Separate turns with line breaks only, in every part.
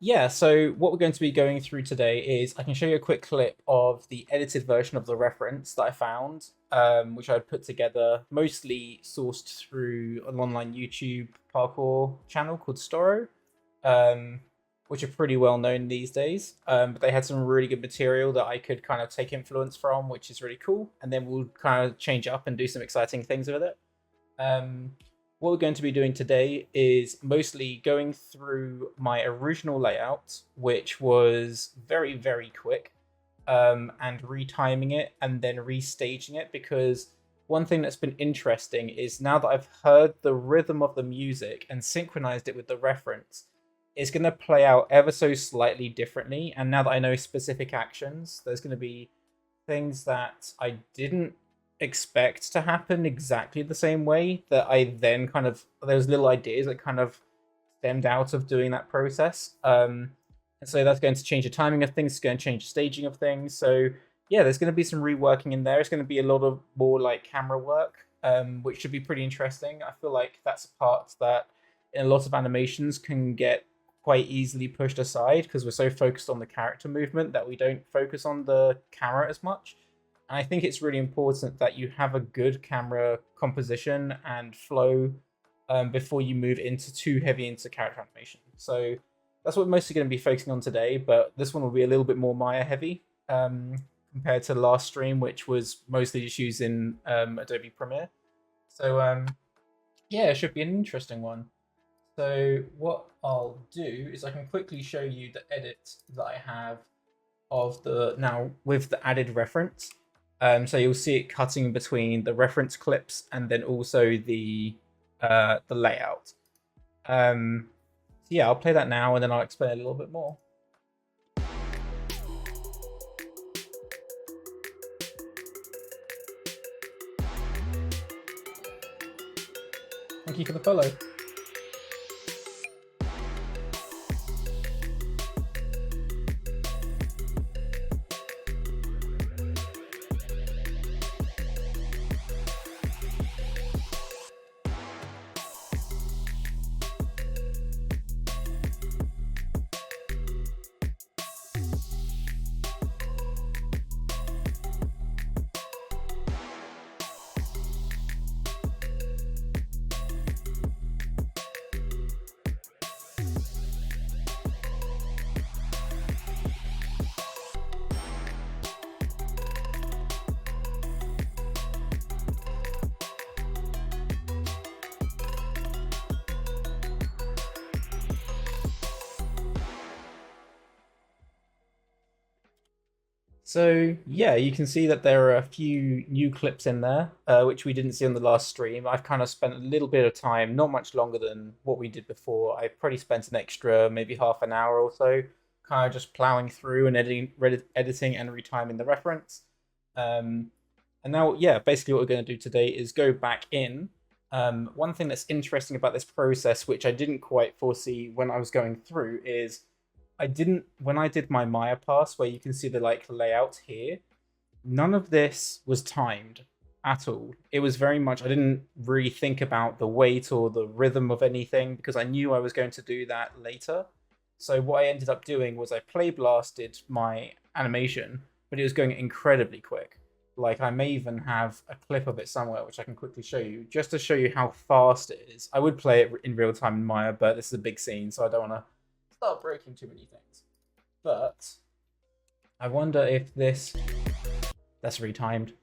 Yeah, so what we're going to be going through today is I can show you a quick clip of the edited version of the reference that I found, which I put together mostly sourced through an online YouTube parkour channel called Storo, um, which are pretty well known these days. But they had some really good material that I could kind of take influence from, which is really cool. And then we'll kind of change up and do some exciting things with it. Um, what we're going to be doing today is mostly going through my original layout, which was very, very quick, and retiming it and then restaging it. Because one thing that's been interesting is now that I've heard the rhythm of the music and synchronized it with the reference, it's going to play out ever so slightly differently. And now that I know specific actions, there's going to be things that I didn't expect to happen exactly the same way that I then kind of those little ideas that kind of stemmed out of doing that process. And so that's going to change the timing of things, it's going to change the staging of things. So yeah, there's going to be some reworking in there. It's going to be a lot of more like camera work, which should be pretty interesting. I feel like that's a part that in a lot of animations can get quite easily pushed aside because we're so focused on the character movement that we don't focus on the camera as much. And I think it's really important that you have a good camera composition and flow before you move into too heavy into character animation. So that's what we're mostly going to be focusing on today, but this one will be a little bit more Maya heavy compared to the last stream, which was mostly just using Adobe Premiere. So yeah, it should be an interesting one. So what I'll do is I can quickly show you the edit that I have of the now with the added reference. So you'll see it cutting between the reference clips and then also the layout. So yeah, I'll play that now and then I'll explain a little bit more. Thank you for the follow. So yeah, you can see that there are a few new clips in there, which we didn't see on the last stream. I've kind of spent a little bit of time, not much longer than what we did before. I probably spent an extra maybe half an hour or so, kind of just plowing through and editing and retiming the reference. And now, yeah, basically what we're going to do today is go back in. One thing that's interesting about this process, which I didn't quite foresee when I was going through, is I didn't when I did my Maya pass, where you can see the like layout here. None of this was timed at all. It was very much I didn't really think about the weight or the rhythm of anything because I knew I was going to do that later. So what I ended up doing was I play blasted my animation, but it was going incredibly quick. Like I may even have a clip of it somewhere, which I can quickly show you, just to show you how fast it is. I would play it in real time in Maya, but this is a big scene, so I don't want to start breaking too many things. But I wonder if that's retimed.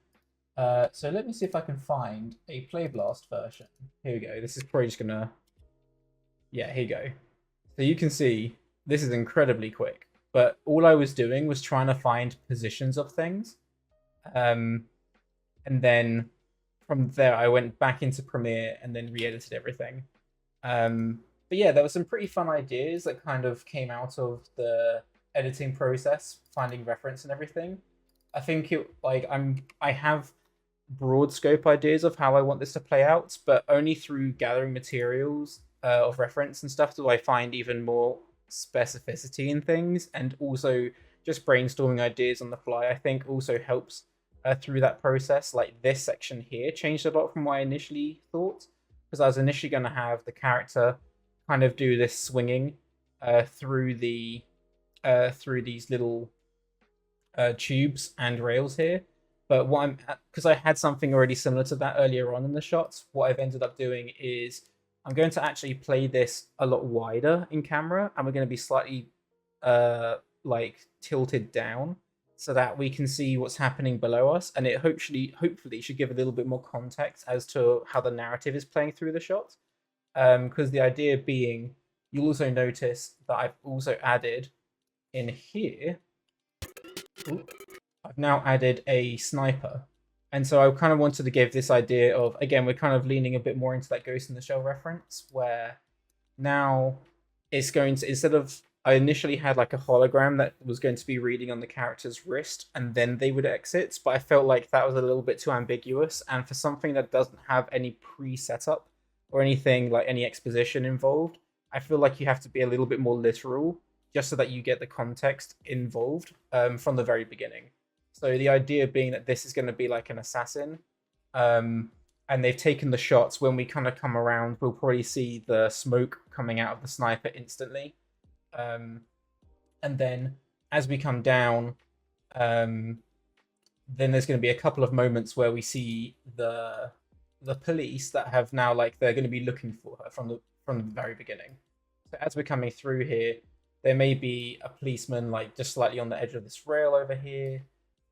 So let me see if I can find a Play Blast version. Here we go. This is probably just gonna, yeah, here you go. So you can see this is incredibly quick, but all I was doing was trying to find positions of things. And then from there, I went back into Premiere and then re-edited everything. But yeah, there were some pretty fun ideas that kind of came out of the editing process, finding reference and everything. I think I have broad scope ideas of how I want this to play out, but only through gathering materials of reference and stuff do I find even more specificity in things, and also just brainstorming ideas on the fly. I think also helps through that process. Like this section here changed a lot from what I initially thought, because I was initially going to have the character kind of do this swinging through the through these little tubes and rails here. But what I'm, because I had something already similar to that earlier on in the shots, what I've ended up doing is I'm going to actually play this a lot wider in camera, and we're going to be slightly like tilted down so that we can see what's happening below us, and it hopefully should give a little bit more context as to how the narrative is playing through the shot. Because the idea being, you'll also notice that I've also added in here. I've now added a sniper. And so I kind of wanted to give this idea of, again, we're kind of leaning a bit more into that Ghost in the Shell reference, where now it's going to, instead of, I initially had like a hologram that was going to be reading on the character's wrist and then they would exit, but I felt like that was a little bit too ambiguous. And for something that doesn't have any pre-setup or anything like any exposition involved, I feel like you have to be a little bit more literal just so that you get the context involved from the very beginning. So the idea being that this is going to be like an assassin, and they've taken the shots. When we kind of come around, we'll probably see the smoke coming out of the sniper instantly. And then as we come down, then there's going to be a couple of moments where we see the police that have now, like, they're going to be looking for her from the very beginning. So as we're coming through here, there may be a policeman like just slightly on the edge of this rail over here.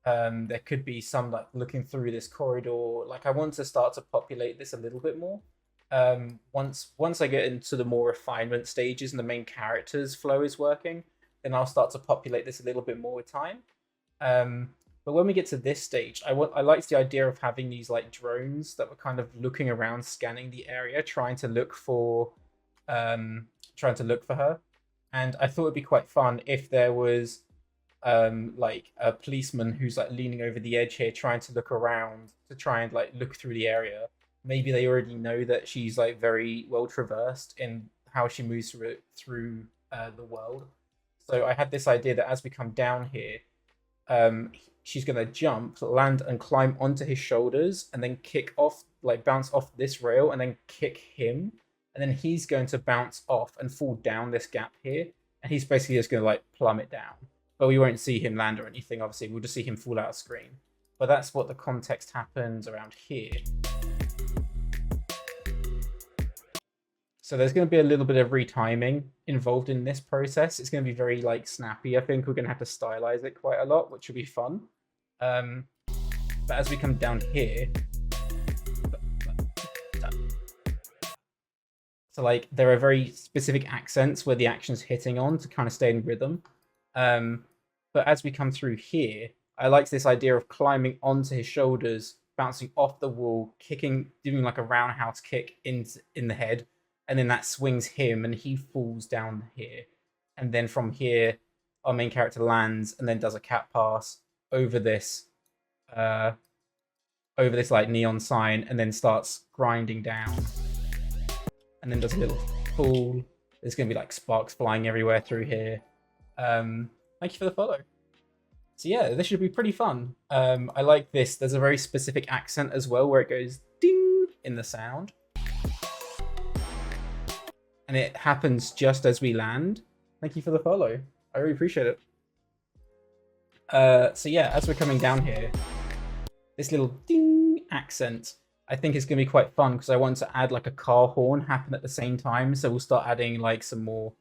There could be some like looking through this corridor. Like, I want to start to populate this a little bit more. Once I get into the more refinement stages and the main character's flow is working, then I'll start to populate this a little bit more with time. But when we get to this stage, I liked the idea of having these like drones that were kind of looking around, scanning the area, trying to look for her. And I thought it'd be quite fun if there was like a policeman who's like leaning over the edge here, trying to look around to try and like look through the area. Maybe they already know that she's like very well traversed in how she moves through the world. So I had this idea that as we come down here, she's gonna jump, land, and climb onto his shoulders, and then kick off, like bounce off this rail, and then kick him, and then he's going to bounce off and fall down this gap here, and he's basically just gonna like plummet down. But we won't see him land or anything, obviously. We'll just see him fall out of screen. But that's what the context happens around here. So there's going to be a little bit of retiming involved in this process. It's going to be very like snappy. I think we're going to have to stylize it quite a lot, which will be fun. But as we come down here, so like there are very specific accents where the action's hitting on to kind of stay in rhythm. But as we come through here, I like this idea of climbing onto his shoulders, bouncing off the wall, kicking, doing like a roundhouse kick in the head, and then that swings him and he falls down here. And then from here, our main character lands and then does a cat pass over this like neon sign, and then starts grinding down. And then does a little fall. There's gonna be like sparks flying everywhere through here. Thank you for the follow. So yeah, this should be pretty fun. I like this. There's a very specific accent as well where it goes ding in the sound. And it happens just as we land. Thank you for the follow. I really appreciate it. So yeah, as we're coming down here, this little ding accent, I think is going to be quite fun because I want to add like a car horn happen at the same time. So we'll start adding like some more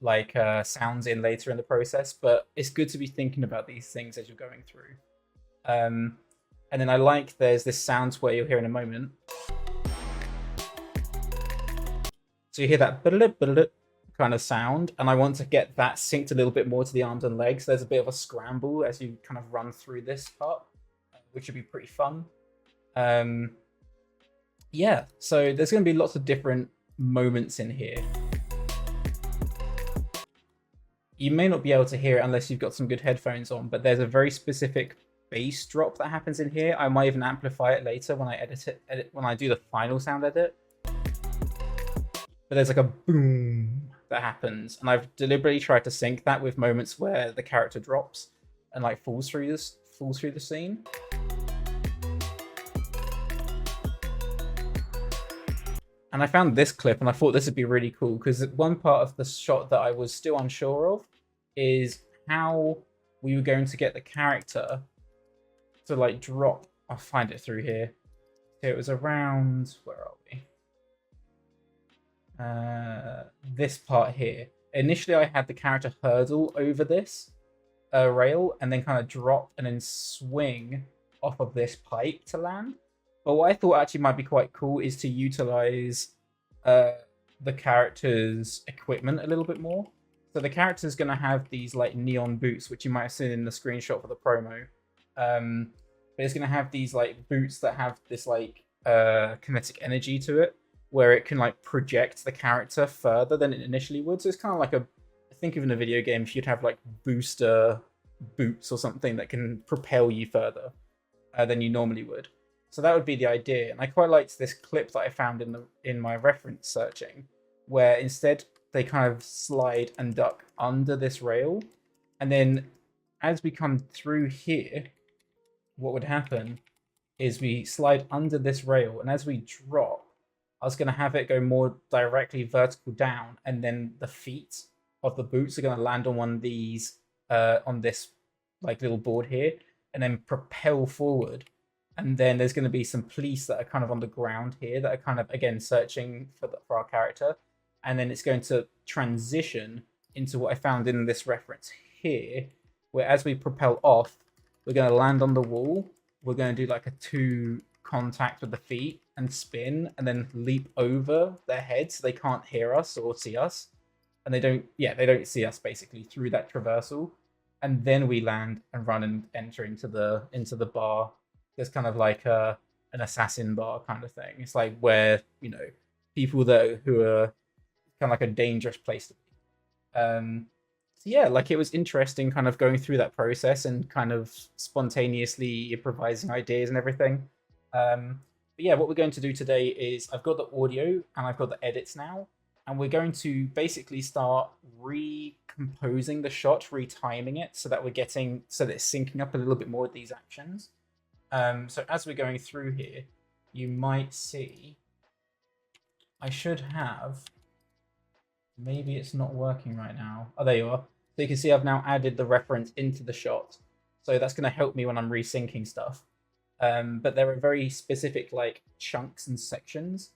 like sounds in later in the process, but it's good to be thinking about these things as you're going through. And then I like there's this sound where you'll hear in a moment. So you hear that kind of sound, and I want to get that synced a little bit more to the arms and legs. There's a bit of a scramble as you kind of run through this part, which would be pretty fun. Yeah, so there's going to be lots of different moments in here. You may not be able to hear it unless you've got some good headphones on, but there's a very specific bass drop that happens in here. I might even amplify it later when I edit when I do the final sound edit. But there's like a boom that happens, and I've deliberately tried to sync that with moments where the character drops and like falls through the scene. And I found this clip, and I thought this would be really cool because one part of the shot that I was still unsure of is how we were going to get the character to like drop. I'll find it through here. So it was around, where are we? This part here. Initially, I had the character hurdle over this rail and then kind of drop and then swing off of this pipe to land. But what I thought actually might be quite cool is to utilize the character's equipment a little bit more. So the character's going to have these like neon boots, which you might have seen in the screenshot for the promo. But it's going to have these like boots that have this like kinetic energy to it, where it can like project the character further than it initially would. So it's kind of like think of in a video game if you'd have like booster boots or something that can propel you further than you normally would. So that would be the idea. And I quite liked this clip that I found in my reference searching, where instead they kind of slide and duck under this rail. And then as we come through here, what would happen is we slide under this rail, and as we drop, I was going to have it go more directly vertical down, and then the feet of the boots are going to land on one of these, on this like little board here, and then propel forward. And then there's going to be some police that are kind of on the ground here that are kind of, again, searching for our character. And then it's going to transition into what I found in this reference here, where as we propel off, we're going to land on the wall. We're going to do like a 2 contact with the feet and spin and then leap over their heads so they can't hear us or see us. And they don't see us basically through that traversal. And then we land and run and enter into the bar. There's kind of like an assassin bar kind of thing. It's like where, you know, people who are kind of like a dangerous place to be. So yeah, like it was interesting kind of going through that process and kind of spontaneously improvising ideas and everything. But yeah, what we're going to do today is I've got the audio and I've got the edits now, and we're going to basically start recomposing the shot, retiming it so that it's syncing up a little bit more with these actions. So as we're going through here, you might see I should have, maybe it's not working right now. Oh, there you are. So you can see I've now added the reference into the shot. So that's going to help me when I'm resyncing stuff. But there are very specific like chunks and sections.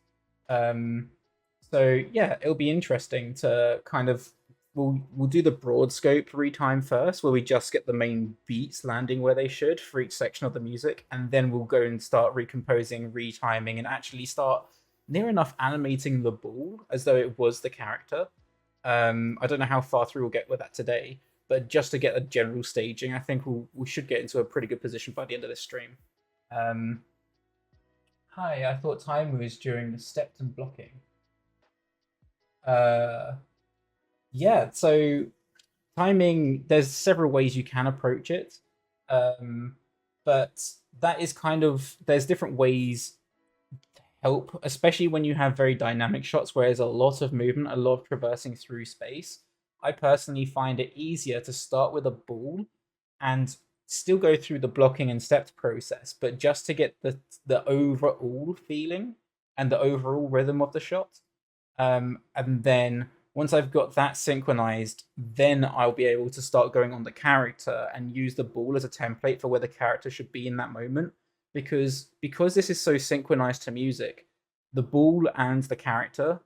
So yeah, it'll be interesting to kind of, we'll do the broad scope retime first, where we just get the main beats landing where they should for each section of the music, and then we'll go and start recomposing, retiming, and actually start near enough animating the ball as though it was the character. I don't know how far through we'll get with that today, but just to get a general staging, I think we should get into a pretty good position by the end of this stream. Hi, I thought time was during the stepped and blocking. Yeah, so timing, there's several ways you can approach it. But that is kind of, there's different ways to help, especially when you have very dynamic shots where there's a lot of movement, a lot of traversing through space. I personally find it easier to start with a ball and still go through the blocking and stepped process, but just to get the overall feeling and the overall rhythm of the shot. And then once I've got that synchronized, then I'll be able to start going on the character and use the ball as a template for where the character should be in that moment. Because this is so synchronized to music, the ball and the character,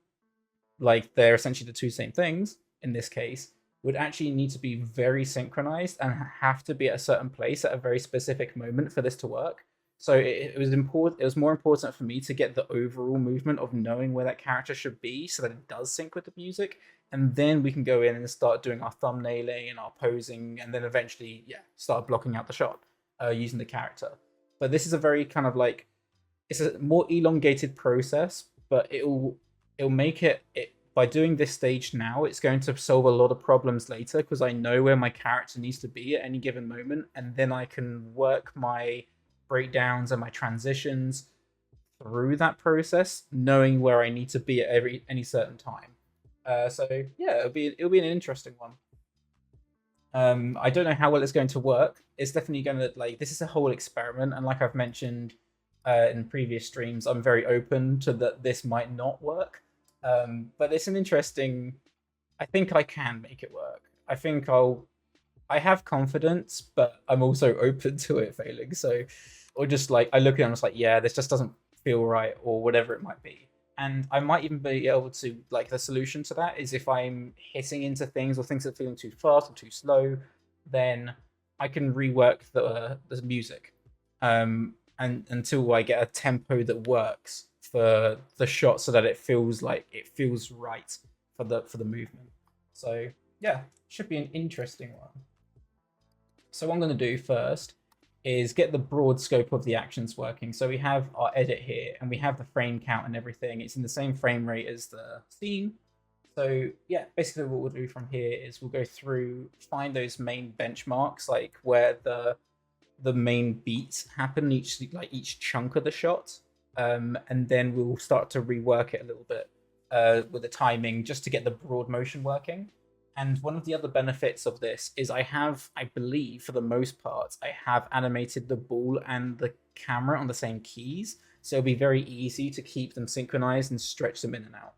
like they're essentially the two same things in this case, would actually need to be very synchronized and have to be at a certain place at a very specific moment for this to work. So it was important. It was more important for me to get the overall movement of knowing where that character should be, so that it does sync with the music, and then we can go in and start doing our thumbnailing and our posing, and then eventually, start blocking out the shot using the character. But this is a very kind of like, it's a more elongated process, but it'll make it by doing this stage now, it's going to solve a lot of problems later because I know where my character needs to be at any given moment, and then I can work my breakdowns and my transitions through that process, knowing where I need to be at any certain time. So yeah, it'll be an interesting one. I don't know how well it's going to work. It's definitely going to, like, this is a whole experiment, and like I've mentioned in previous streams, I'm very open to that this might not work. But it's an interesting. I think I can make it work. I think I have confidence, but I'm also open to it failing. So, or just like I look at it and it's like, yeah, this just doesn't feel right, or whatever it might be. And I might even be able to like the solution to that is if I'm hitting into things or things that are feeling too fast or too slow, then I can rework the music, and until I get a tempo that works for the shot, so that it feels right for the movement. So yeah, should be an interesting one. So what I'm going to do first is get the broad scope of the actions working. So we have our edit here, and we have the frame count and everything. It's in the same frame rate as the scene. So yeah, basically what we'll do from here is we'll go through, find those main benchmarks, like where the main beats happen, each chunk of the shot, and then we'll start to rework it a little bit with the timing, just to get the broad motion working. And one of the other benefits of this is I believe for the most part, I have animated the ball and the camera on the same keys, so it'll be very easy to keep them synchronized and stretch them in and out.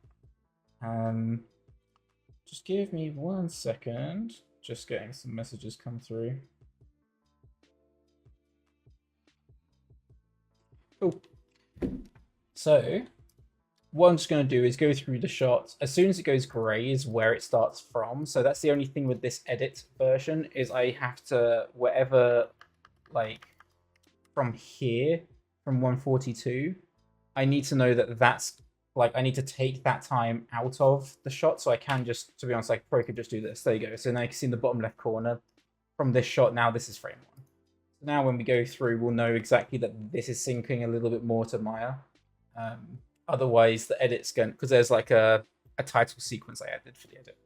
Just give me 1 second. Just getting some messages come through. Cool. So what I'm just going to do is go through the shots. As soon as it goes gray is where it starts from. So that's the only thing with this edit version, is I have to, wherever, like from here, from 142, I need to know that that's, like, I need to take that time out of the shot. So I can just, to be honest, I probably could just do this. There you go. So now you can see in the bottom left corner from this shot, now this is frame 1. So now when we go through, we'll know exactly that this is syncing a little bit more to Maya. Otherwise, the edit's going, because there's like a title sequence I added for the edit.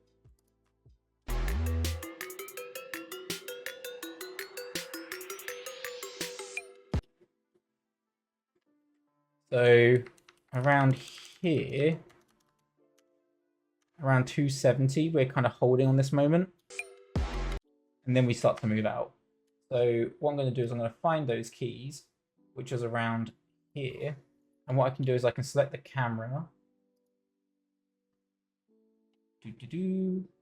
So around here, around 270, we're kind of holding on this moment. And then we start to move out. So what I'm going to do is I'm going to find those keys, which is around here. And what I can do is I can select the camera.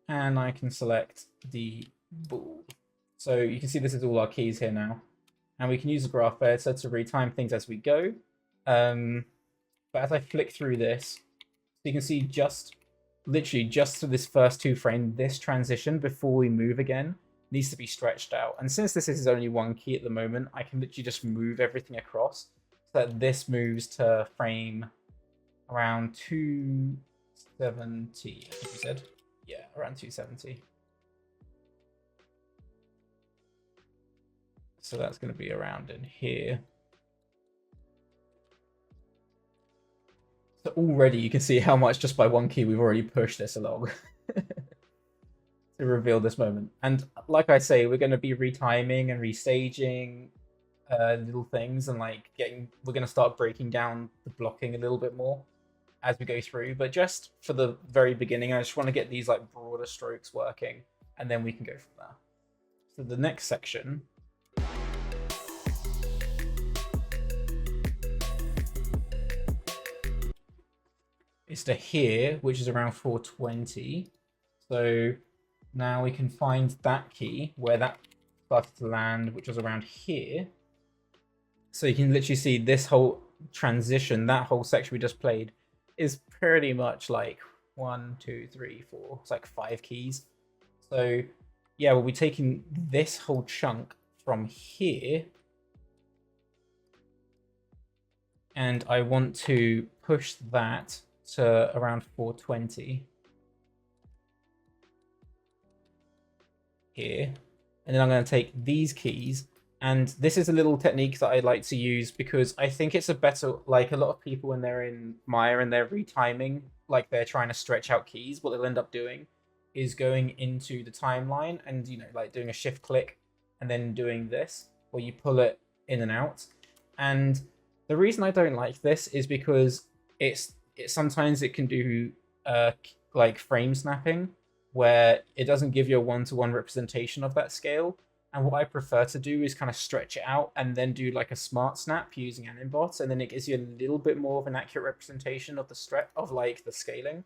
And I can select the ball. So you can see this is all our keys here now. And we can use the graph editor to retime things as we go. But as I flick through this, so you can see literally just for this first 2 frames, this transition before we move again needs to be stretched out. And since this is only 1 key at the moment, I can literally just move everything across, so that this moves to frame around 270, I think we said. Yeah, around 270. So that's going to be around in here. So already you can see how much just by 1 key we've already pushed this along to reveal this moment. And like I say, we're going to be retiming and restaging little things, and like we're going to start breaking down the blocking a little bit more as we go through. But just for the very beginning, I just want to get these like broader strokes working, and then we can go from there. So the next section is to here, which is around 420. So now we can find that key where that started to land, which was around here. So you can literally see this whole transition, that whole section we just played, is pretty much like 1, 2, 3, 4. It's like 5 keys. So yeah, we'll be taking this whole chunk from here, and I want to push that to around 420 here. And then I'm going to take these keys, and this is a little technique that I like to use because I think it's a better, like a lot of people when they're in Maya and they're retiming, like they're trying to stretch out keys, what they'll end up doing is going into the timeline and, you know, like doing a shift click and then doing this where you pull it in and out. And the reason I don't like this is because sometimes it can do like frame snapping, where it doesn't give you a one-to-one representation of that scale. And what I prefer to do is kind of stretch it out and then do like a smart snap using Animbot, and then it gives you a little bit more of an accurate representation of the stretch of like the scaling.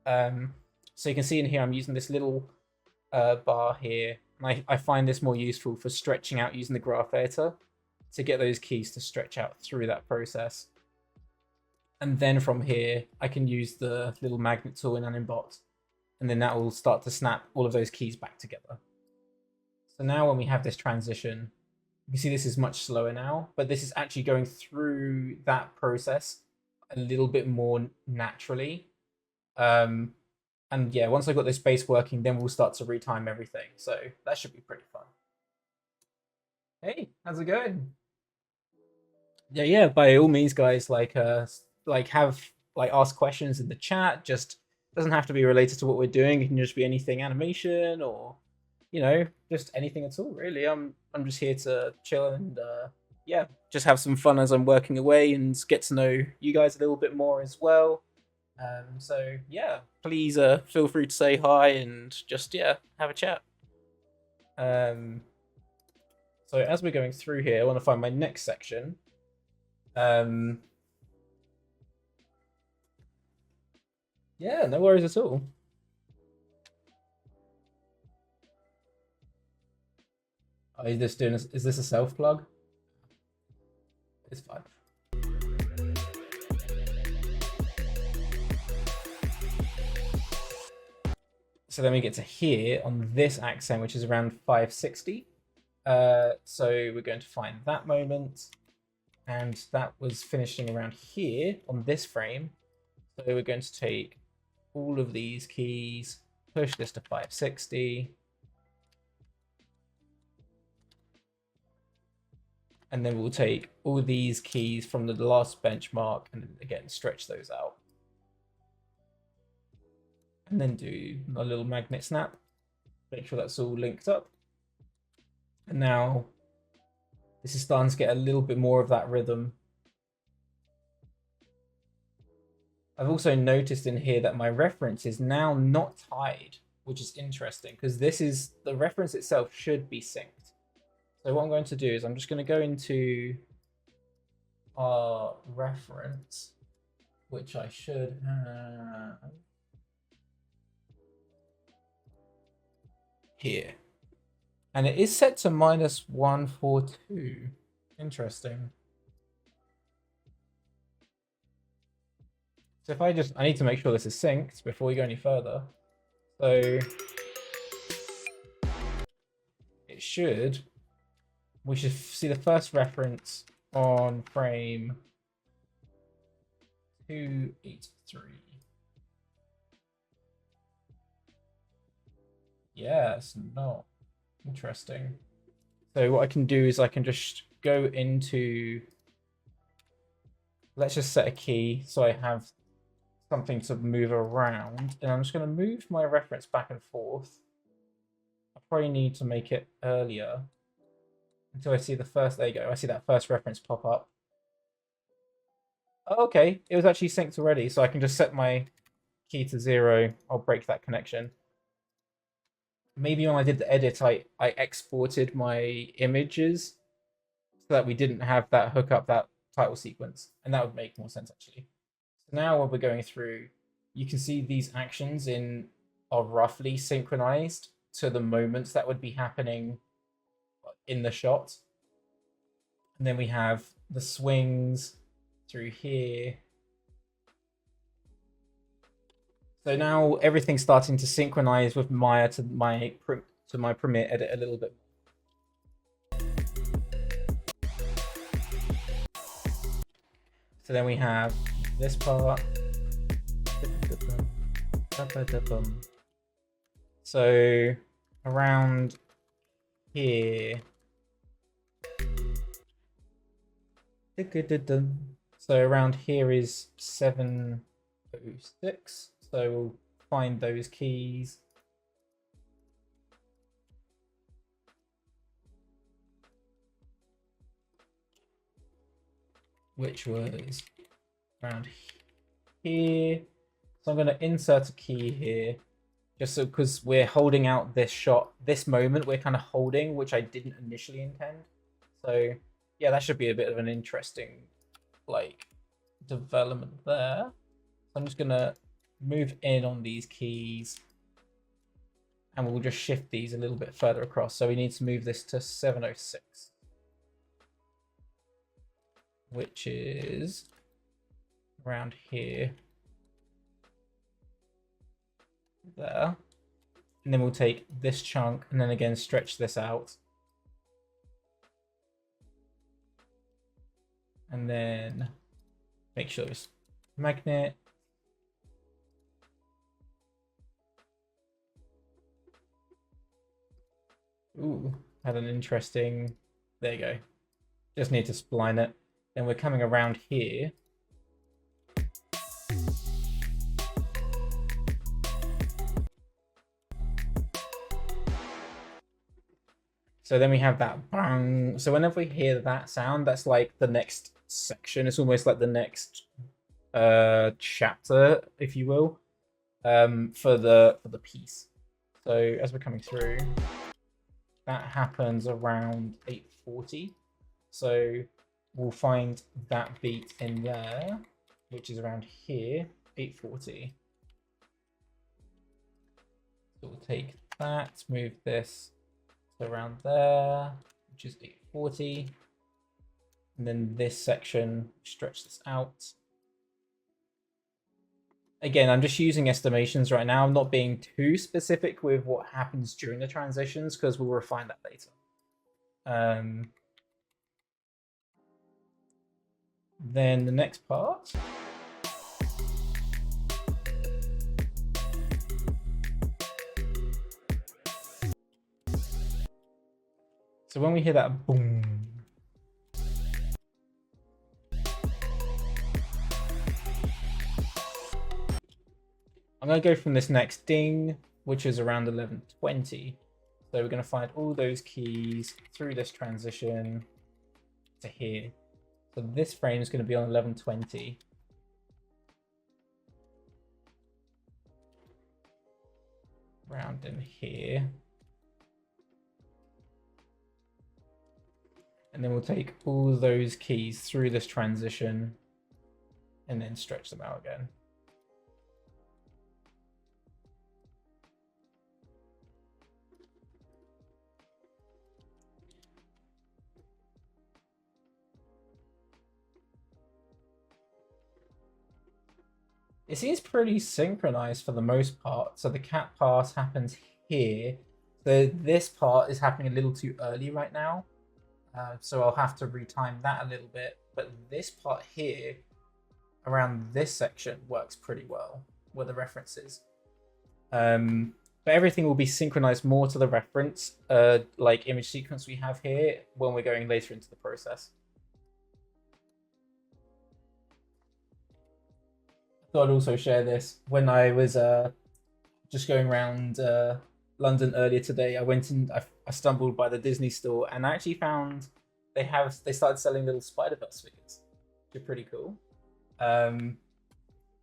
So you can see in here I'm using this little bar here, and I find this more useful for stretching out using the graph editor to get those keys to stretch out through that process. And then from here, I can use the little magnet tool in Animbot, and then that will start to snap all of those keys back together. So now when we have this transition, you can see this is much slower now, but this is actually going through that process a little bit more naturally. And yeah, once I've got this base working, then we'll start to retime everything. So that should be pretty fun. Hey, how's it going? Yeah, by all means, guys, ask questions in the chat. Just doesn't have to be related to what we're doing. It can just be anything animation or just anything at all, really. I'm just here to chill and yeah, just have some fun as I'm working away and get to know you guys a little bit more as well. So yeah, please feel free to say hi and just have a chat. So as we're going through here, I want to find my next section. Yeah, no worries at all. Oh, is this a self plug? It's fine. So then we get to here on this accent, which is around 560. So we're going to find that moment, and that was finishing around here on this frame. So we're going to take all of these keys, push this to 560. And then we'll take all these keys from the last benchmark and again stretch those out. And then do a little magnet snap. Make sure that's all linked up. And now this is starting to get a little bit more of that rhythm. I've also noticed in here that my reference is now not tied, which is interesting because the reference itself should be synced. So what I'm going to do is I'm just going to go into our reference, which I should have here. And it is set to -142. Interesting. So if I need to make sure this is synced before we go any further. So we should see the first reference on frame 283. Yeah, it's not. Interesting. So what I can do is I can just go into, let's just set a key so I have something to move around, and I'm just going to move my reference back and forth. I probably need to make it earlier until I see the first, there you go, I see that first reference pop up. Oh, okay, it was actually synced already, so I can just set my key to 0. I'll break that connection. Maybe when I did the edit, I exported my images so that we didn't have that hook up that title sequence, and that would make more sense actually. So now when we're going through, you can see these actions are roughly synchronized to the moments that would be happening in the shot. And then we have the swings through here. So now everything's starting to synchronize with Maya to my Premiere edit a little bit. So then we have this part. So around here. So around here is 706. So we'll find those keys. Which was around here. So I'm going to insert a key here. Just so because we're holding out this shot, this moment we're kind of holding, which I didn't initially intend. So yeah, that should be a bit of an interesting like development there. So I'm just gonna move in on these keys and we'll just shift these a little bit further across. So we need to move this to 706, which is around here. There. And then we'll take this chunk and then again stretch this out. And then make sure it's magnet. Ooh, had an interesting, there you go. Just need to spline it. Then we're coming around here. So then we have that bang. So whenever we hear that sound, that's like the next section. It's almost like the next chapter, if you will, for the piece. So as we're coming through, that happens around 8:40. So we'll find that beat in there, which is around here, 8:40. So we'll take that, move this to around there, which is 8:40. And then this section, stretch this out. Again, I'm just using estimations right now. I'm not being too specific with what happens during the transitions because we'll refine that later. Then the next part. So when we hear that boom, I'm going to go from this next ding, which is around 11:20. So we're going to find all those keys through this transition to here. So this frame is going to be on 11:20. Around in here. And then we'll take all those keys through this transition and then stretch them out again. It seems pretty synchronized for the most part. So the cat part happens here. So this part is happening a little too early right now. So I'll have to retime that a little bit. But this part here, around this section, works pretty well, where the reference is. But everything will be synchronized more to the reference, like image sequence we have here, when we're going later into the process. I thought I'd also share this. When I was just going around London earlier today, I went and I stumbled by the Disney store and I actually found they started selling little Spider-Verse figures, which are pretty cool.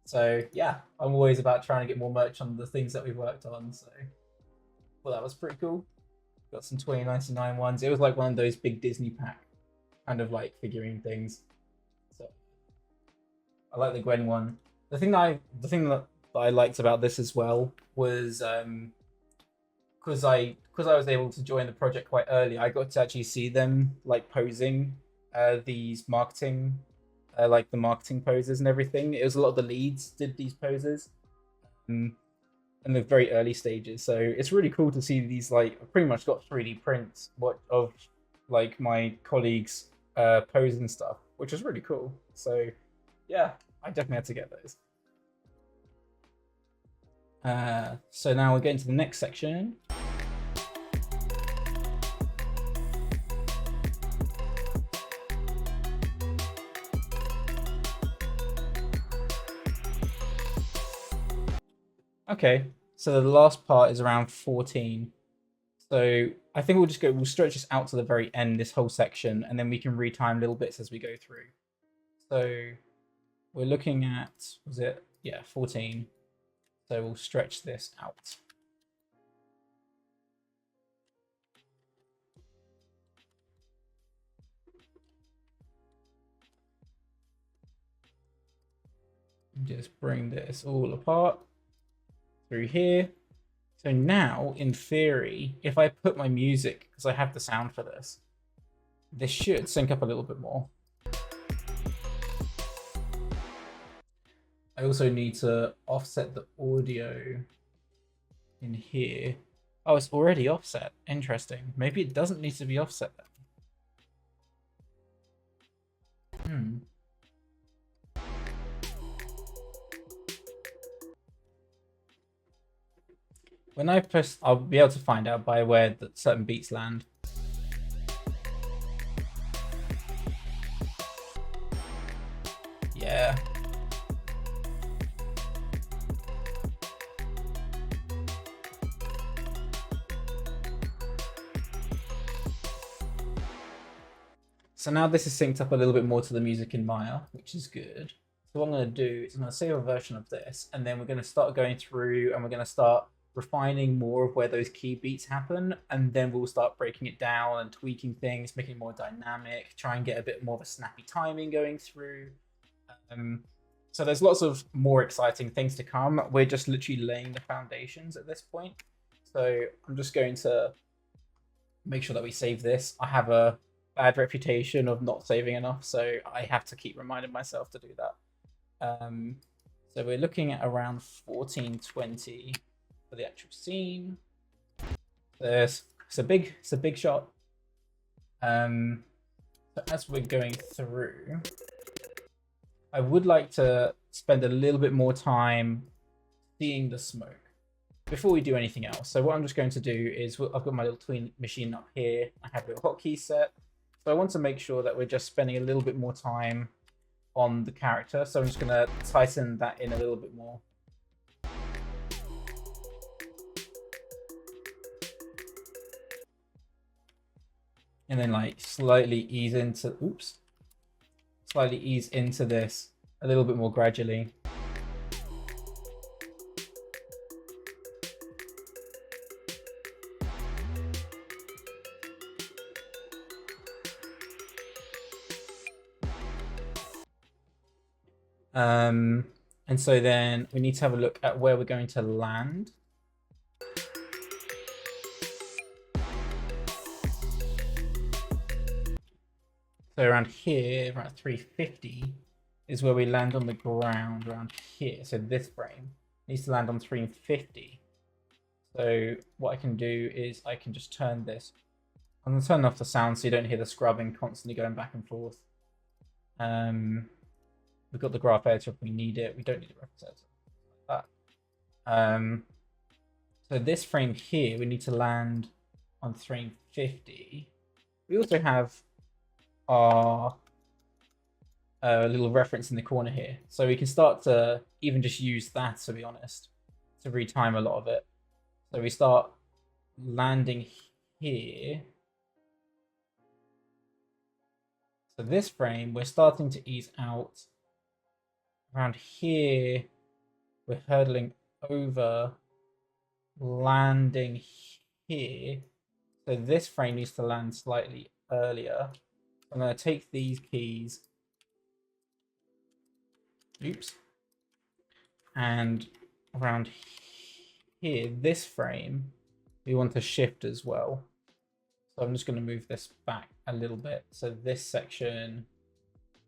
So yeah, I'm always about trying to get more merch on the things that we've worked on. So well, that was pretty cool. Got some 2099 ones. It was like one of those big Disney pack kind of like figurine things. So I like the Gwen one. The thing that I liked about this as well was because I was able to join the project quite early, I got to actually see them like posing these marketing, like the marketing poses and everything. It was a lot of the leads did these poses in the very early stages. So it's really cool to see these, like, I pretty much got 3D prints of like my colleagues pose and stuff, which was really cool. So yeah, I definitely had to get those. So now we're getting to the next section. Okay, so the last part is around 14. So I think we'll stretch this out to the very end, this whole section, and then we can retime little bits as we go through. So we're looking at, was it? Yeah, 14. So we'll stretch this out. Just bring this all apart through here. So now, in theory, if I put my music, because I have the sound for this, this should sync up a little bit more. I also need to offset the audio in here. Oh, it's already offset. Interesting. Maybe it doesn't need to be offset then. When I press, I'll be able to find out by where that certain beats land. Yeah. So now this is synced up a little bit more to the music in Maya, which is good. So what I'm going to do is I'm going to save a version of this, and then we're going to start going through and we're going to start refining more of where those key beats happen, and then we'll start breaking it down and tweaking things, making it more dynamic, try and get a bit more of a snappy timing going through. So there's lots of more exciting things to come. We're just literally laying the foundations at this point. So I'm just going to make sure that we save this. I have a bad reputation of not saving enough, so I have to keep reminding myself to do that. So we're looking at around 1420 for the actual scene. It's a big shot. So as we're going through, I would like to spend a little bit more time seeing the smoke before we do anything else. So what I'm just going to do is I've got my little tween machine up here. I have a little hotkey set. So I want to make sure that we're just spending a little bit more time on the character. So I'm just going to tighten that in a little bit more. And then like slightly ease into this a little bit more gradually. And so then we need to have a look at where we're going to land. So around here, around 350 is where we land on the ground around here. So this frame needs to land on 350. So what I can do is I can just turn this. I'm going to turn off the sound so you don't hear the scrubbing constantly going back and forth. We've got the graph editor if we need it. We don't need a reference editor like that. So this frame here, we need to land on 350. We also have our little reference in the corner here. So we can start to even just use that, to be honest, to retime a lot of it. So we start landing here. So this frame, we're starting to ease out. Around here, we're hurdling over, landing here. So this frame needs to land slightly earlier. I'm going to take these keys. And around here, this frame, we want to shift as well. So I'm just going to move this back a little bit. So this section,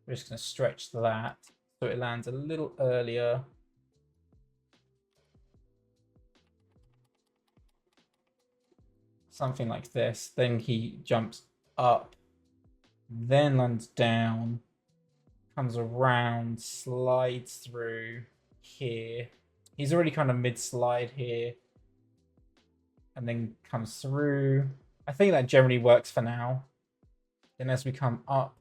we're just going to stretch that so it lands a little earlier. Something like this. Then he jumps up, then lands down, comes around, slides through here. He's already kind of mid-slide here, and then comes through. I think that generally works for now. Then as we come up,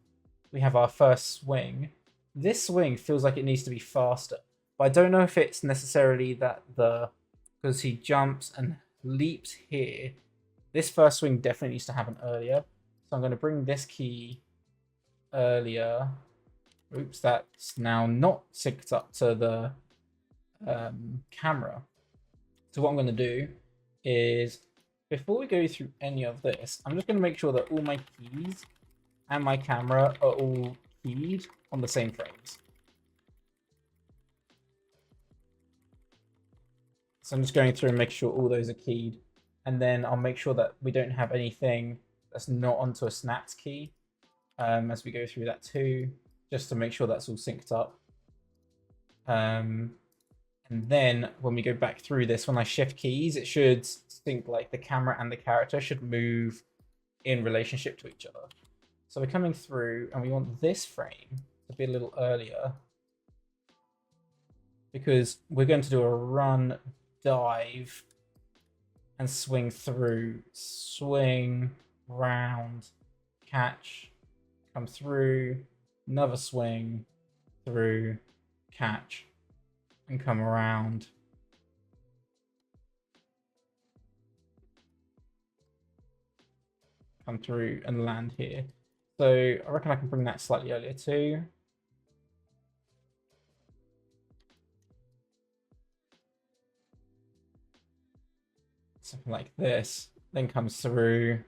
we have our first swing. This swing feels like it needs to be faster, but I don't know if it's necessarily that because he jumps and leaps here. This first swing definitely needs to happen earlier. So I'm going to bring this key earlier. Oops, that's now not synced up to the camera. So what I'm going to do is, before we go through any of this, I'm just going to make sure that all my keys and my camera are all keyed on the same frames. So I'm just going through and make sure all those are keyed. And then I'll make sure that we don't have anything that's not onto a snapped key as we go through that too, just to make sure that's all synced up. And then when we go back through this, when I shift keys, it should sync, like the camera and the character should move in relationship to each other. So we're coming through and we want this frame to be a little earlier because we're going to do a run, dive, and swing through, swing, round, catch, come through, another swing, through, catch, and come around. Come through and land here. So I reckon I can bring that slightly earlier too. Something like this, then comes through,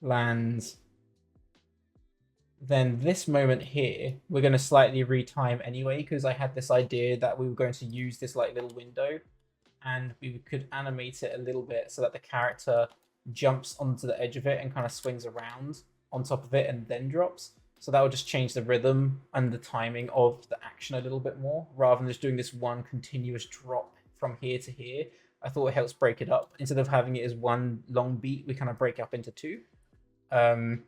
lands. Then this moment here, we're going to slightly retime anyway, because I had this idea that we were going to use this like little window and we could animate it a little bit so that the character jumps onto the edge of it and kind of swings around on top of it and then drops. So that will just change the rhythm and the timing of the action a little bit more, rather than just doing this one continuous drop from here to here. I thought it helps break it up. Instead of having it as one long beat, we kind of break up into two. Then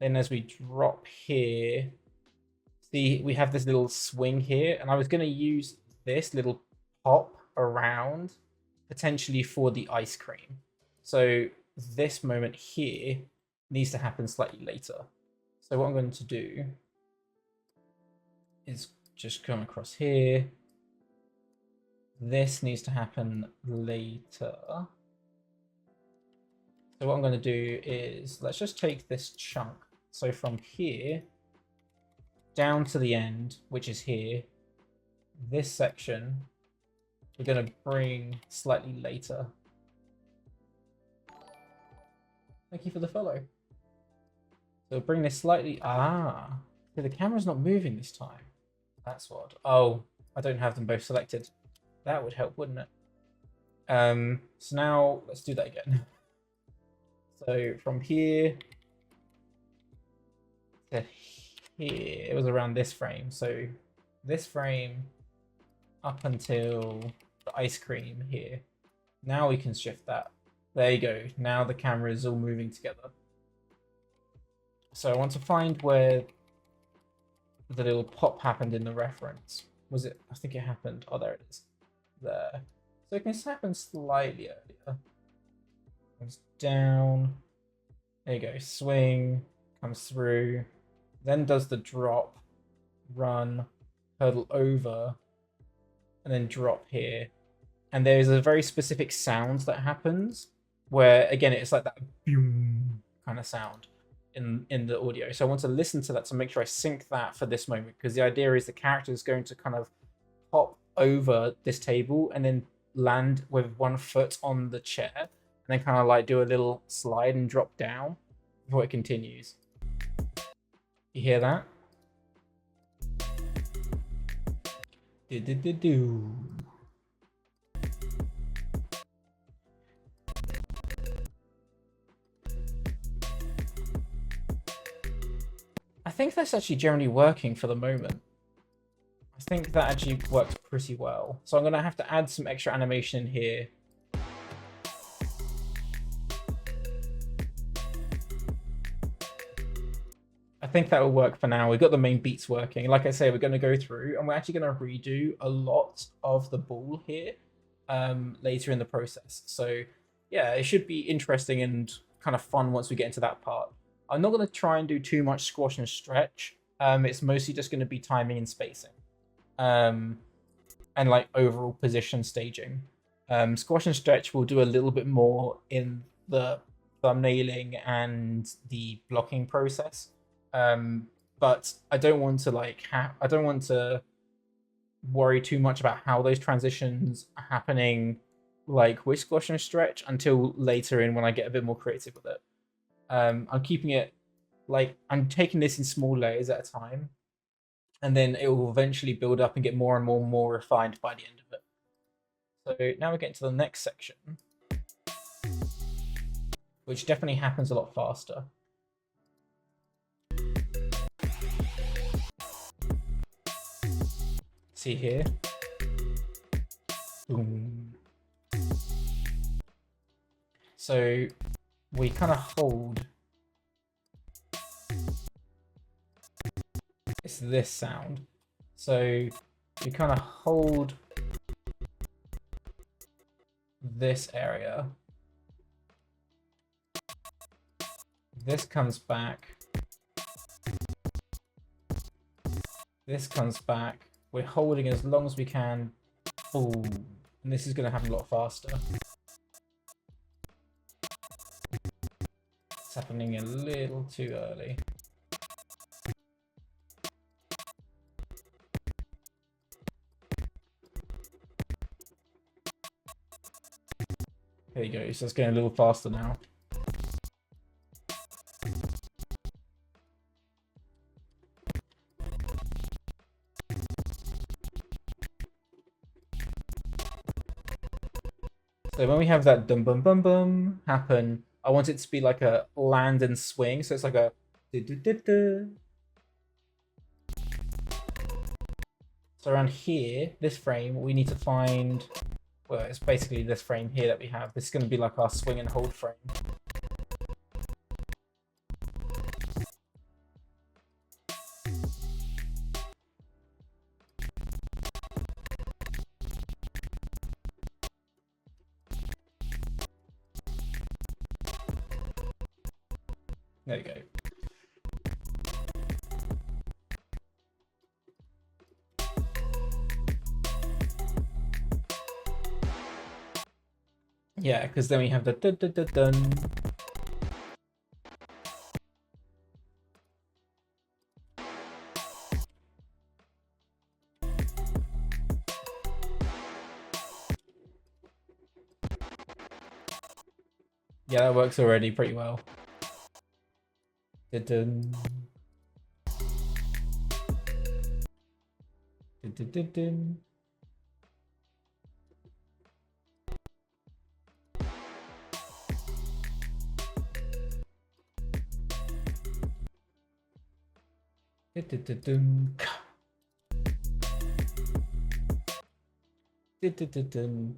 as we drop here, see, we have this little swing here, and I was going to use this little pop around potentially for the ice cream. So this moment here needs to happen slightly later. So what I'm going to do is just come across here. This needs to happen later. So what I'm going to do is, let's just take this chunk. So from here down to the end, which is here, this section, we're going to bring slightly later. Thank you for the follow. So bring this slightly. So the camera's not moving this time. That's odd. Oh, I don't have them both selected. That would help, wouldn't it? So now let's do that again. So from here to here, it was around this frame. So this frame up until the ice cream here. Now we can shift that. There you go. Now the camera is all moving together. So I want to find where the little pop happened in the reference. Was it? I think it happened. Oh, there it is. There. So it can happen slightly earlier. Comes down. There you go. Swing. Comes through. Then does the drop. Run. Hurdle over. And then drop here. And there's a very specific sound that happens where, again, it's like that boom kind of sound in the audio. So I want to listen to that to make sure I sync that for this moment, because the idea is the character is going to kind of hop over this table and then land with one foot on the chair and then kind of like do a little slide and drop down before it continues. You hear that? Do-do-do-do. I think that's actually generally working for the moment. I think that actually works pretty well. So I'm going to have to add some extra animation here. I think that will work for now. We've got the main beats working. Like I say, we're going to go through and we're actually going to redo a lot of the ball here later in the process. So yeah, it should be interesting and kind of fun once we get into that part. I'm not going to try and do too much squash and stretch. It's mostly just going to be timing and spacing. And like overall position staging. Squash and stretch will do a little bit more in the thumbnailing and the blocking process. But I don't want to I don't want to worry too much about how those transitions are happening like with squash and stretch until later in when I get a bit more creative with it. I'm keeping it like I'm taking this in small layers at a time, and then it will eventually build up and get more and more refined by the end of it. So now we're getting to the next section, which definitely happens a lot faster. See here? Boom. So we kind of hold. It's this sound. So we kind of hold this area. This comes back. This comes back. We're holding as long as we can. Boom. And this is going to happen a lot faster. It's happening a little too early. There you go. So it's getting a little faster now. So when we have that dum bum bum bum happen, I want it to be like a land and swing. So it's like a do do do do. So around here, this frame, we need to find. Well, it's basically this frame here that we have. This is going to be like our swing and hold frame. There you go. Yeah, because then we have the dun dun dun dun. Yeah, that works already pretty well. Dun dun. Dun dun dun dun.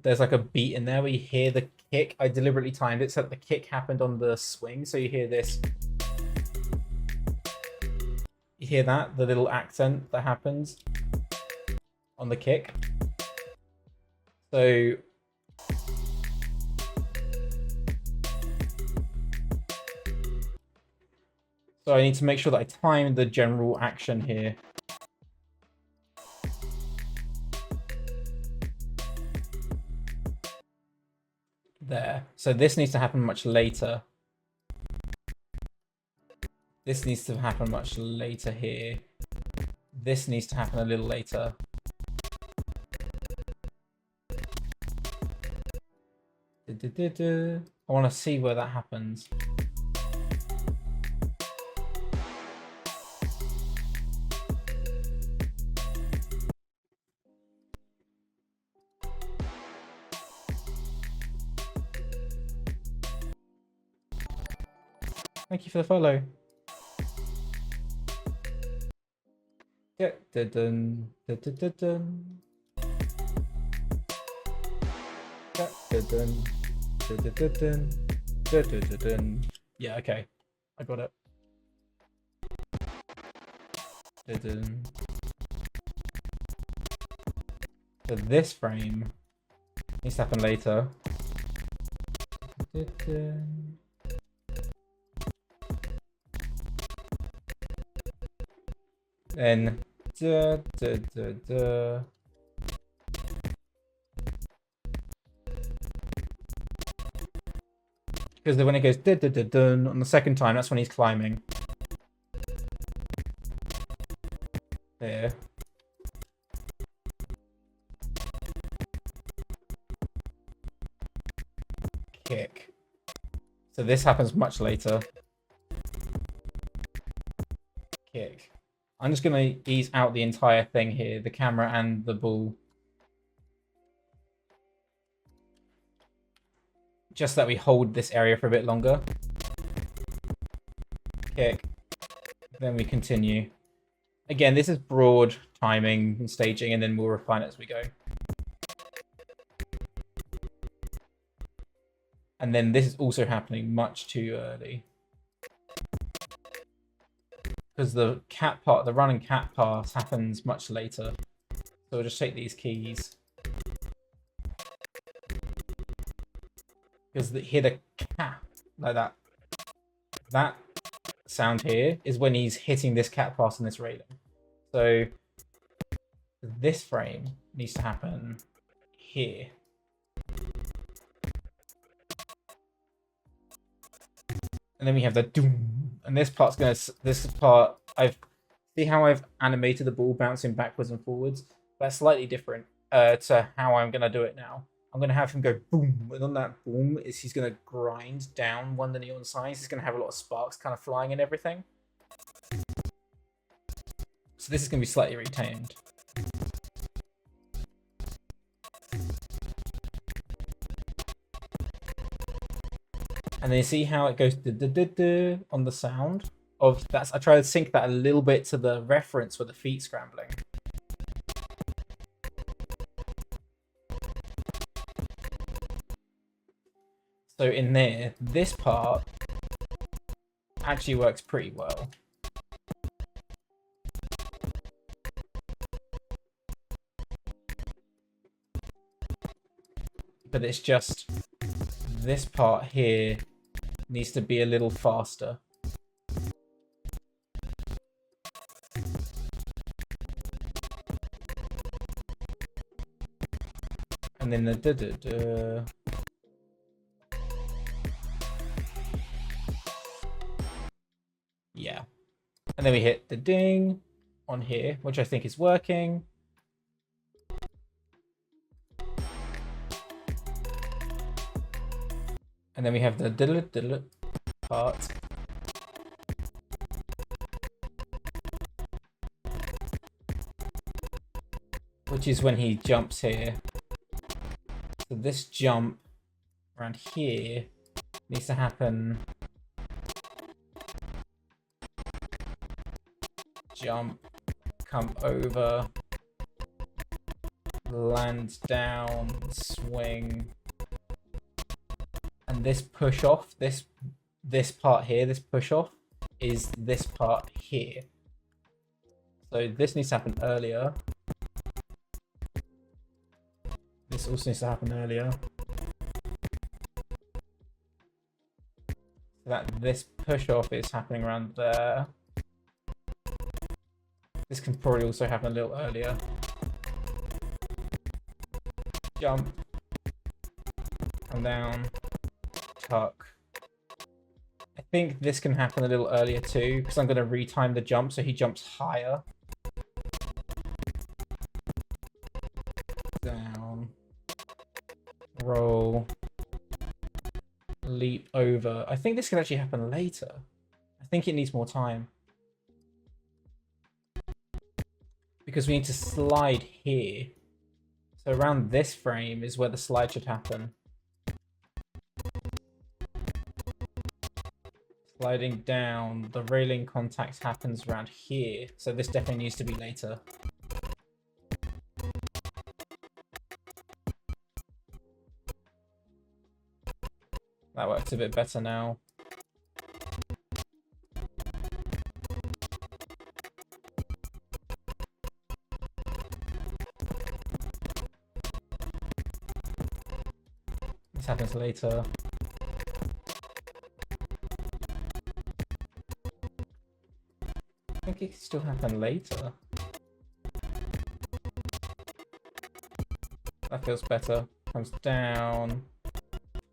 There's like a beat in there where you hear the kick. I deliberately timed it so that the kick happened on the swing, so you hear this. You hear that? The little accent that happens on the kick. So I need to make sure that I time the general action here. There. So this needs to happen much later. This needs to happen much later here. This needs to happen a little later. I want to see where that happens. Thank you for the follow. Yeah. Dun, dun, dun, dun, dun. Yeah. Dun, dun, dun, dun, dun, dun. Dun, dun, dun, dun. Yeah, okay. I got it. Dun, dun. So this frame needs to happen later. Dun, dun. Then da, da, da, da. Because when it goes da, da, da, dun on the second time, that's when he's climbing. There. Kick. So this happens much later. Kick. I'm just going to ease out the entire thing here, the camera and the ball. just that we hold this area for a bit longer. Kick. Then we continue. Again, this is broad timing and staging, and then we'll refine it as we go. And then this is also happening much too early. Because the cat part, the run and cat pass happens much later. So we'll just take these keys. Because here the cat, like that. That sound here is when he's hitting this cat pass and this railing. So this frame needs to happen here. And then we have the doom, and this part's gonna. This part, see how I've animated the ball bouncing backwards and forwards. That's slightly different to how I'm gonna do it now. I'm gonna have him go boom, and on that boom is he's gonna grind down one of the neon signs. He's gonna have a lot of sparks kind of flying and everything. So this is gonna be slightly retamed. And then you see how it goes on the sound of that. I try to sync that a little bit to the reference with the feet scrambling. So in there, this part actually works pretty well. But it's just this part here needs to be a little faster. And then the da-da-da. Yeah. And then we hit the ding on here, which I think is working. And then we have the diddle part. Which is when he jumps here. So this jump around here needs to happen. Jump, come over, land down, swing. And this push off, this part here, this push off, is this part here. So this needs to happen earlier. This also needs to happen earlier. So that this push off is happening around there. This can probably also happen a little earlier. Jump. Come down. Tuck. I think this can happen a little earlier too, because I'm going to retime the jump so he jumps higher. Down. Roll. Leap over. I think this can actually happen later. I think it needs more time. Because we need to slide here. So around this frame is where the slide should happen. Sliding down, the railing contact happens around here. So this definitely needs to be later. That works a bit better now. This happens later. I think it can still happen later. That feels better. Comes down.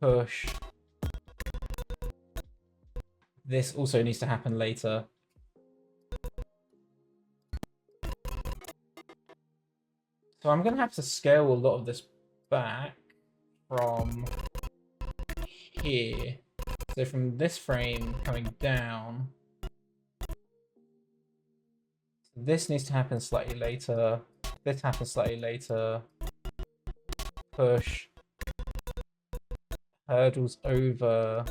Push. This also needs to happen later. So I'm going to have to scale a lot of this back from here. So from this frame coming down, this needs to happen slightly later. This happens slightly later. Push. hurdles over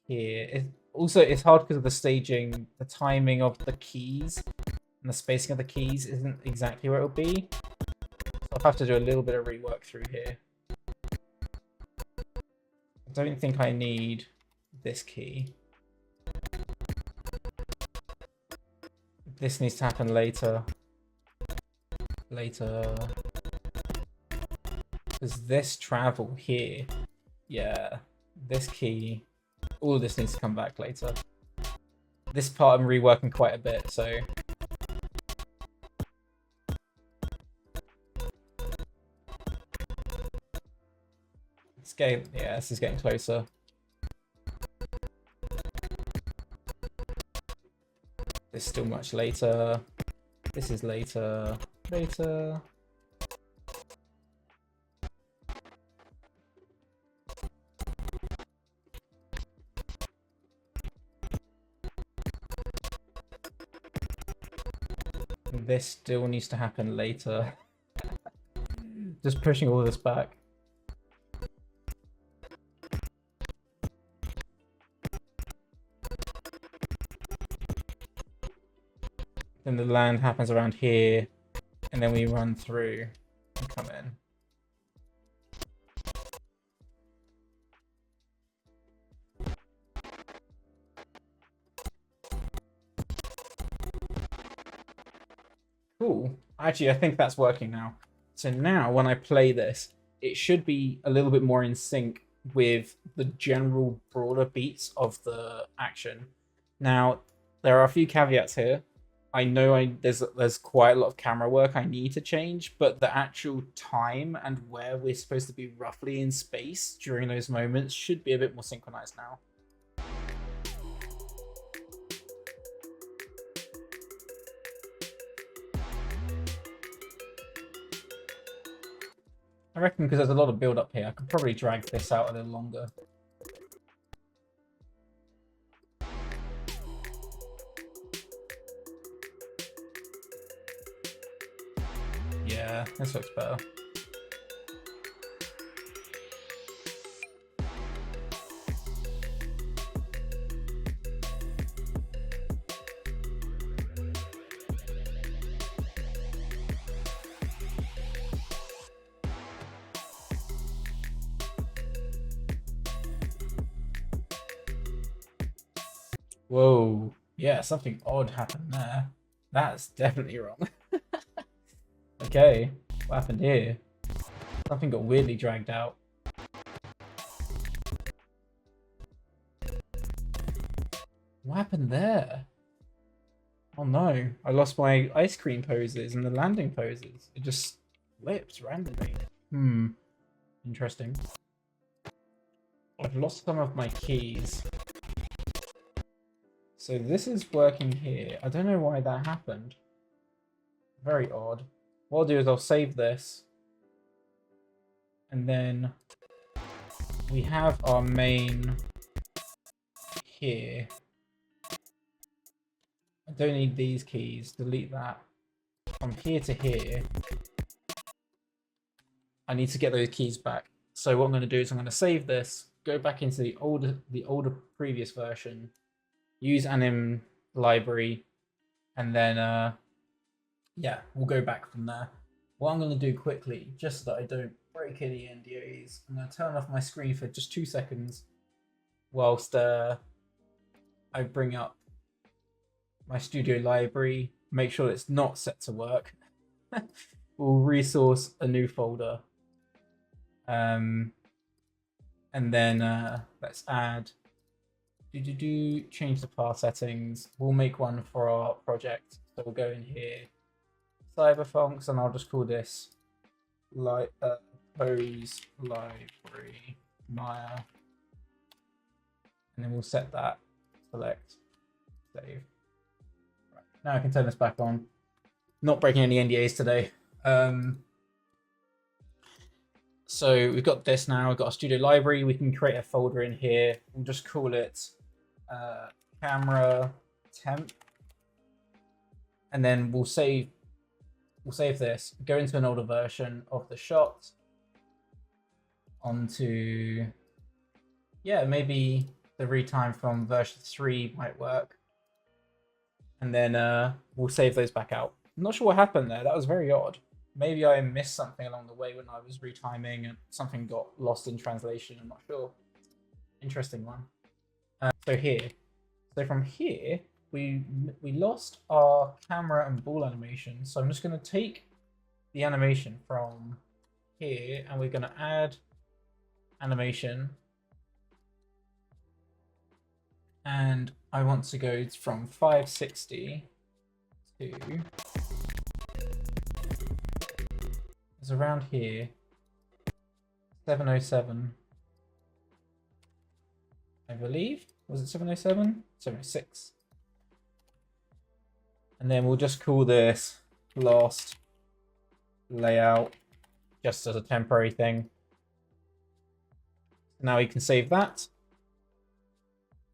here. It's hard because of the staging, the timing of the keys and the spacing of the keys isn't exactly where it'll be. So I'll have to do a little bit of rework through here. I don't think I need this key. This needs to happen later. Because this travel here, yeah, this key, all of this needs to come back later. This part I'm reworking quite a bit, so it's getting, yeah, this is getting closer. This is still much later. This is later. This still needs to happen later. Just pushing all this back. Then the land happens around here, and then we run through and come in. Cool. Actually, I think that's working now. So now when I play this, it should be a little bit more in sync with the general broader beats of the action. Now, there are a few caveats here. I know there's quite a lot of camera work I need to change, but the actual time and where we're supposed to be roughly in space during those moments should be a bit more synchronized now. I reckon because there's a lot of build up here, I could probably drag this out a little longer. Yeah, this looks better. Whoa, yeah, something odd happened there. That's definitely wrong. Okay, what happened here? Something got weirdly dragged out. What happened there? Oh no, I lost my ice cream poses and the landing poses. It just flipped randomly. Interesting. I've lost some of my keys. So this is working here. I don't know why that happened. Very odd. What I'll do is I'll save this. And then we have our main here. I don't need these keys. Delete that. From here to here, I need to get those keys back. So what I'm going to do is I'm going to save this, go back into the older previous version, use anim library, and then yeah, we'll go back from there. What I'm going to do quickly, just so that I don't break any NDAs, I'm going to turn off my screen for just 2 seconds whilst I bring up my studio library, make sure it's not set to work. We'll resource a new folder. And then let's add, change the path settings. We'll make one for our project. So we'll go in here, CYBERPHONK, and I'll just call this pose library Maya. And then we'll set that, select, save. Right, now I can turn this back on. Not breaking any NDAs today. So we've got this now, we've got a studio library. We can create a folder in here. We'll just call it camera temp. And then we'll save this, go into an older version of the shot onto yeah, maybe the retime from version 3 might work. And then we'll save those back out. I'm not sure what happened there. That was very odd. Maybe I missed something along the way when I was retiming and something got lost in translation. I'm not sure. Interesting one. So here. So from here, we lost our camera and ball animation. So I'm just going to take the animation from here and we're going to add animation. And I want to go from 560 to, it's around here, 707, I believe. Was it 707? 706. And then we'll just call this last layout just as a temporary thing. Now we can save that.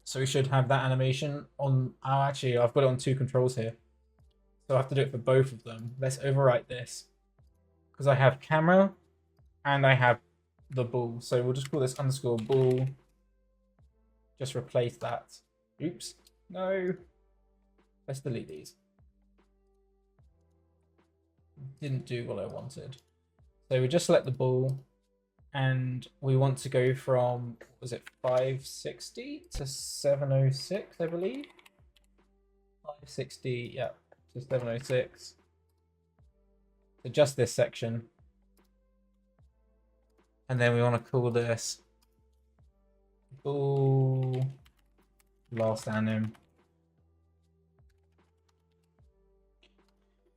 So we should have that animation on, oh, actually, I've got it on 2 controls here. So I have to do it for both of them. Let's overwrite this. Because I have camera and I have the ball. So we'll just call this underscore ball. Just replace that. Oops. No. Let's delete these. Didn't do what I wanted. So we just select the ball. And we want to go from, was it 560 to 706, I believe? 560, yeah, to 706. So just this section. And then we want to call this ball last anim.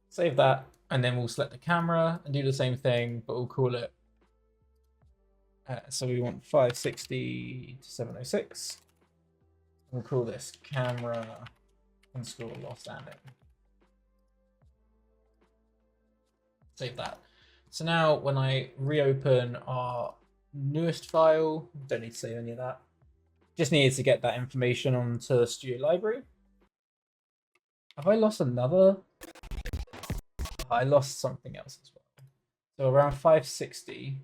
Save that, and then we'll select the camera and do the same thing, but we'll call it so we want 560 to 706. We'll call this camera underscore lost anim. Save that. So now when I reopen our newest file, don't need to save any of that. Just needed to get that information onto the Studio Library. Have I lost another? I lost something else as well. So around 560.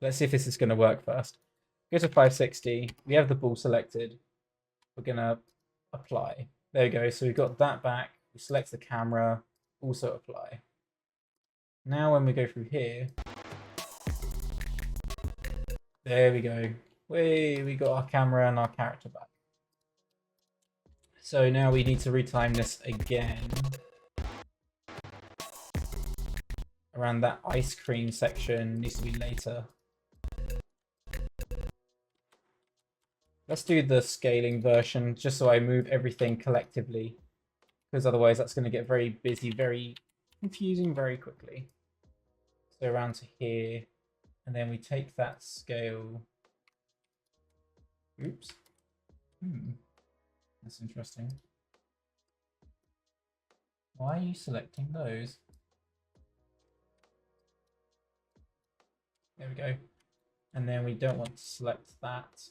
Let's see if this is going to work first. Go to 560. We have the ball selected. We're going to apply. There we go. So we've got that back. We select the camera. Also apply. Now when we go through here. There we go. We got our camera and our character back. So now we need to retime this again. Around that ice cream section. Needs to be later. Let's do the scaling version just so I move everything collectively, because otherwise that's going to get very busy, very confusing very quickly. So around to here, and then we take that scale. Oops. That's interesting. Why are you selecting those? There we go. And then we don't want to select that.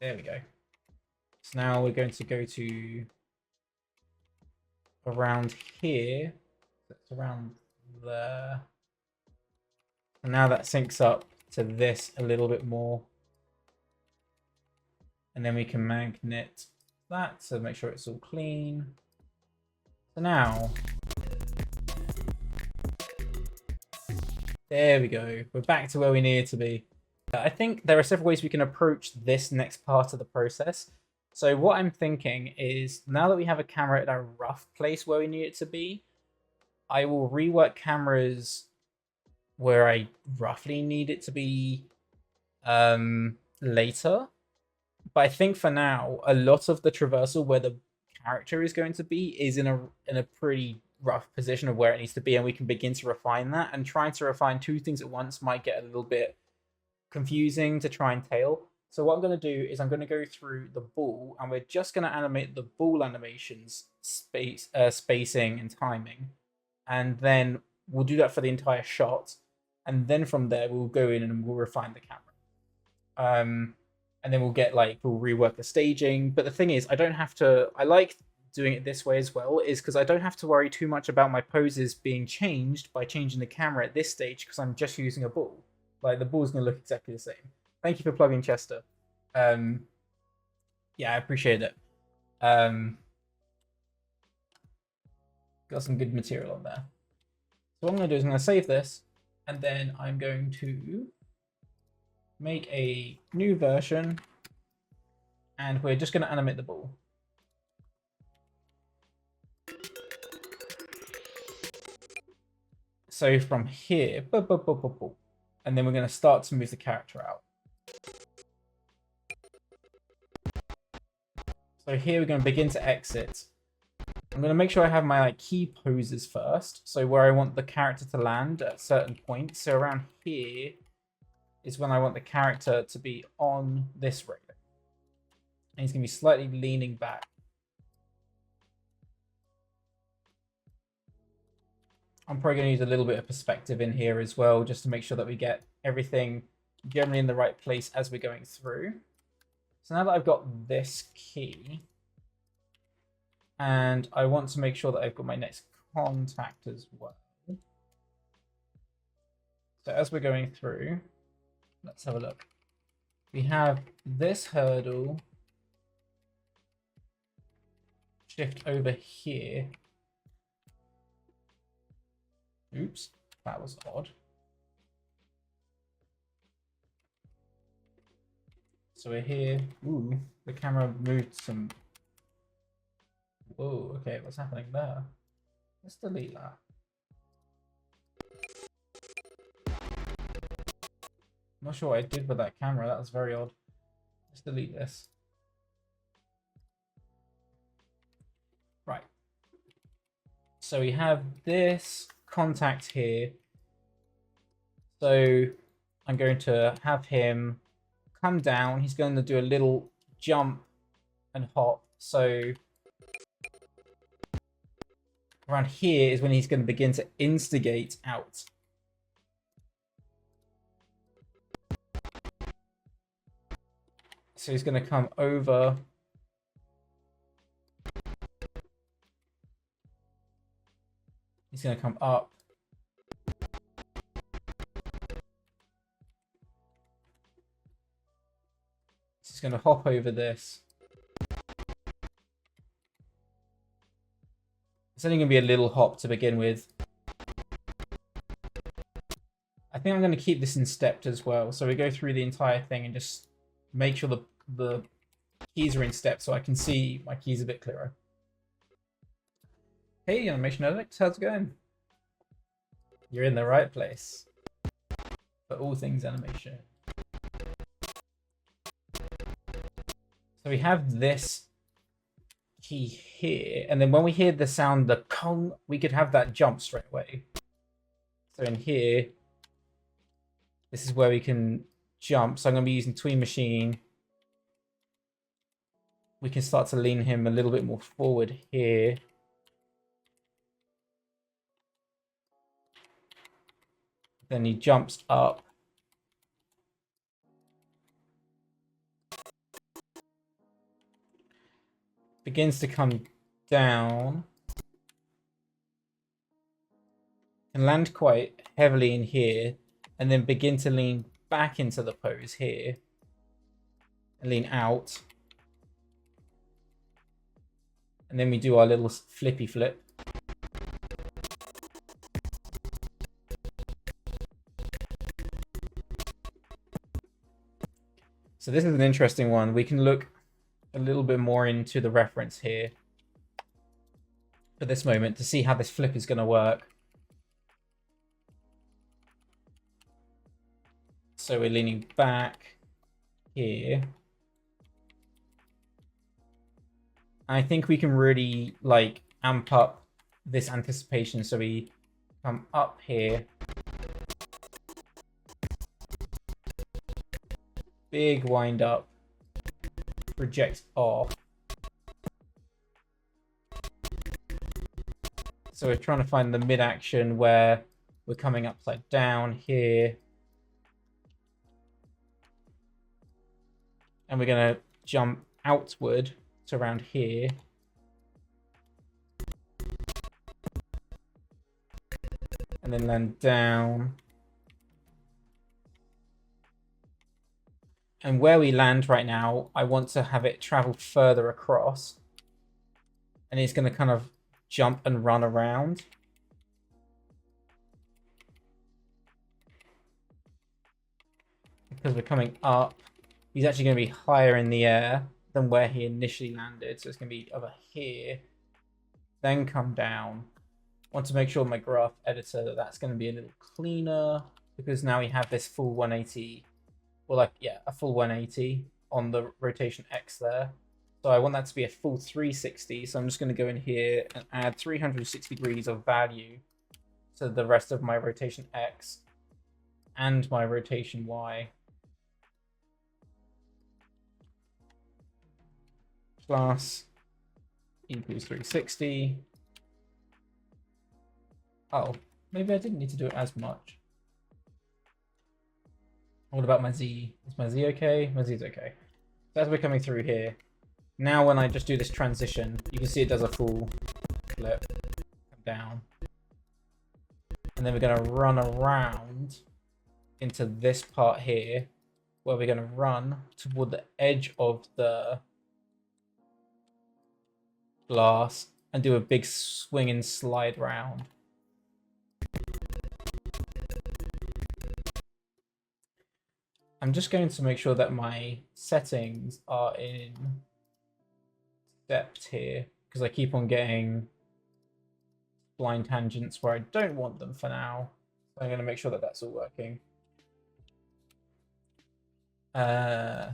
There we go. So now we're going to go to around here. That's around there. And now that syncs up to this a little bit more. And then we can magnet that to make sure it's all clean. So now, there we go. We're back to where we needed to be. I think there are several ways we can approach this next part of the process. So what I'm thinking is, now that we have a camera at a rough place where we need it to be, I will rework cameras where I roughly need it to be later. But I think for now, a lot of the traversal where the character is going to be is in a pretty rough position of where it needs to be, and we can begin to refine that. And trying to refine 2 things at once might get a little bit confusing to try and tail. So what I'm going to do is I'm going to go through the ball, and we're just going to animate the ball animations, spacing and timing, and then we'll do that for the entire shot, and then from there we'll go in and we'll refine the camera, and then we'll rework the staging. But the thing is, I don't have to. I like doing it this way as well, is because I don't have to worry too much about my poses being changed by changing the camera at this stage, because I'm just using a ball. Like, the ball's going to look exactly the same. Thank you for plugging Chester. Yeah, I appreciate it. Got some good material on there. So what I'm going to do is I'm going to save this, and then I'm going to make a new version, and we're just going to animate the ball. So from here, and then we're going to start to move the character out. So here we're going to begin to exit. I'm going to make sure I have my key poses first. So where I want the character to land at certain points. So around here is when I want the character to be on this railing. And he's going to be slightly leaning back. I'm probably going to use a little bit of perspective in here as well, just to make sure that we get everything generally in the right place as we're going through. So now that I've got this key, and I want to make sure that I've got my next contact as well. So as we're going through, let's have a look. We have this hurdle, shift over here. Oops, that was odd. So we're here. Ooh, the camera moved some. Whoa, okay, what's happening there? Let's delete that. I'm not sure what I did with that camera. That was very odd. Let's delete this. Right. So we have this contact here. So I'm going to have him come down. He's going to do a little jump and hop. So around here is when he's going to begin to instigate out. So he's going to come over. He's going to come up. He's going to hop over this. It's only going to be a little hop to begin with. I think I'm going to keep this in stepped as well. So we go through the entire thing and just make sure the keys are in step so I can see my keys a bit clearer. Hey, Animation Addict, how's it going? You're in the right place for all things animation. So we have this key here, and then when we hear the sound, the kong, we could have that jump straight away. So in here, this is where we can jump. So I'm going to be using Tween Machine. We can start to lean him a little bit more forward here. Then he jumps up. Begins to come down. Can land quite heavily in here. And then begin to lean back into the pose here. And lean out. And then we do our little flippy flip. So this is an interesting one. We can look a little bit more into the reference here for this moment to see how this flip is going to work. So we're leaning back here. I think we can really like amp up this anticipation. So we come up here. Big wind up. Project off. So we're trying to find the mid action where we're coming upside down here. And we're going to jump outward to around here. And then land down. And where we land right now, I want to have it travel further across. And it's going to kind of jump and run around. Because we're coming up, he's actually going to be higher in the air than where he initially landed. So it's going to be over here, then come down. I want to make sure my graph editor that's going to be a little cleaner, because now we have this full 180, or like, yeah, a full 180 on the rotation X there. So I want that to be a full 360. So I'm just going to go in here and add 360 degrees of value to the rest of my rotation X and my rotation Y. Plus equals 360. Oh, maybe I didn't need to do it as much. What about my Z? Is my Z okay? My Z is okay. So as we're coming through here, now when I just do this transition, you can see it does a full flip down. And then we're going to run around into this part here, where we're going to run toward the edge of the glass and do a big swing and slide round. I'm just going to make sure that my settings are in depth here, because I keep on getting blind tangents where I don't want them for now. So I'm going to make sure that that's all working. Hey.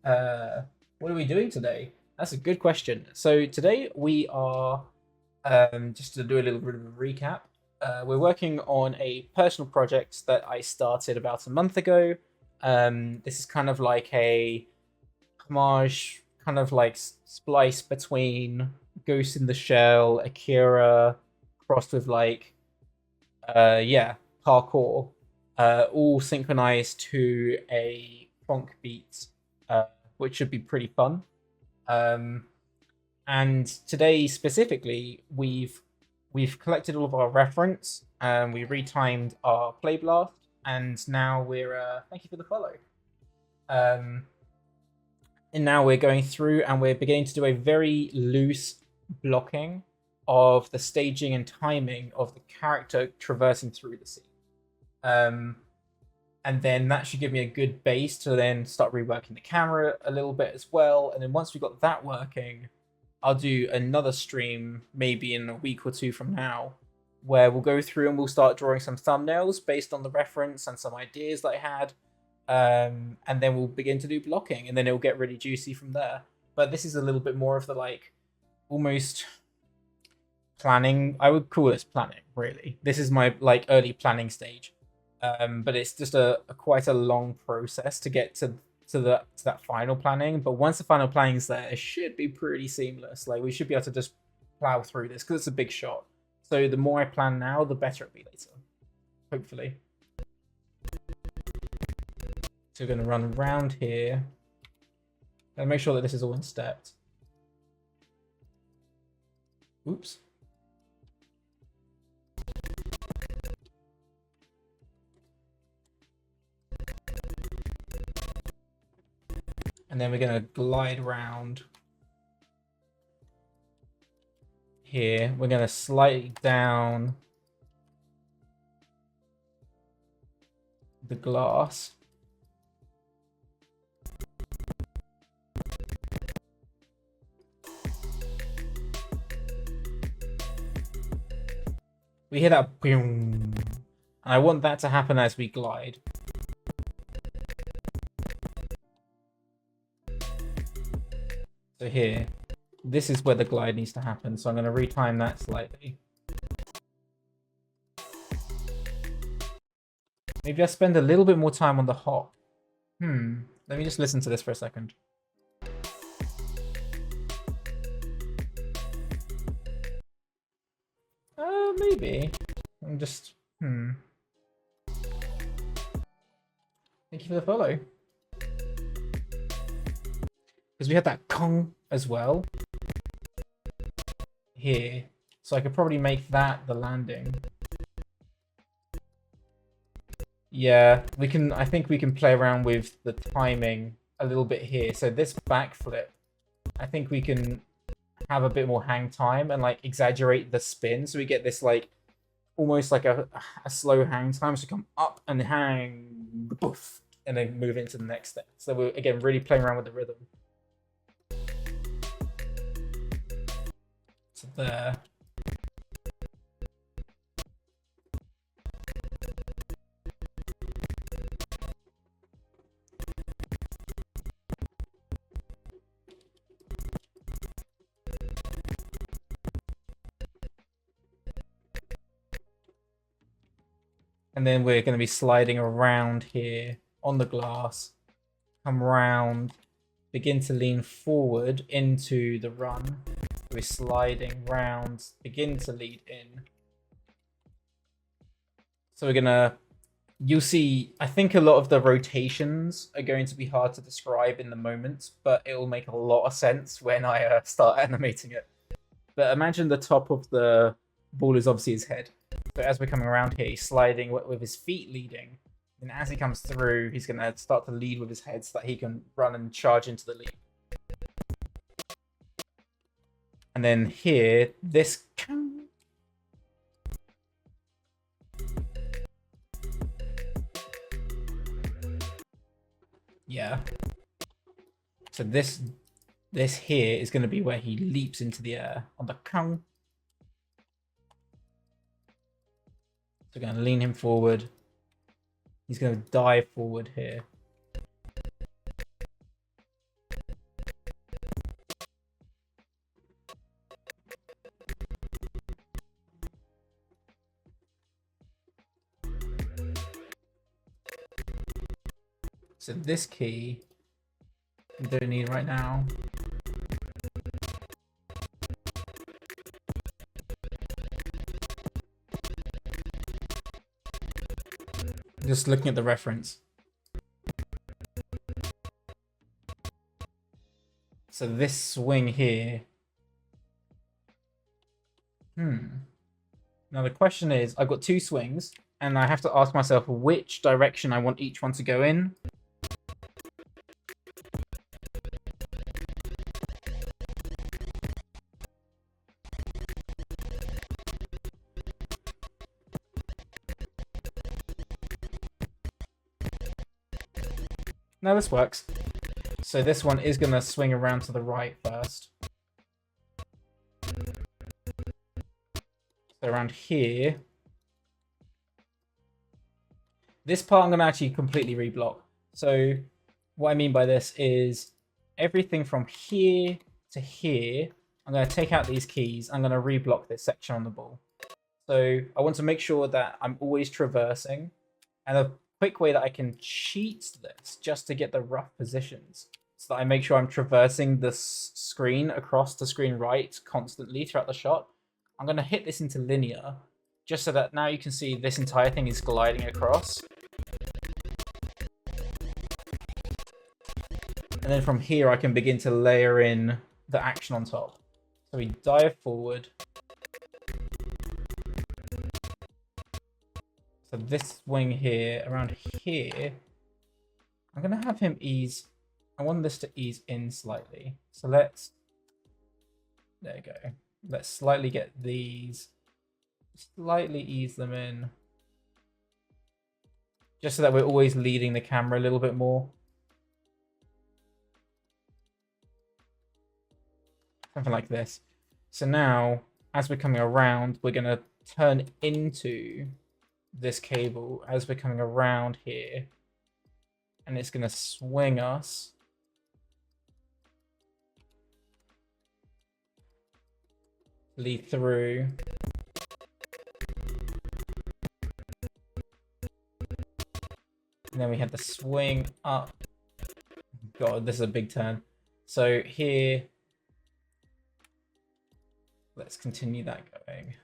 What are we doing today? That's a good question. So today we are, just to do a little bit of a recap, we're working on a personal project that I started about a month ago. This is kind of like a homage, kind of like splice between Ghost in the Shell, Akira, crossed with like, parkour, all synchronized to a funk beat, which should be pretty fun. And today specifically, we've collected all of our reference, and we retimed our play blast, and now we're thank you for the follow. And now we're going through and we're beginning to do a very loose blocking of the staging and timing of the character traversing through the scene. And then that should give me a good base to then start reworking the camera a little bit as well. And then once we've got that working, I'll do another stream maybe in a week or two from now, where we'll go through and we'll start drawing some thumbnails based on the reference and some ideas that I had. And then we'll begin to do blocking, and then it'll get really juicy from there. But this is a little bit more of the like almost planning. I would call this planning, really. This is my like early planning stage. But it's just a quite a long process to get to that final planning. But once the final planning's there, it should be pretty seamless. Like, we should be able to just plow through this because it's a big shot. So the more I plan now, the better it'll be later, hopefully. So we're going to run around here and make sure that this is all in stepped. Oops. And then we're going to glide round here. We're going to slide down the glass. We hear that boom. And I want that to happen as we glide. So here, this is where the glide needs to happen. So I'm going to retime that slightly. Maybe I spend a little bit more time on the hop. Let me just listen to this for a second. Maybe. I'm just, Thank you for the follow. Because we had that Kong as well here. So I could probably make that the landing. Yeah, we can. I think we can play around with the timing a little bit here. So this backflip, I think we can have a bit more hang time and like exaggerate the spin, so we get this like almost like a slow hang time. So come up and hang, poof, and then move into the next step. So we're again really playing around with the rhythm. So there. And then we're going to be sliding around here on the glass. Come round, begin to lean forward into the run. We're sliding round, begin to lead in. So we're going to... You'll see, I think a lot of the rotations are going to be hard to describe in the moment, but it will make a lot of sense when I start animating it. But imagine the top of the ball is obviously his head. So as we're coming around here, he's sliding with his feet leading. And as he comes through, he's going to start to lead with his head so that he can run and charge into the lead. And then here, this... Yeah. So this here is going to be where he leaps into the air on the kung. So we're going to lean him forward. He's going to dive forward here. So this key, we don't need right now. Just looking at the reference. So this swing here. Now the question is, I've got two swings, and I have to ask myself which direction I want each one to go in. No, this works. So this one is going to swing around to the right first. So around here. This part I'm going to actually completely reblock. So what I mean by this is everything from here to here, I'm going to take out these keys. I'm going to reblock this section on the ball. So I want to make sure that I'm always traversing. And a quick way that I can cheat this just to get the rough positions so that I make sure I'm traversing this screen across the screen right constantly throughout the shot. I'm going to hit this into linear just so that now you can see this entire thing is gliding across. And then from here I can begin to layer in the action on top. So we dive forward. So this swing here, around here, I'm going to have him ease. I want this to ease in slightly. So let's, there you go. Let's slightly get these, slightly ease them in. Just so that we're always leading the camera a little bit more. Something like this. So now, as we're coming around, we're going to turn into this cable as we're coming around here, and it's going to swing us lead through, and then we had the swing up. God, this is a big turn. So here, let's continue that going.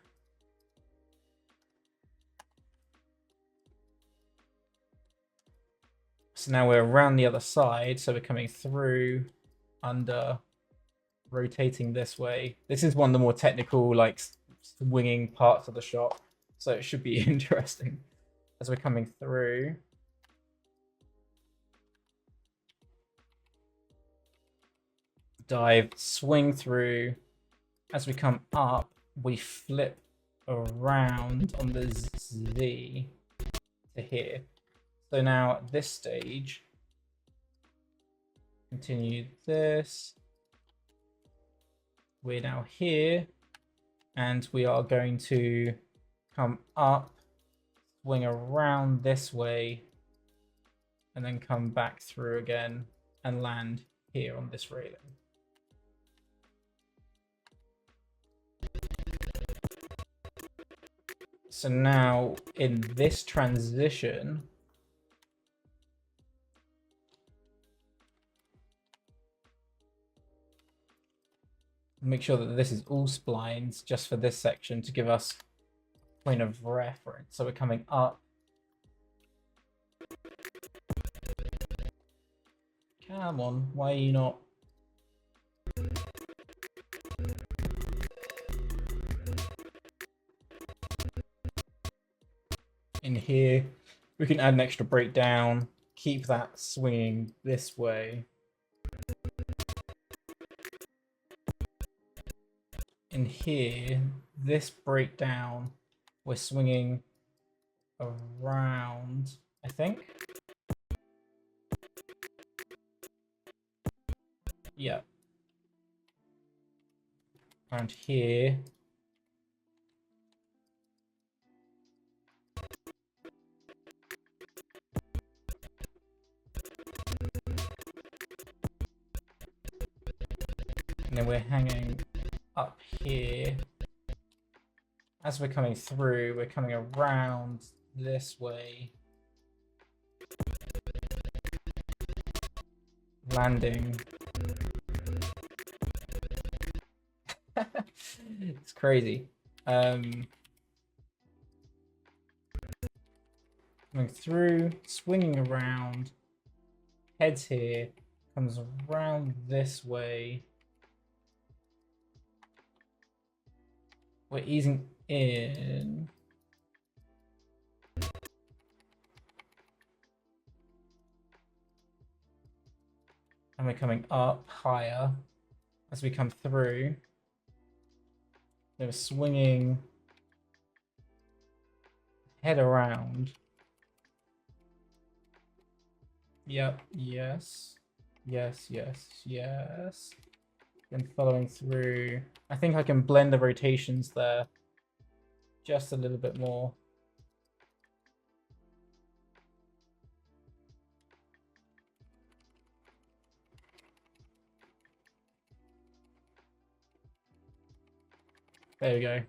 So now we're around the other side, so we're coming through, under, rotating this way. This is one of the more technical, like, swinging parts of the shot, so it should be interesting. as we're coming through. Dive, swing through. As we come up, we flip around on the Z to here. So now at this stage, continue this. We're now here, and we are going to come up, swing around this way, and then come back through again and land here on this railing. So now in this transition, make sure that this is all splines just for this section to give us a point of reference. So we're coming up. Come on, why are you not? In here, we can add an extra breakdown, keep that swinging this way. In here, this breakdown, we're swinging around, I think. Yeah. Around here. And then we're hanging up here. As we're coming through, we're coming around this way. Landing. It's crazy. Coming through, swinging around, heads here, comes around this way. We're easing in. And we're coming up higher as we come through. Then we're swinging head around. Yep, yes. Yes, yes, yes. Then following through. I think I can blend the rotations there just a little bit more. There we go.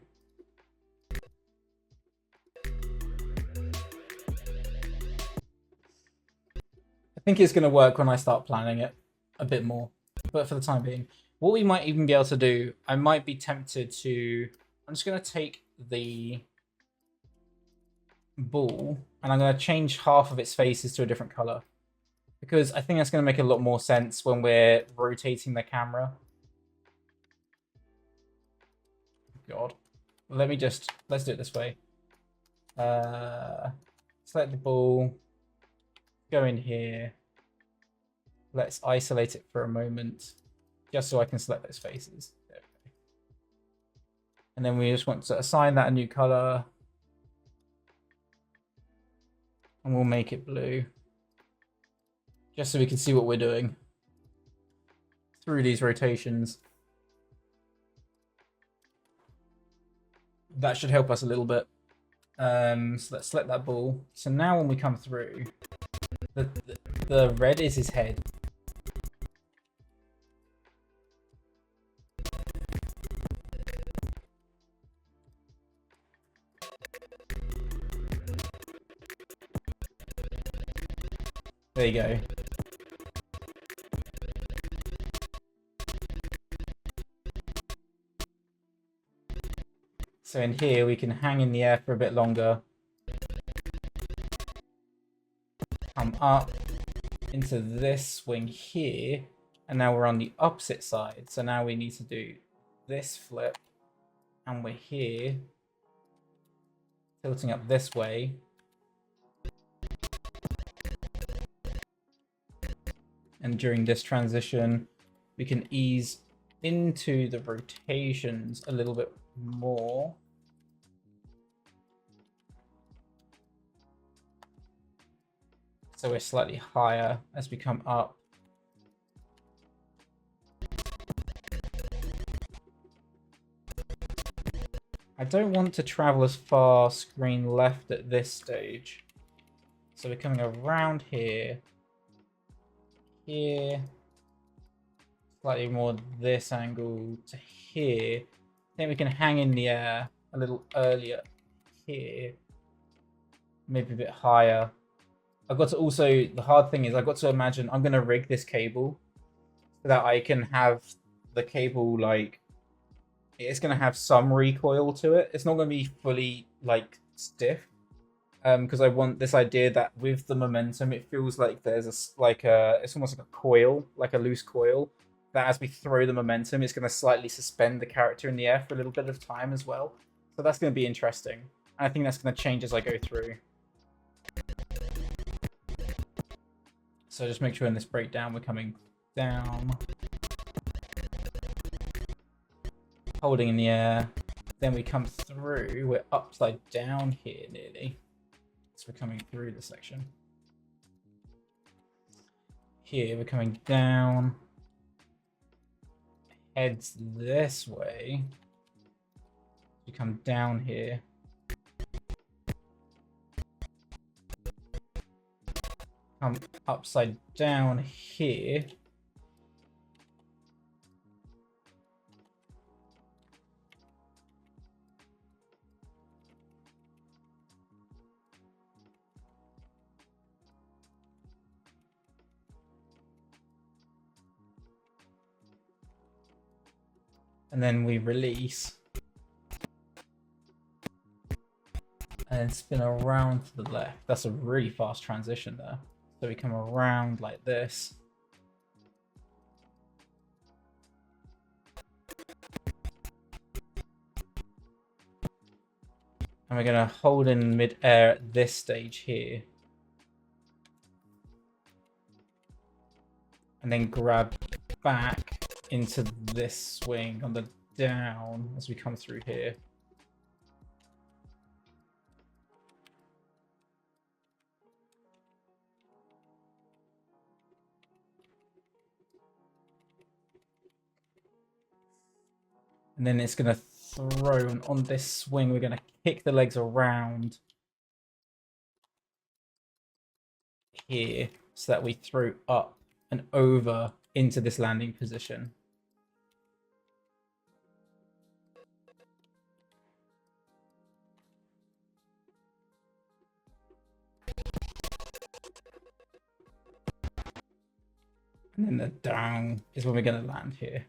I think it's going to work when I start planning it a bit more, but for the time being, what we might even be able to do, I might be tempted to, I'm just going to take the ball and I'm going to change half of its faces to a different color, because I think that's going to make a lot more sense when we're rotating the camera. God, let's do it this way. Select the ball, go in here. Let's isolate it for a moment, just so I can select those faces. There we go. And then we just want to assign that a new color. And we'll make it blue. Just so we can see what we're doing through these rotations. That should help us a little bit. So let's select that ball. So now when we come through, the red is his head. There you go. So in here, we can hang in the air for a bit longer. Come up into this swing here. And now we're on the opposite side. So now we need to do this flip. And we're here. Tilting up this way. And during this transition, we can ease into the rotations a little bit more. So we're slightly higher as we come up. I don't want to travel as far screen left at this stage. So we're coming around here. Here. Slightly more this angle to here. I think we can hang in the air a little earlier here. Maybe a bit higher. I've got to also, the hard thing is I've got to imagine I'm going to rig this cable so that I can have the cable, like, it's going to have some recoil to it. It's not going to be fully, like, stiff. Because I want this idea that with the momentum, it feels like there's it's almost like a coil, like a loose coil, that as we throw the momentum, it's going to slightly suspend the character in the air for a little bit of time as well. So that's going to be interesting. And I think that's going to change as I go through. So just make sure in this breakdown we're coming down, holding in the air. Then we come through, we're upside down here nearly. So we're coming through the section. Here we're coming down. Heads this way. We come down here. Come upside down here. And then we release. And spin around to the left. That's a really fast transition there. So we come around like this. And we're going to hold in mid-air at this stage here. And then grab back into this swing on the down as we come through here. And then it's going to throw, and on this swing, we're going to kick the legs around here so that we throw up and over into this landing position. And then the down is when we're going to land here.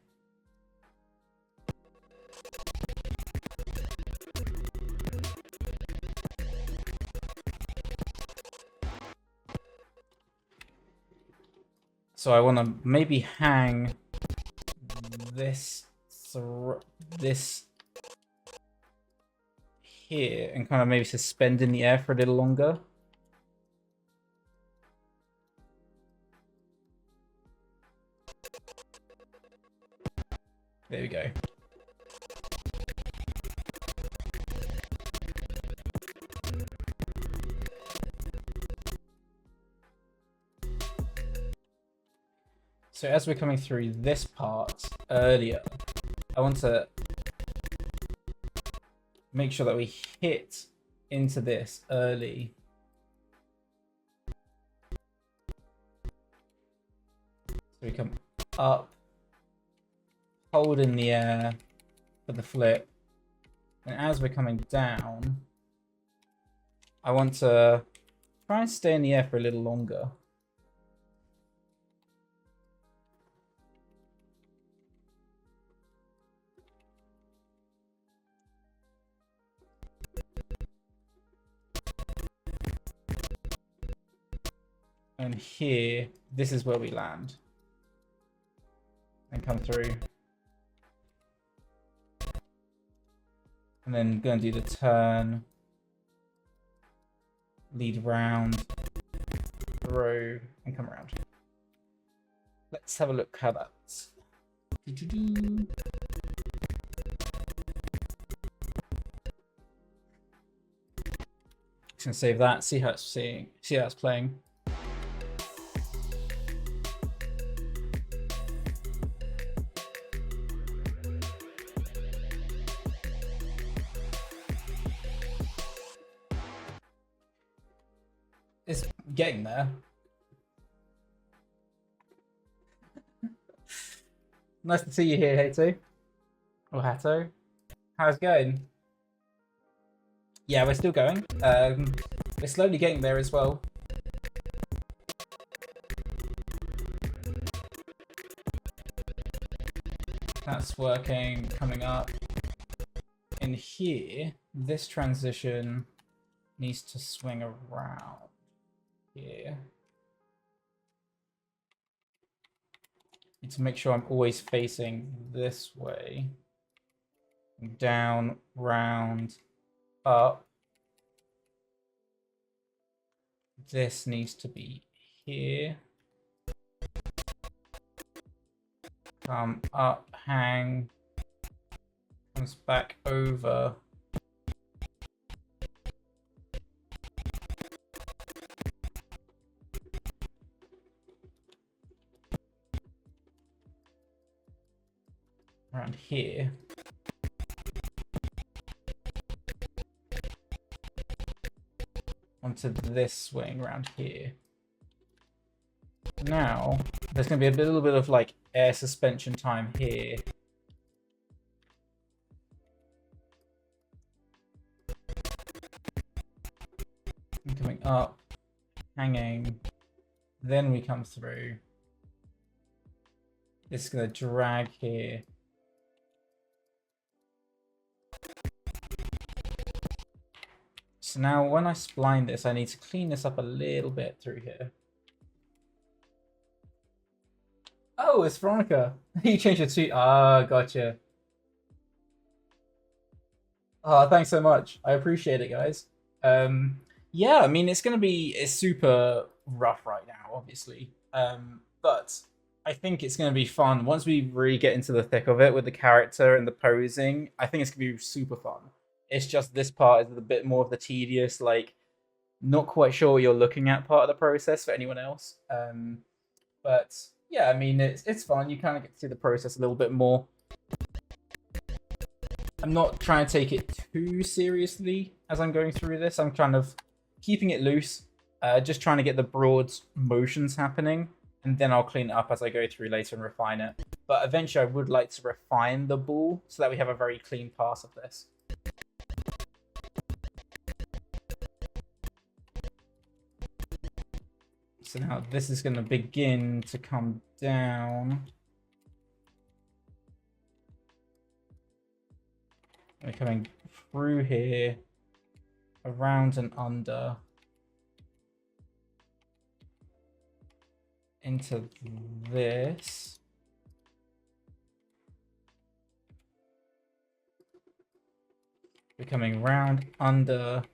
So I want to maybe hang this here and kind of maybe suspend in the air for a little longer. There we go. So as we're coming through this part earlier, I want to make sure that we hit into this early. So we come up, hold in the air for the flip, and as we're coming down, I want to try and stay in the air for a little longer. And here, this is where we land. And come through. And then go and do the turn. Lead round. Throw. And come around. Let's have a look how that's. Just gonna save that. See how it's playing. It's getting there. Nice to see you here, Hato. Or Hato. How's it going? Yeah, we're still going. We're slowly getting there as well. That's working, coming up. In here, this transition needs to swing around here. Need to make sure I'm always facing this way. Down, round, up. This needs to be here. Come up, hang. Comes back over. Around here. Onto this swing around here. Now, there's going to be a little bit of like air suspension time here. And coming up, hanging, then we come through. This is going to drag here. So now when I spline this, I need to clean this up a little bit through here. Oh, it's Veronica. You changed it to... Ah, gotcha. Oh, thanks so much. I appreciate it, guys. Yeah, I mean, it's super rough right now, obviously. But I think it's going to be fun. Once we really get into the thick of it with the character and the posing, I think it's going to be super fun. It's just this part is a bit more of the tedious, like, not quite sure what you're looking at part of the process for anyone else. But yeah, I mean, it's fun. You kind of get to see the process a little bit more. I'm not trying to take it too seriously as I'm going through this. I'm kind of keeping it loose, just trying to get the broad motions happening, and then I'll clean it up as I go through later and refine it. But eventually I would like to refine the ball so that we have a very clean pass of this. So now this is going to begin to come down. We're coming through here, around and under, into this. We're coming round, under,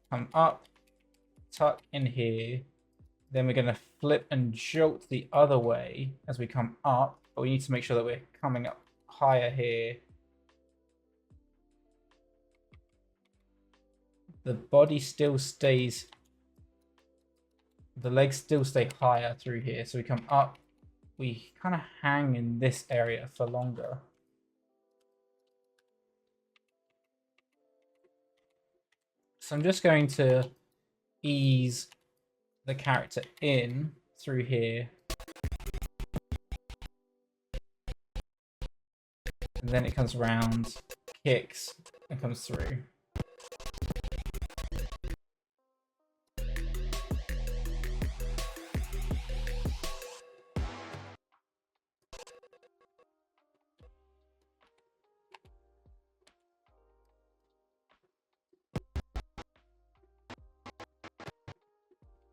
come up, tuck in here. Then we're going to flip and jolt the other way as we come up. But we need to make sure that we're coming up higher here. The body still stays, the legs still stay higher through here. So we come up, we kind of hang in this area for longer. So I'm just going to ease the character in through here. And then it comes around, kicks, and comes through.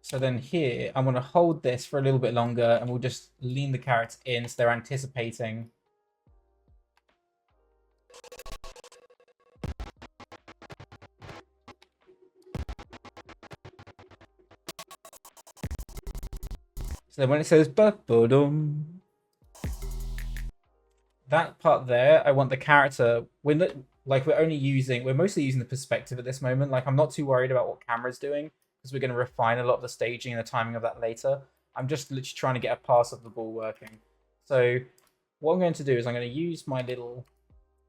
So then here, I'm going to hold this for a little bit longer and we'll just lean the carrots in so they're anticipating. So then when it says ba-ba-dum, that part there, I want the character. We're mostly using the perspective at this moment. Like, I'm not too worried about what camera's doing because we're going to refine a lot of the staging and the timing of that later. I'm just literally trying to get a pass of the ball working. So what I'm going to do is I'm going to use my little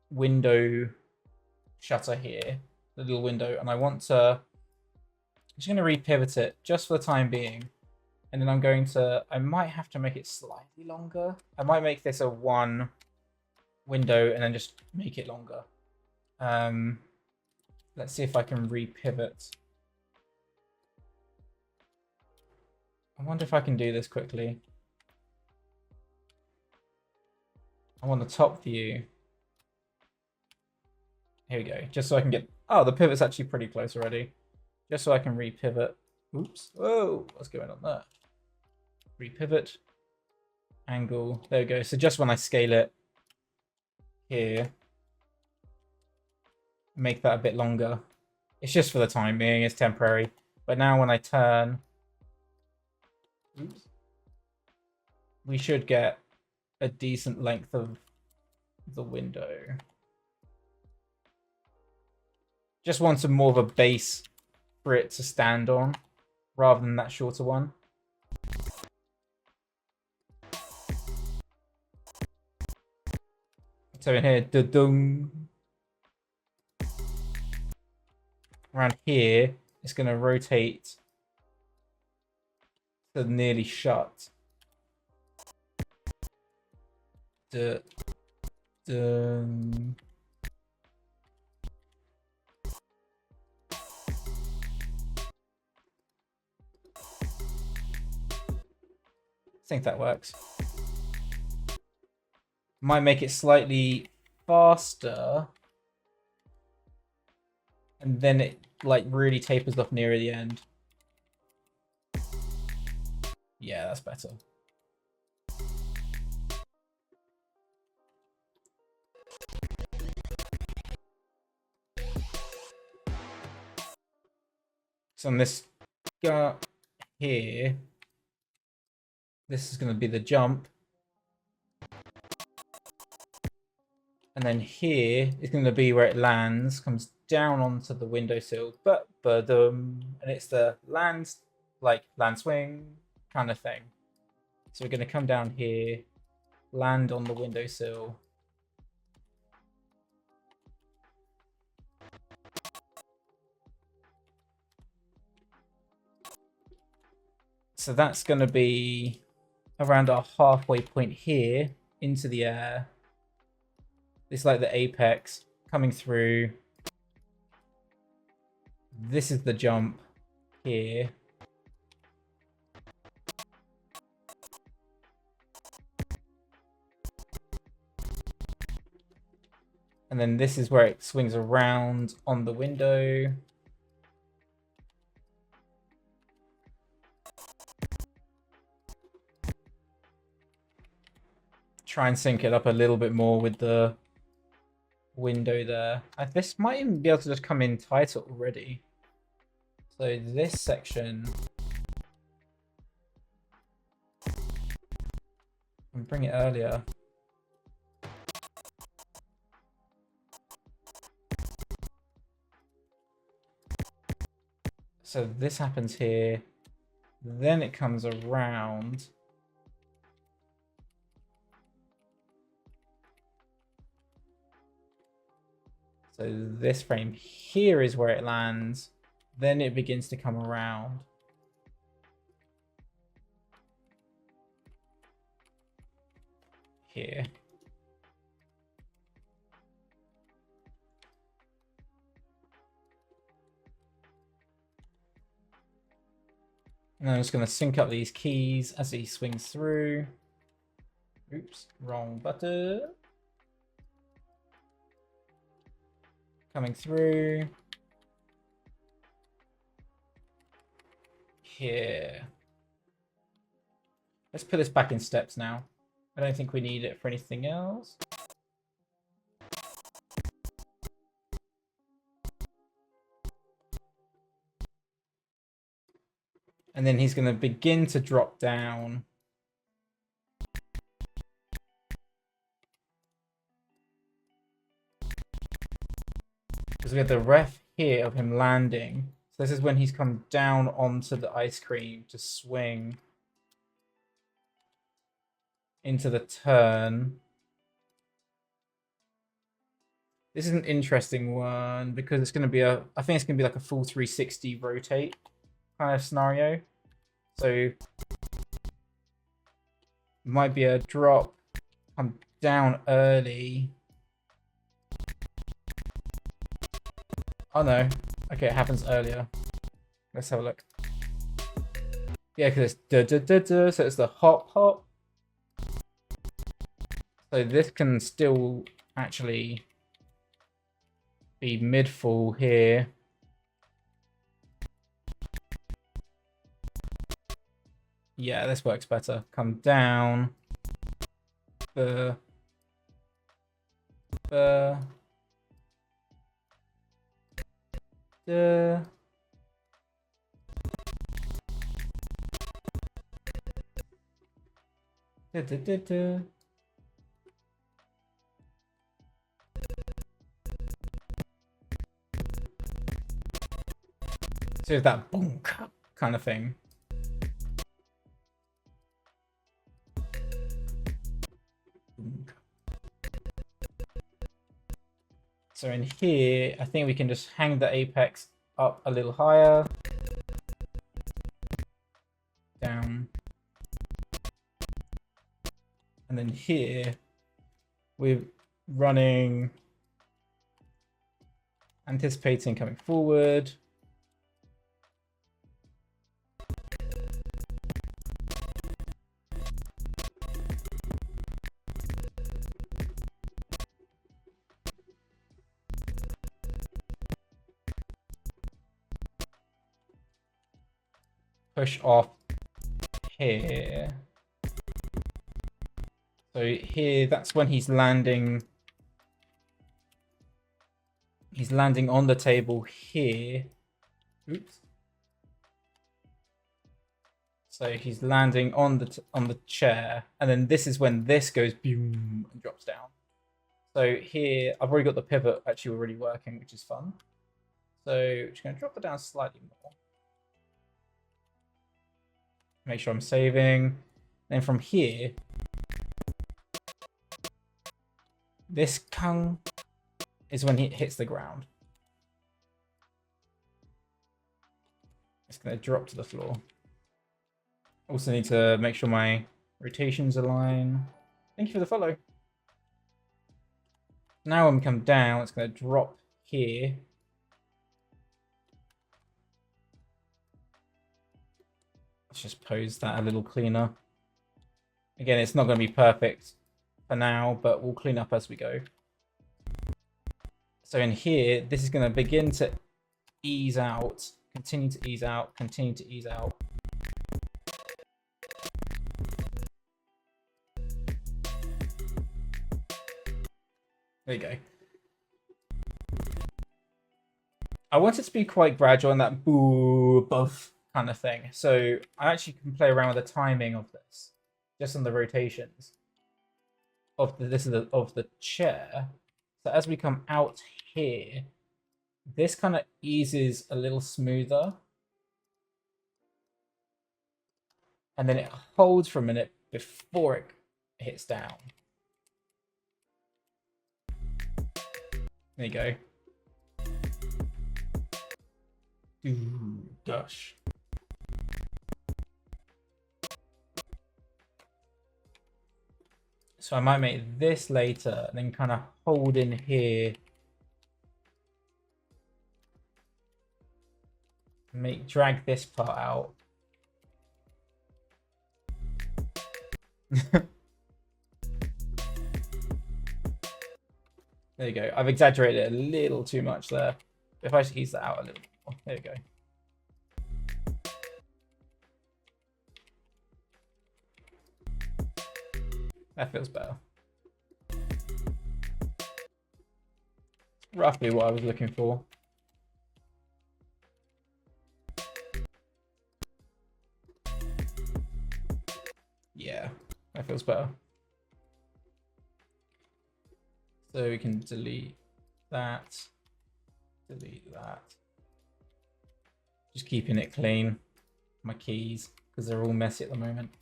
window shutter here, the little window, and I'm just going to repivot it just for the time being. And then I might have to make it slightly longer. I might make this a one window and then just make it longer. Let's see if I can repivot. I wonder if I can do this quickly. I want the top view. Here we go. Just so I can get... Oh, the pivot's actually pretty close already. Just so I can repivot. Oops. Whoa, what's going on there? Repivot. Angle. There we go. So just when I scale it here, make that a bit longer. It's just for the time being. It's temporary. But now when I turn... Oops. We should get a decent length of the window. Just want some more of a base for it to stand on rather than that shorter one. So in here, da-dung. Around here, it's going to rotate to nearly shut. Da-dung. I think that works. Might make it slightly faster. And then it like really tapers off nearer the end. Yeah, that's better. So on this guy here, this is going to be the jump. And then here is going to be where it lands, comes down onto the windowsill, and it's the land swing kind of thing. So we're going to come down here, land on the windowsill. So that's going to be around our halfway point here into the air. It's like the apex coming through. This is the jump here. And then this is where it swings around on the window. Try and sync it up a little bit more with the window there. This might even be able to just come in tighter already. So this section, and bring it earlier. So this happens here, then it comes around. So this frame here is where it lands. Then it begins to come around. Here. And I'm just going to sync up these keys as he swings through. Oops, wrong button. Coming through. Here. Let's put this back in steps now. I don't think we need it for anything else. And then he's going to begin to drop down. Because we have the ref here of him landing. So this is when he's come down onto the ice cream to swing into the turn. This is an interesting one because it's going to be I think it's going to be like a full 360 rotate kind of scenario. So might be a drop, come down early. Oh no. Okay, it happens earlier. Let's have a look. Yeah, because it's da da da da, so it's the hop hop. So this can still actually be mid-fall here. Yeah, this works better. Come down. The so that bonk kind of thing. So in here, I think we can just hang the apex up a little higher. Down. And then here, we're running, anticipating coming forward. Push off here. So here, that's when he's landing. He's landing on the table here. Oops. So he's landing on the chair, and then this is when this goes boom and drops down. So here, I've already got the pivot actually already working, which is fun. So just going to drop it down slightly more. Make sure I'm saving. Then from here, this kung is when he hits the ground. It's going to drop to the floor. Also need to make sure my rotations align. Thank you for the follow. Now when we come down, it's going to drop here. Let's just pose that a little cleaner. Again, it's not going to be perfect for now, but we'll clean up as we go. So in here, this is going to begin to ease out, continue to ease out, continue to ease out. There you go. I want it to be quite gradual in that boo buff kind of thing. So I actually can play around with the timing of this, just on the rotations of the chair. So as we come out here, this kind of eases a little smoother, and then it holds for a minute before it hits down. There you go. Ooh, gosh. So I might make this later and then kind of hold in here. Drag this part out. There you go. I've exaggerated it a little too much there. If I just ease that out a little more. There you go. That feels better. Roughly what I was looking for. Yeah, that feels better. So we can delete that. delete that. Just keeping it clean. My keys, because they're all messy at the moment.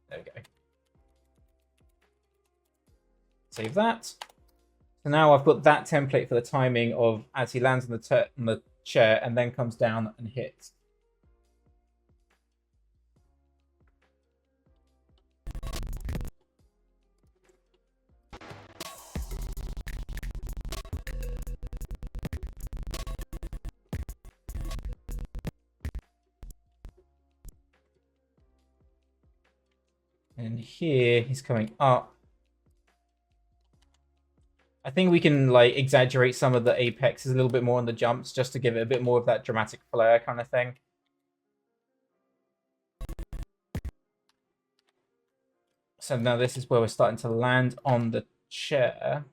There we go. Save that. So now I've got that template for the timing of as he lands on the chair and then comes down and hits. And here he's coming up. I think we can like exaggerate some of the apexes a little bit more on the jumps just to give it a bit more of that dramatic flair kind of thing. So now this is where we're starting to land on the chair.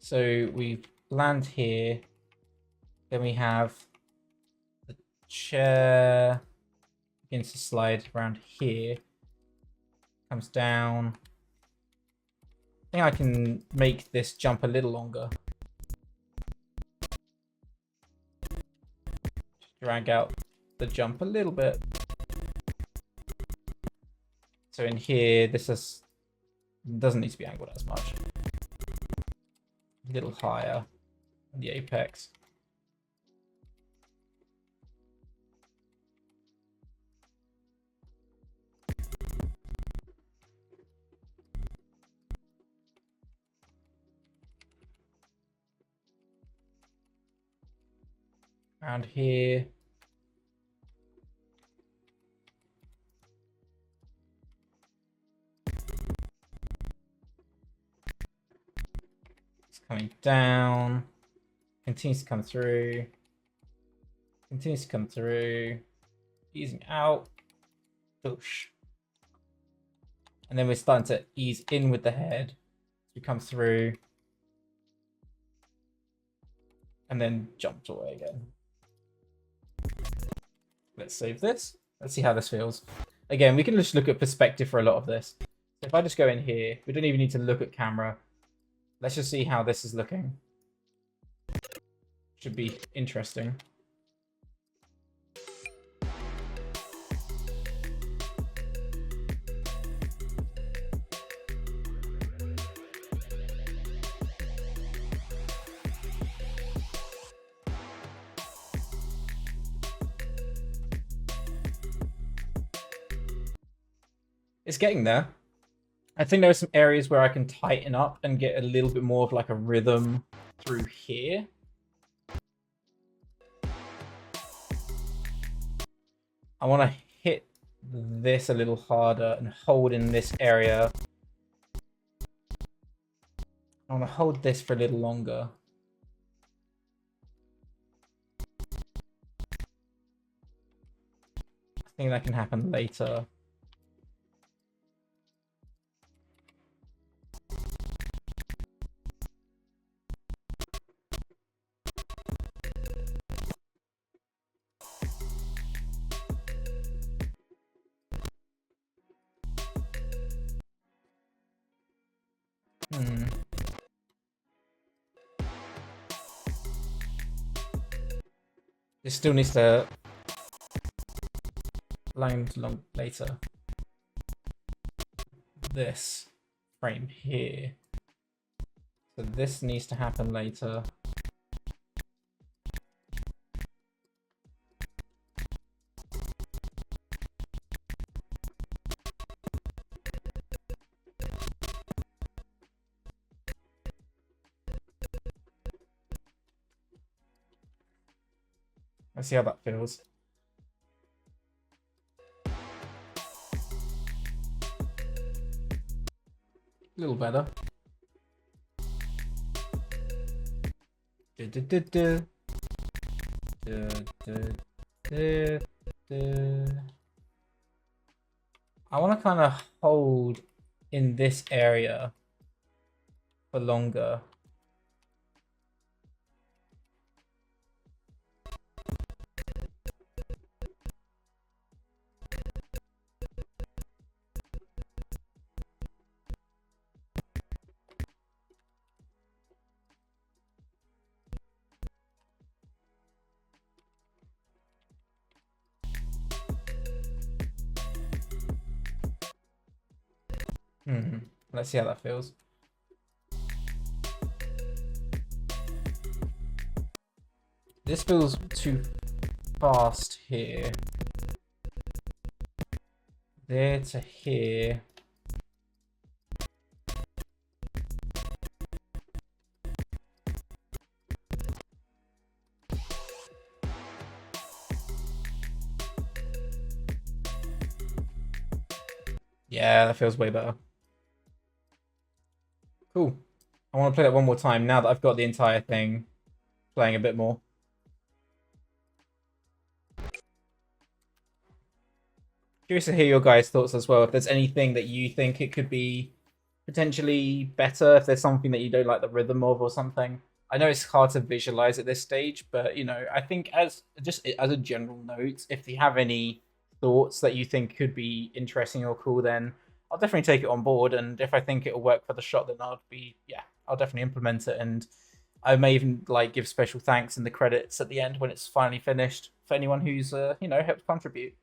So we land here, then we have the chair begins to slide around here, comes down. I think I can make this jump a little longer. Drag out the jump a little bit. So in here, this doesn't need to be angled as much. A little higher on the apex. Around here. Coming down, continues to come through, continues to come through, easing out, push. And then we're starting to ease in with the head. We come through, and then jumped away again. Let's save this. Let's see how this feels. Again, we can just look at perspective for a lot of this. So if I just go in here, we don't even need to look at camera. Let's just see how this is looking. Should be interesting. It's getting there. I think there are some areas where I can tighten up and get a little bit more of like a rhythm through here. I want to hit this a little harder and hold in this area. I want to hold this for a little longer. I think that can happen later. This still needs to land long later. This frame here. So this needs to happen later. Let's see how that feels. A little better. I want to kind of hold in this area for longer. Let's see how that feels. This feels too fast here. There to here. Yeah, that feels way better. Cool. I want to play that one more time now that I've got the entire thing playing a bit more. Curious to hear your guys' thoughts as well. If there's anything that you think it could be potentially better, if there's something that you don't like the rhythm of or something. I know it's hard to visualize at this stage, but you know, I think as a general note, if you have any thoughts that you think could be interesting or cool, then I'll definitely take it on board. And if I think it'll work for the shot, then I'll definitely implement it. And I may even like give special thanks in the credits at the end when it's finally finished for anyone who's helped contribute.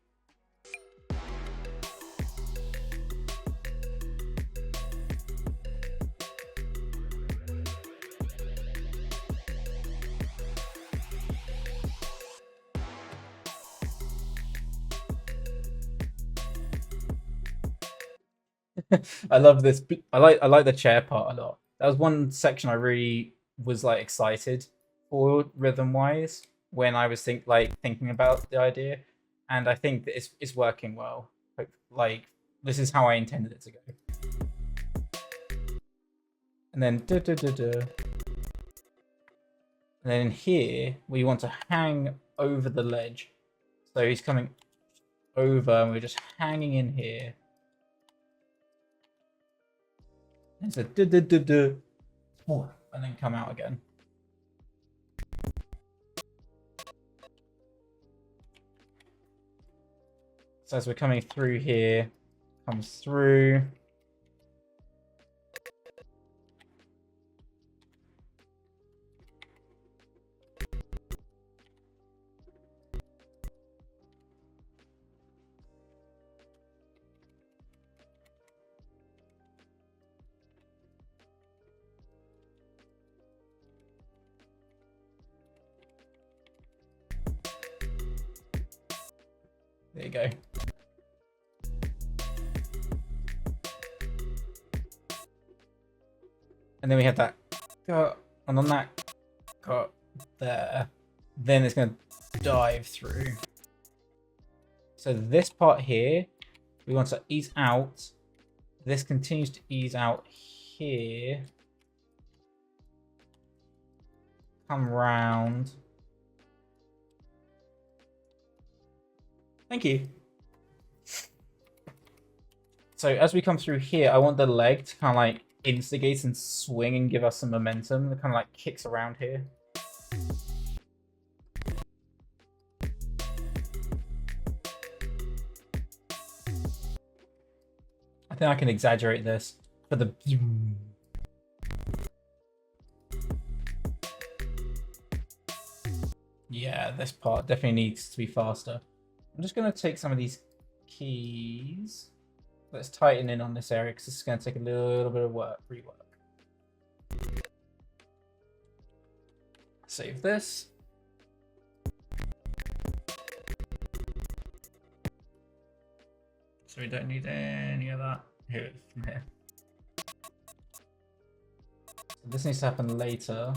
I love this. I like the chair part a lot. That was one section I really was like excited for rhythm wise when I was thinking about the idea, and I think that it's working well. Like this is how I intended it to go. And then and then here we want to hang over the ledge. So he's coming over, and we're just hanging in here. And so and then come out again. So as we're coming through here, comes through. There you go. And then we have that cut, and on that cut there, then it's going to dive through. So this part here, we want to ease out. This continues to ease out here. Come round. Thank you. So as we come through here, I want the leg to kind of like instigate and swing and give us some momentum. It kind of like kicks around here. I think I can exaggerate this for the... Yeah, this part definitely needs to be faster. I'm just going to take some of these keys. Let's tighten in on this area because this is going to take a little bit of rework. Save this. So we don't need any of that. Here, from here. So this needs to happen later.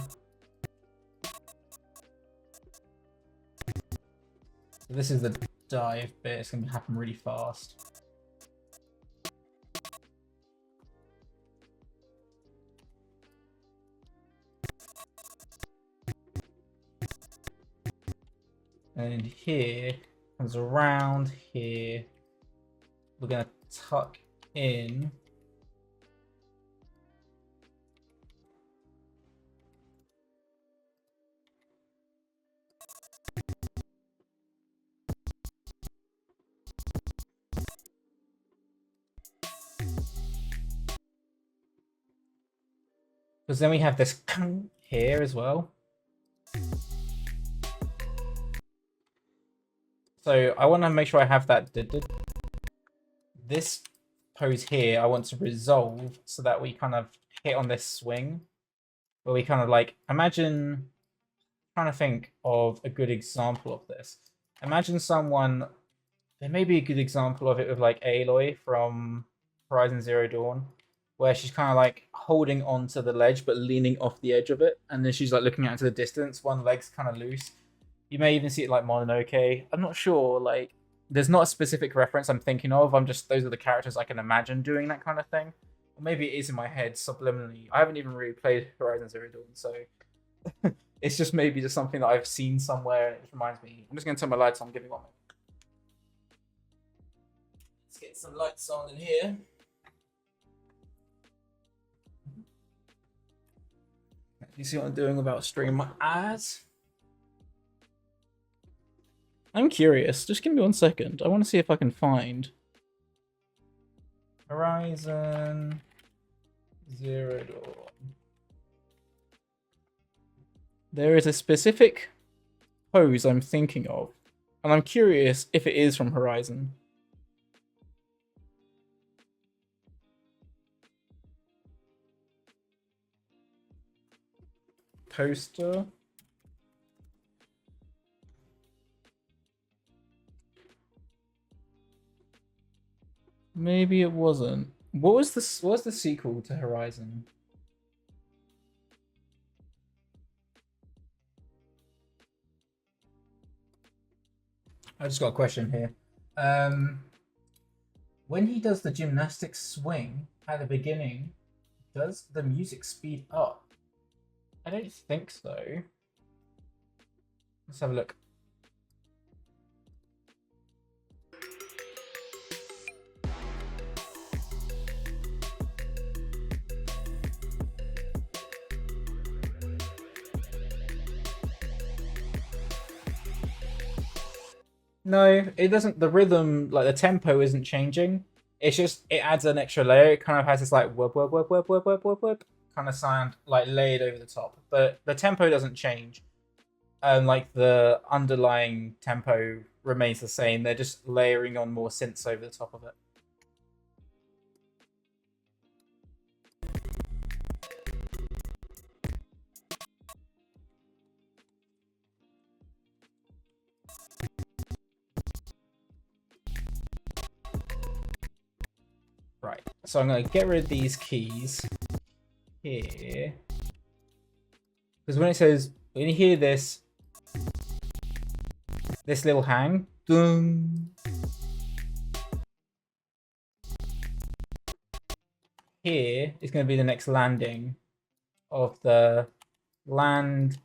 So this is the dive bit. It's going to happen really fast. And here comes around here. We're going to tuck in. Because then we have this here as well. So I want to make sure I have that. This pose here I want to resolve so that we kind of hit on this swing. Where we kind of like, imagine, trying to think of a good example of this. Imagine someone, there may be a good example of it with like Aloy from Horizon Zero Dawn, where she's kind of like holding onto the ledge but leaning off the edge of it, and then she's like looking out into the distance, one leg's kind of loose. You may even see it like Mononoke. I'm not sure, like, there's not a specific reference I'm thinking of, I'm just, those are the characters I can imagine doing that kind of thing. Or maybe it is in my head subliminally. I haven't even really played Horizon Zero Dawn, so it's just maybe just something that I've seen somewhere and it just reminds me. I'm just going to turn my lights on, give me one minute. Let's get some lights on in here. You see what I'm doing about streaming my eyes? I'm curious. Just give me 1 second. I want to see if I can find Horizon Zero Dawn. There is a specific pose I'm thinking of, and I'm curious if it is from Horizon. Poster. Maybe it wasn't. What was the sequel to Horizon? I just got a question here. When he does the gymnastics swing at the beginning, does the music speed up? I don't think so. Let's have a look. No, it doesn't. The rhythm, like the tempo, isn't changing. It's just it adds an extra layer. It kind of has this like whoop whoop whoop whoop whoop whoop whoop whoop kind of sound, like layered over the top. But the tempo doesn't change. Like the underlying tempo remains the same. They're just layering on more synths over the top of it. Right, so I'm going to get rid of these keys here. Because when it says, when you hear this little hang, dun, here is going to be the next landing of the land,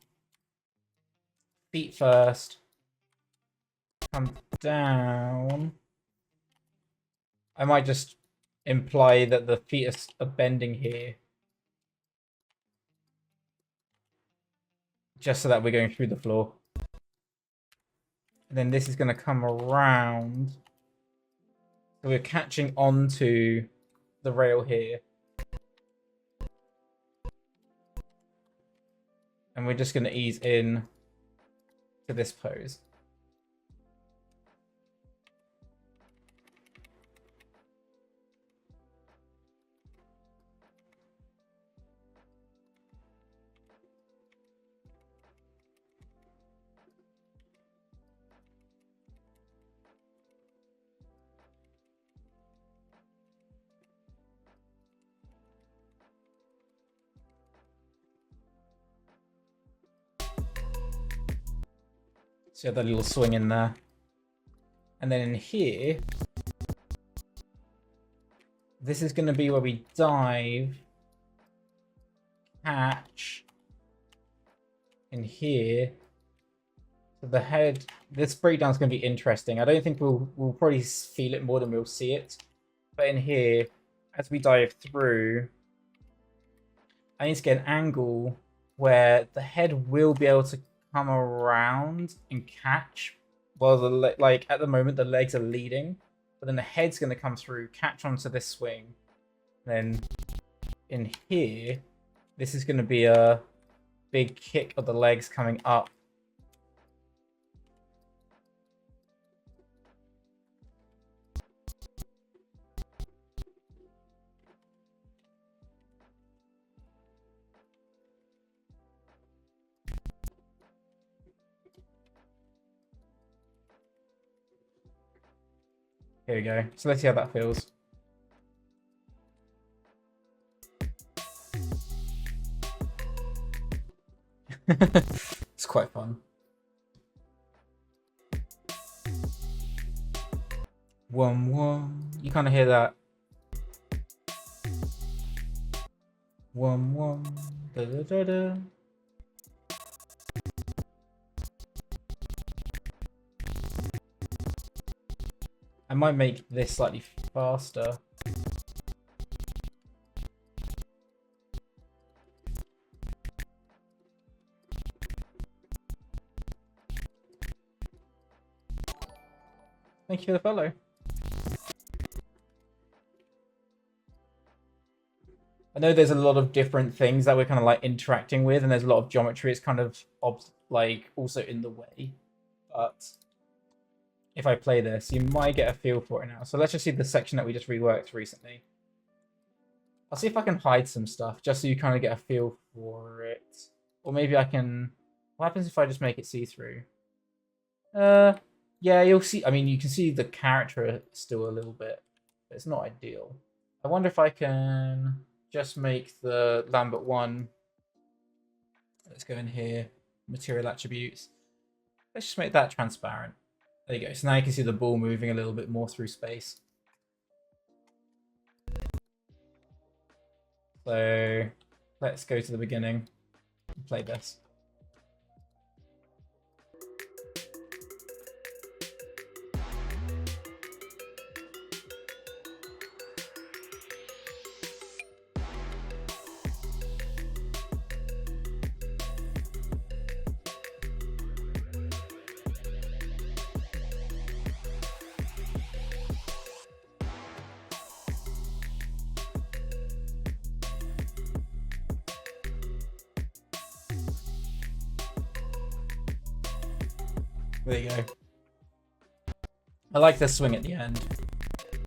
feet first, come down. I might just imply that the feet are bending here, just so that we're going through the floor. And then this is going to come around, so we're catching onto the rail here, and we're just going to ease in to this pose. So you have that little swing in there. And then in here, this is going to be where we dive, catch, in here. So the head, this breakdown is going to be interesting. I don't think we'll probably feel it more than we'll see it. But in here, as we dive through, I need to get an angle where the head will be able to come around and catch. Well, like at the moment the legs are leading, but then the head's going to come through, catch onto this swing. Then in here, this is going to be a big kick of the legs coming up. Here we go. So let's see how that feels. It's quite fun. Wum. You kind of hear that. Wum. Da da da da. I might make this slightly faster. Thank you for the follow. I know there's a lot of different things that we're kind of like interacting with, and there's a lot of geometry. It's kind of like also in the way, but if I play this, you might get a feel for it now. So let's just see the section that we just reworked recently. I'll see if I can hide some stuff, just so you kind of get a feel for it. Or maybe I can... What happens if I just make it see-through? Yeah, you'll see... I mean, you can see the character still a little bit. But it's not ideal. I wonder if I can just make the Lambert one... Let's go in here. Material attributes. Let's just make that transparent. There you go. So now you can see the ball moving a little bit more through space. So let's go to the beginning and play this. There you go. I like the swing at the end.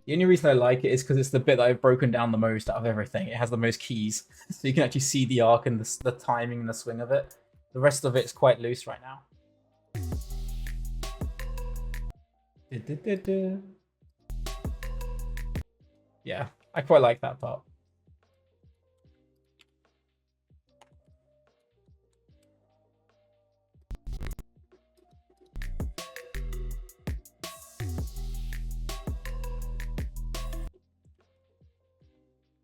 The only reason I like it is because it's the bit that I've broken down the most out of everything. It has the most keys. So you can actually see the arc and the timing and the swing of it. The rest of it's quite loose right now. Yeah, I quite like that part.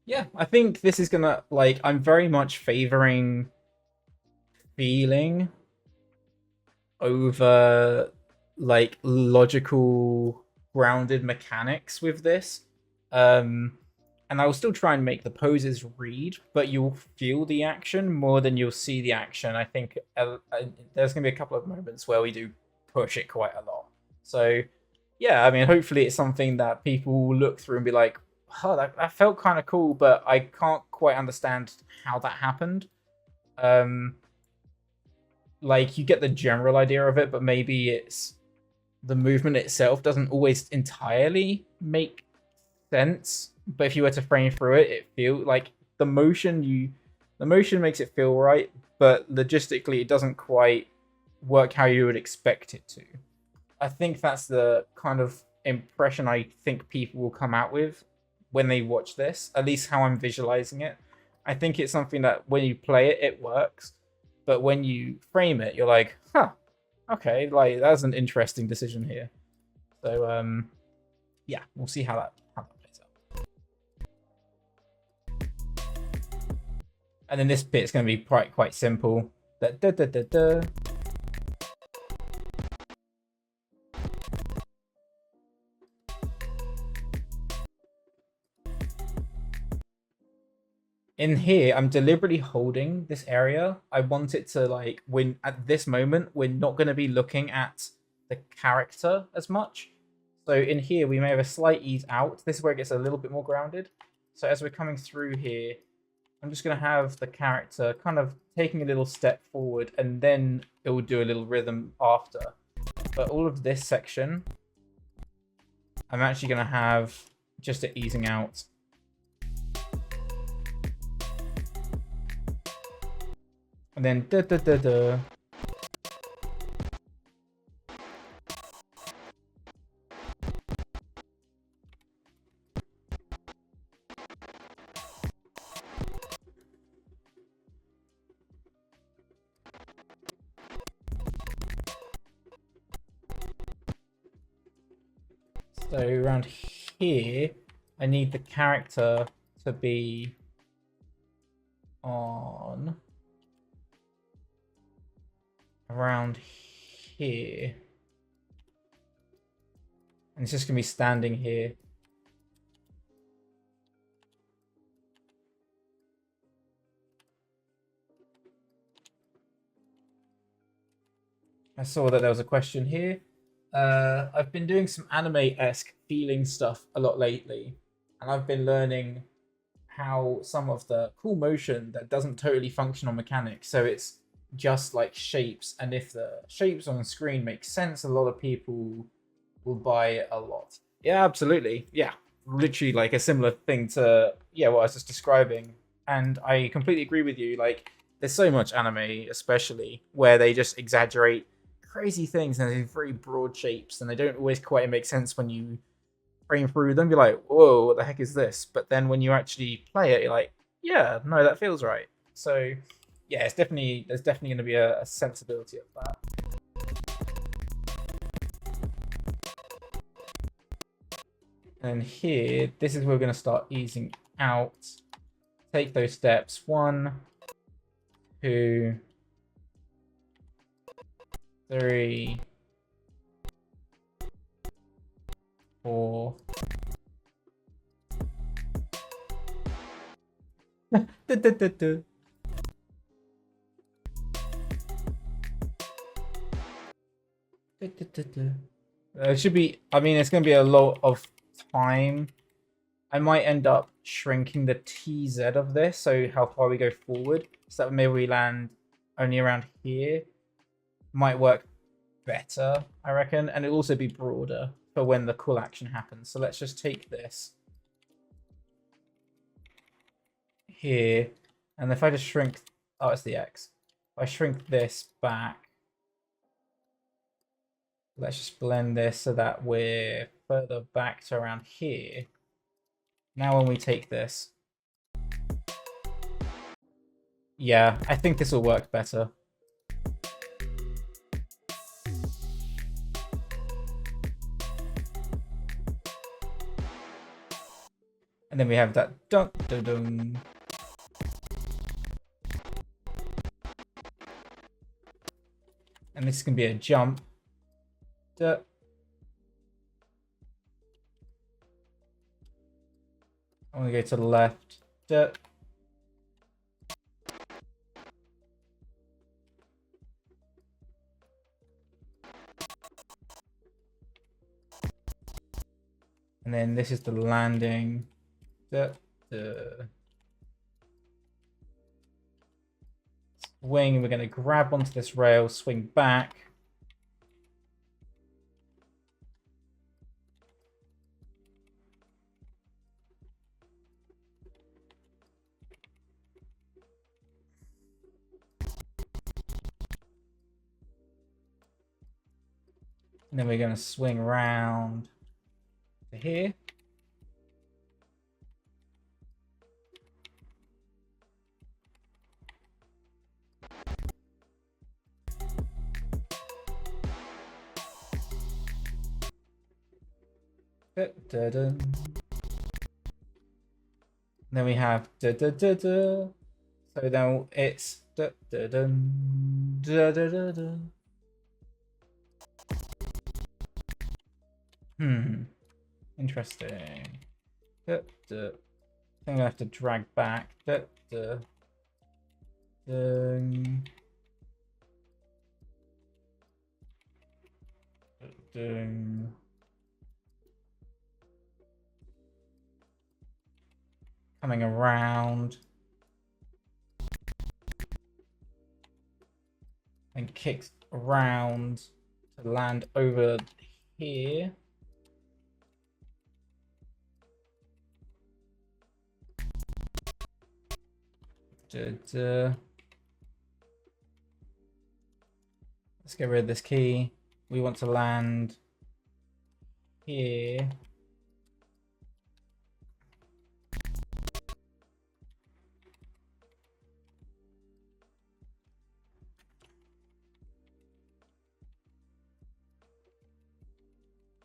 Yeah, I think this is gonna, like, I'm very much favoring feeling over, like, logical, grounded mechanics with this. And I will still try and make the poses read, but you'll feel the action more than you'll see the action. I think there's going to be a couple of moments where we do push it quite a lot. So, yeah, I mean, hopefully it's something that people will look through and be like, oh, that felt kind of cool, but I can't quite understand how that happened. Like, you get the general idea of it, but maybe it's the movement itself doesn't always entirely make sense. But if you were to frame through it, it feels like the motion makes it feel right, but logistically it doesn't quite work how you would expect it to. I think that's the kind of impression I think people will come out with when they watch this, at least how I'm visualizing it. I think it's something that when you play it, it works, but when you frame it, you're like, huh, okay, like that's an interesting decision here. So yeah, we'll see how that plays out. And then this bit is going to be quite simple. Da, da, da, da, da. In here, I'm deliberately holding this area. I want it to like when at this moment we're not going to be looking at the character as much. So in here we may have a slight ease out. This is where it gets a little bit more grounded. So as we're coming through here, I'm just going to have the character kind of taking a little step forward, and then it will do a little rhythm after. But all of this section, I'm actually going to have just it easing out. And then da da da da. So around here, I need the character to be on around here. And it's just going to be standing here. I saw that there was a question here. I've been doing some anime-esque feeling stuff a lot lately, and I've been learning how some of the cool motion that doesn't totally function on mechanics. So it's just like shapes, and if the shapes on the screen make sense, a lot of people will buy it a lot. Yeah, absolutely. Yeah, literally like a similar thing to what I was just describing, and I completely agree with you. Like, there's so much anime, especially where they just exaggerate crazy things and they have very broad shapes, and they don't always quite make sense when you frame through them. You're like, whoa, what the heck is this? But then when you actually play it, you're like, yeah, no, that feels right. So yeah, there's definitely going to be a sensibility of that. And here, this is where we're going to start easing out. Take those steps. 1, 2, 3, 4. It should be, I mean, it's going to be a lot of time. I might end up shrinking the TZ of this, so how far we go forward. So that maybe we land only around here. Might work better, I reckon. And it'll also be broader for when the cool action happens. So let's just take this here. And if I just shrink, oh, it's the X. If I shrink this back, let's just blend this so that we're further back to around here. Now when we take this, yeah, I think this will work better. And then we have that dun dun dun. And this can be a jump. Duh. I want to go to the left. Duh. And then this is the landing. Duh. Duh. Swing. We're going to grab onto this rail, swing back. And then we're going to swing around to here. Da, da, da. Then we have da da da da. So now it's da da da da da da da. Interesting. Da, da. I'm gonna have to drag back. Dun, dun. Coming around. And kicks around to land over here. Let's get rid of this key. We want to land here.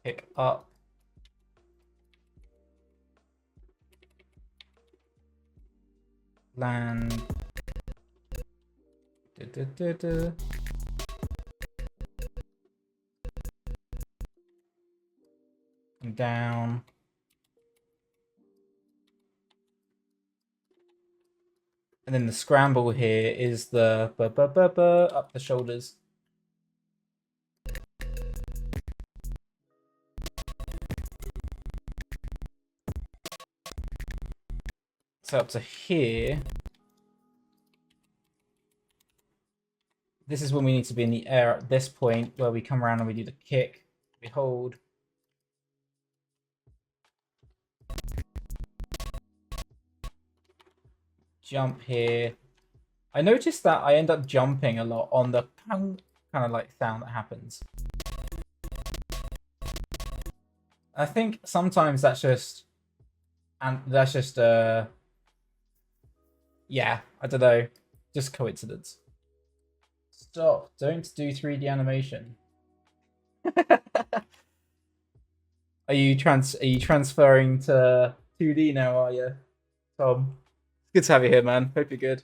Pick up. Land. And down. And then the scramble here is the up the shoulders. So up to here. This is when we need to be in the air at this point where we come around and we do the kick. We hold. Jump here. I noticed that I end up jumping a lot on the kind of like sound that happens. I think sometimes that's just, yeah, I don't know, just coincidence. Stop! Don't do 3D animation. Are you transferring to 2D now? Are you, Tom? It's good to have you here, man. Hope you're good.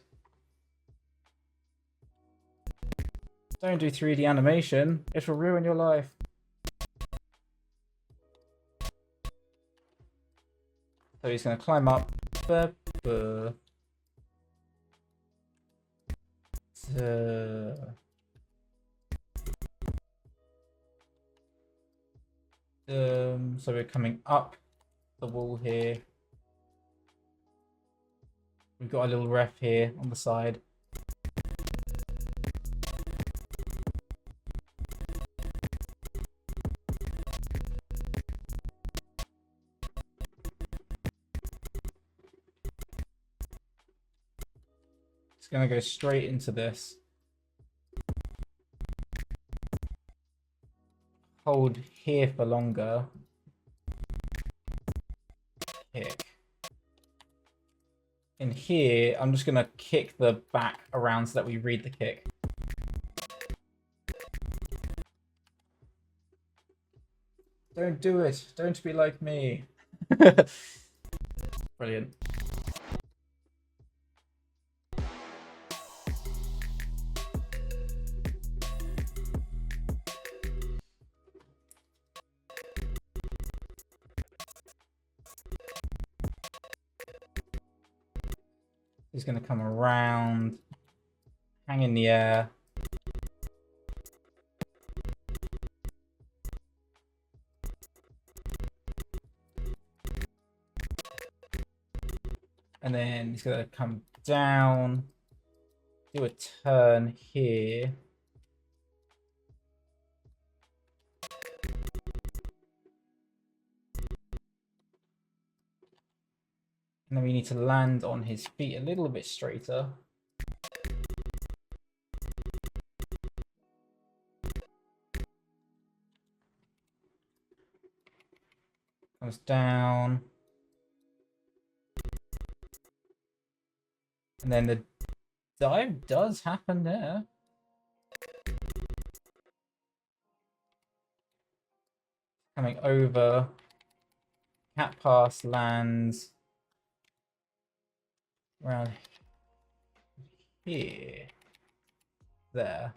Don't do 3D animation. It will ruin your life. So he's going to climb up. So we're coming up the wall here. We've got a little ref here on the side. It's going to go straight into this. Hold here for longer. Kick. In here, I'm just going to kick the back around so that we read the kick. Don't do it. Don't be like me. Brilliant. He's going to come around, hang in the air. And then he's going to come down, do a turn here. And then we need to land on his feet a little bit straighter. Comes down. And then the dive does happen there. Coming over. Cat pass lands around here. There.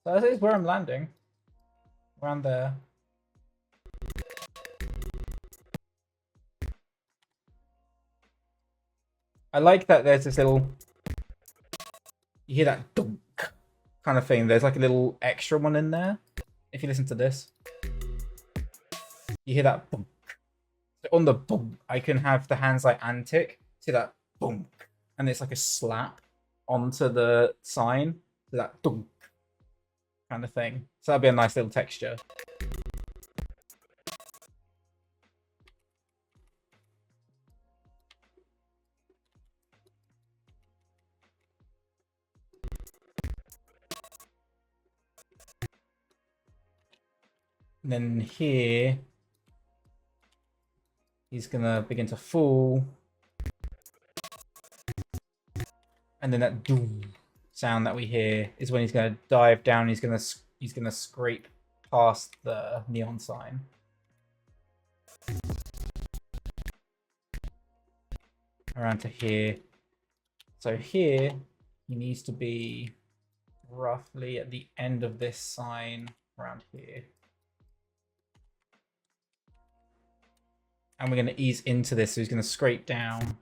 So that is where I'm landing. Around there. I like that there's this little, you hear that dunk kind of thing. There's like a little extra one in there. If you listen to this, you hear that bunk. So on the bunk, I can have the hands like antic. See that bunk, and it's like a slap onto the sign. So that dunk kind of thing. So that'd be a nice little texture. And then here, he's gonna begin to fall. And then that doom sound that we hear is when he's gonna dive down. He's gonna scrape past the neon sign. Around to here. So here, he needs to be roughly at the end of this sign around here. And we're going to ease into this, so he's going to scrape down.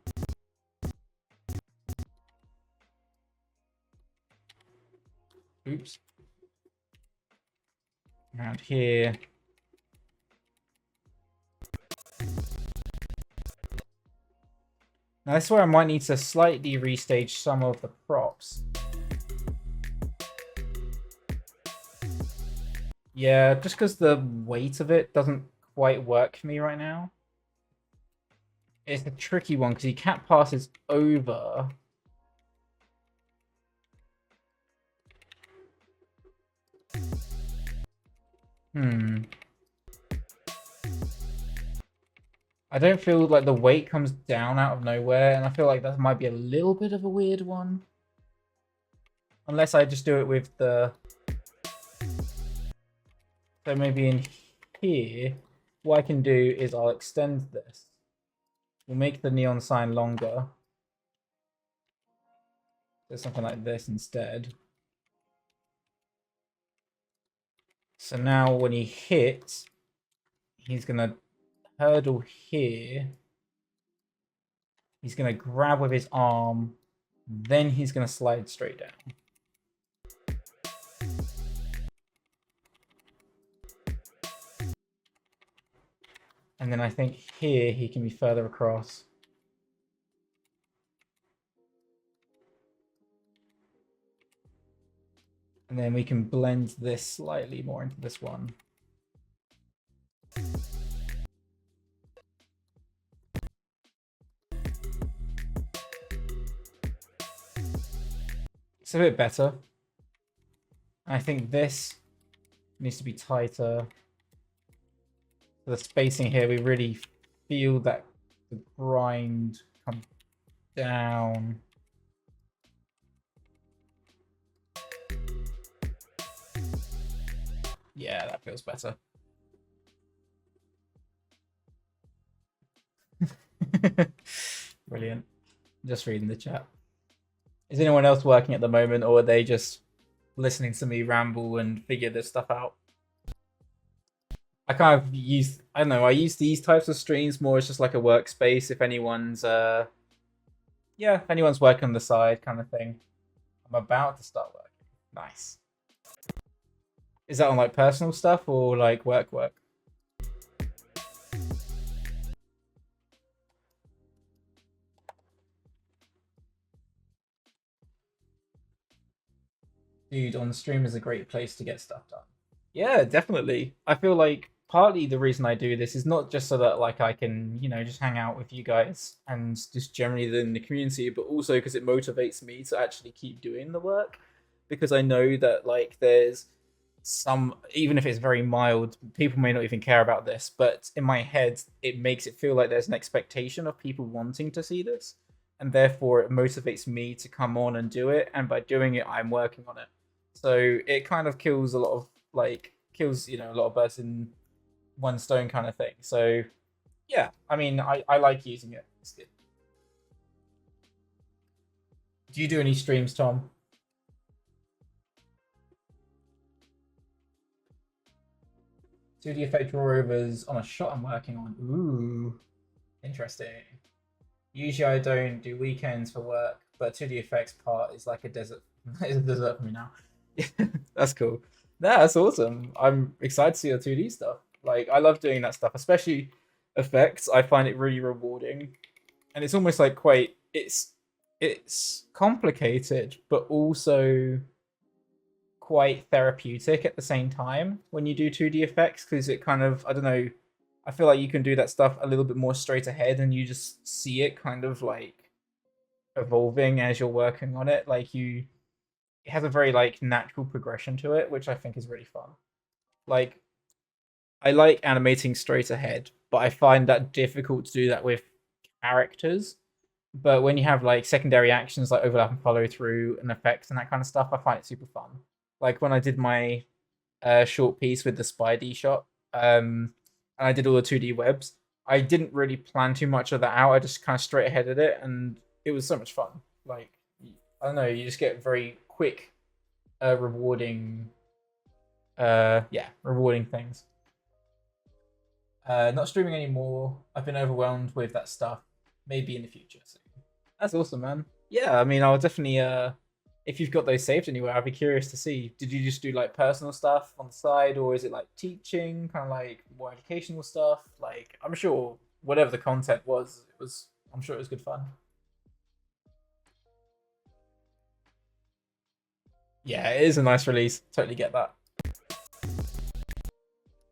Oops. Around here. Now this is where I might need to slightly restage some of the props. Yeah, just because the weight of it doesn't quite work for me right now. It's a tricky one because he cat passes over. I don't feel like the weight comes down out of nowhere, and I feel like that might be a little bit of a weird one. Unless I just do it with the... So maybe in here, what I can do is I'll extend this. We'll make the neon sign longer. Do something like this instead. So now when he hits, he's going to hurdle here. He's going to grab with his arm. Then he's going to slide straight down. And then I think here he can be further across. And then we can blend this slightly more into this one. It's a bit better. I think this needs to be tighter. The spacing here, we really feel that the grind come down. Yeah, that feels better. Brilliant. Just reading the chat. Is anyone else working at the moment, or are they just listening to me ramble and figure this stuff out? I kind of use, I don't know, I use these types of streams more as just like a workspace if anyone's, yeah, if anyone's working on the side kind of thing. I'm about to start working. Nice. Is that on like personal stuff or like work? Dude, on stream is a great place to get stuff done. Yeah, definitely. I feel like partly the reason I do this is not just so that like I can, you know, just hang out with you guys and just generally in the community, but also because it motivates me to actually keep doing the work. Because I know that like there's some, even if it's very mild, people may not even care about this, but in my head it makes it feel like there's an expectation of people wanting to see this, and therefore it motivates me to come on and do it, and by doing it I'm working on it. So it kind of kills a lot of like you know, a lot of birds in one stone kind of thing. So yeah, I mean, I like using it. It's good. Do you do any streams, Tom? 2D effect drawovers on a shot I'm working on. Ooh, interesting. Usually I don't do weekends for work, but 2D effects part is like a desert. It's a desert for me now. That's cool. Nah, that's awesome. I'm excited to see your 2D stuff. Like I love doing that stuff, especially effects. I find it really rewarding, and it's almost like quite. It's complicated, but also quite therapeutic at the same time when you do 2D effects because it kind of, I don't know, I feel like you can do that stuff a little bit more straight ahead and you just see it kind of like evolving as you're working on it. Like it has a very like natural progression to it, which I think is really fun. Like I like animating straight ahead, but I find that difficult to do that with characters. But when you have like secondary actions like overlap and follow through and effects and that kind of stuff, I find it super fun. Like when I did my short piece with the Spidey shot, and I did all the 2D webs, I didn't really plan too much of that out. I just kind of straight ahead at it, and it was so much fun. Like I don't know, you just get very quick, rewarding, yeah, rewarding things. Not streaming anymore. I've been overwhelmed with that stuff. Maybe in the future. So that's awesome, man. Yeah, I mean, I'll definitely. If you've got those saved anywhere, I'd be curious to see. Did you just do like personal stuff on the side, or is it like teaching, kind of like more educational stuff? Like, I'm sure whatever the content was, it was. I'm sure it was good fun. Yeah, it is a nice release. Totally get that.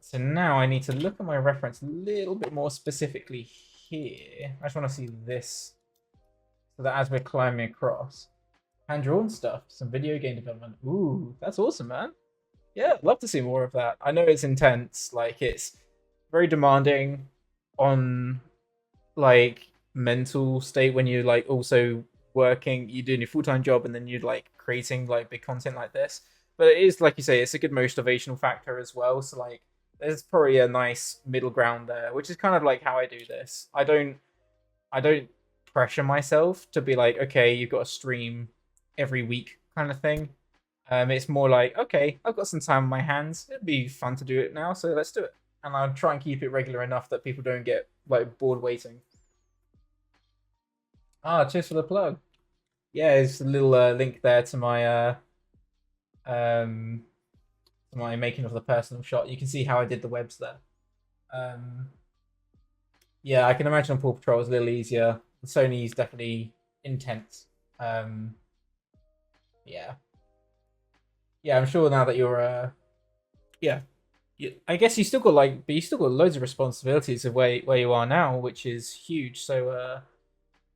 So now I need to look at my reference a little bit more specifically here. I just want to see this so that as we're climbing across, hand-drawn stuff, some video game development. Ooh, that's awesome, man. Yeah, I'd love to see more of that. I know it's intense, like it's very demanding on like mental state when you're like also working, you're doing your full-time job and then you're like creating like big content like this. But it is like you say, it's a good motivational factor as well. So like there's probably a nice middle ground there, which is kind of like how I do this. I don't pressure myself to be like, okay, you've got to stream every week kind of thing. It's more like, okay, I've got some time on my hands. It'd be fun to do it now, so let's do it. And I'll try and keep it regular enough that people don't get like bored waiting. Ah, cheers for the plug. Yeah, there's a little link there um to my making of the personal shot. You can see how I did the webs there. Um, yeah, I can imagine Paw Patrol is a little easier. Sony's definitely intense. Um, yeah, yeah. I'm sure now that you're yeah, I guess you still got like, but you still got loads of responsibilities of where you are now, which is huge. So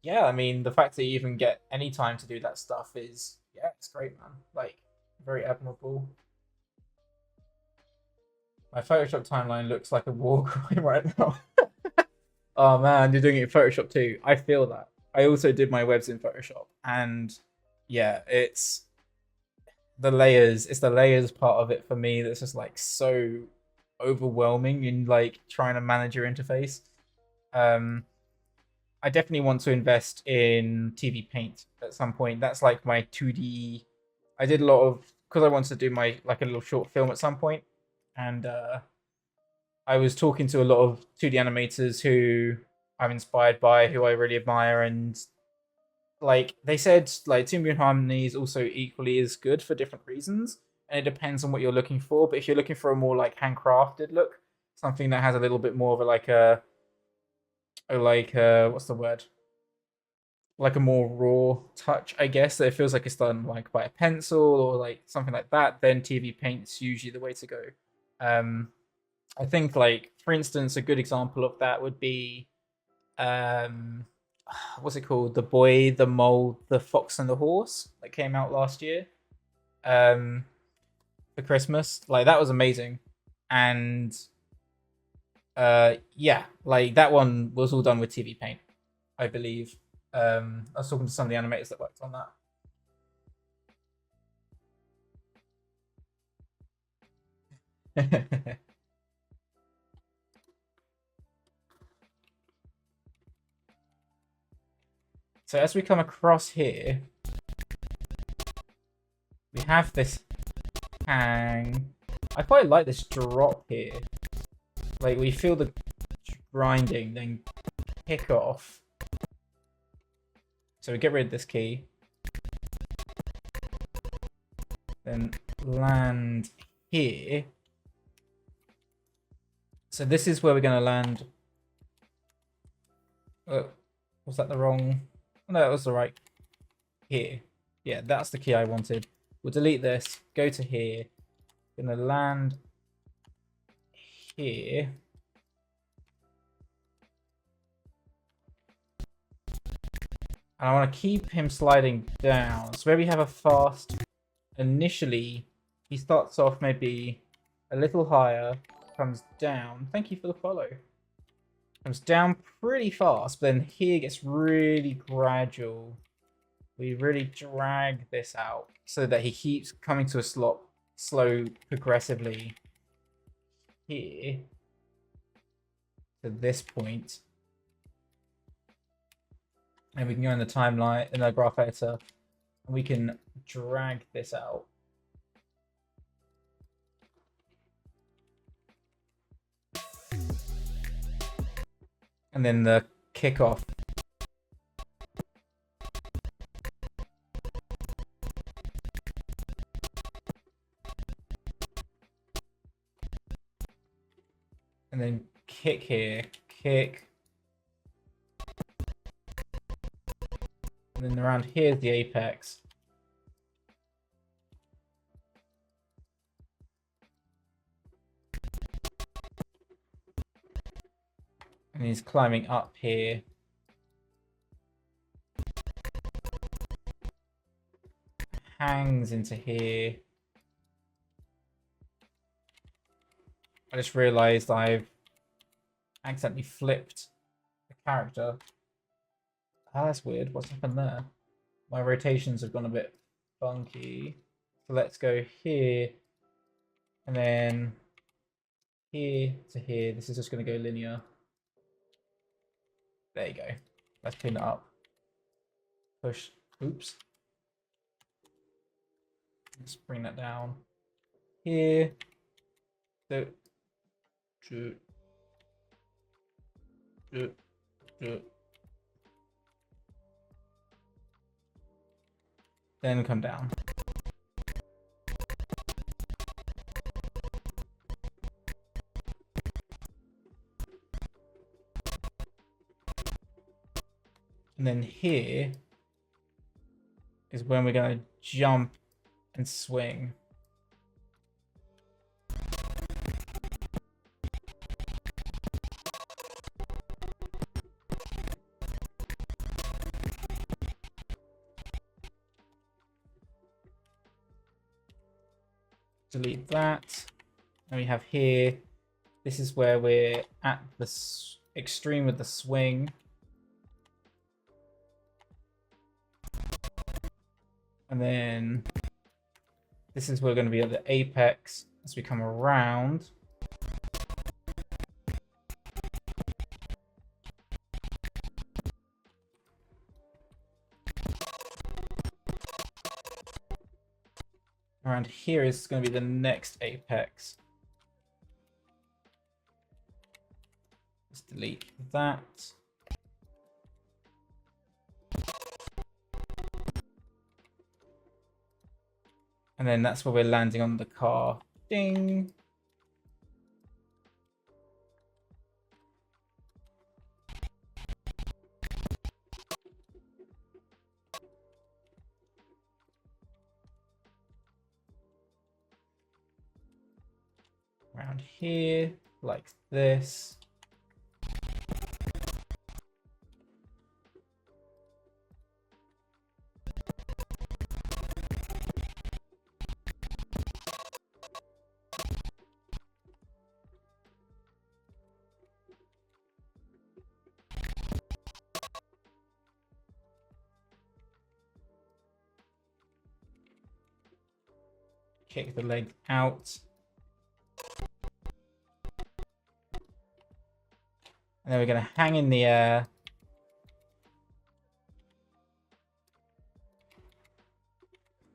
yeah, I mean, the fact that you even get any time to do that stuff is, yeah, it's great, man. Like, very admirable. My Photoshop timeline looks like a war crime right now. Oh man, you're doing it in Photoshop too. I feel that. I also did my webs in Photoshop, and yeah, it's the layers. It's the layers part of it for me that's just like so overwhelming in like trying to manage your interface. Um, I definitely want to invest in TV Paint at some point. That's like my 2D. I did a lot of because I wanted to do my like a little short film at some point, and I was talking to a lot of 2D animators who I'm inspired by, who I really admire, and like they said, like Two Moon Harmony is also equally as good for different reasons, and it depends on what you're looking for. But if you're looking for a more like handcrafted look, something that has a little bit more of a what's the word? Like a more raw touch, I guess. That it feels like it's done like by a pencil or like something like that. Then TV Paint's usually the way to go. Um, I think like for instance, a good example of that would be um what's it called? The Boy, the Mole, the Fox and the Horse that came out last year um for Christmas. Like that was amazing. And yeah, like that one was all done with TV Paint, I believe. I was talking to some of the animators that worked on that. So as we come across here, we have this hang. I quite like this drop here. Like we feel the grinding, then kick off, So we get rid of this key. Then land here. So this is where we're going to land. Was that the wrong? No, it was the right. Here. Yeah, that's the key I wanted. We'll delete this. Go to here. Going to land here. And I want to keep him sliding down. So where we have a fast, initially, he starts off maybe a little higher, comes down. Thank you for the follow. Comes down pretty fast, but then here gets really gradual. We really drag this out so that he keeps coming to a slow progressively here to this point. And we can go in the timeline, in the graph editor, and we can drag this out. And then the kickoff. And then kick here, kick. And then around here is the apex. And he's climbing up here. Hangs into here. I just realized I've accidentally flipped the character. Oh, that's weird. What's happened there? My rotations have gone a bit funky. So let's go here. And then here to here. This is just going to go linear. There you go. Let's clean it up. Push. Oops. Let's bring that down. Here. So. Then come down. And then here is when we're going to jump and swing. Delete that. And we have here, this is where we're at the extreme with the swing. And then this is where we're going to be at the apex as we come around. Around here is going to be the next apex. Let's delete that. And then that's where we're landing on the car. Ding. Around here, like this. Kick the leg out. And then we're going to hang in the air.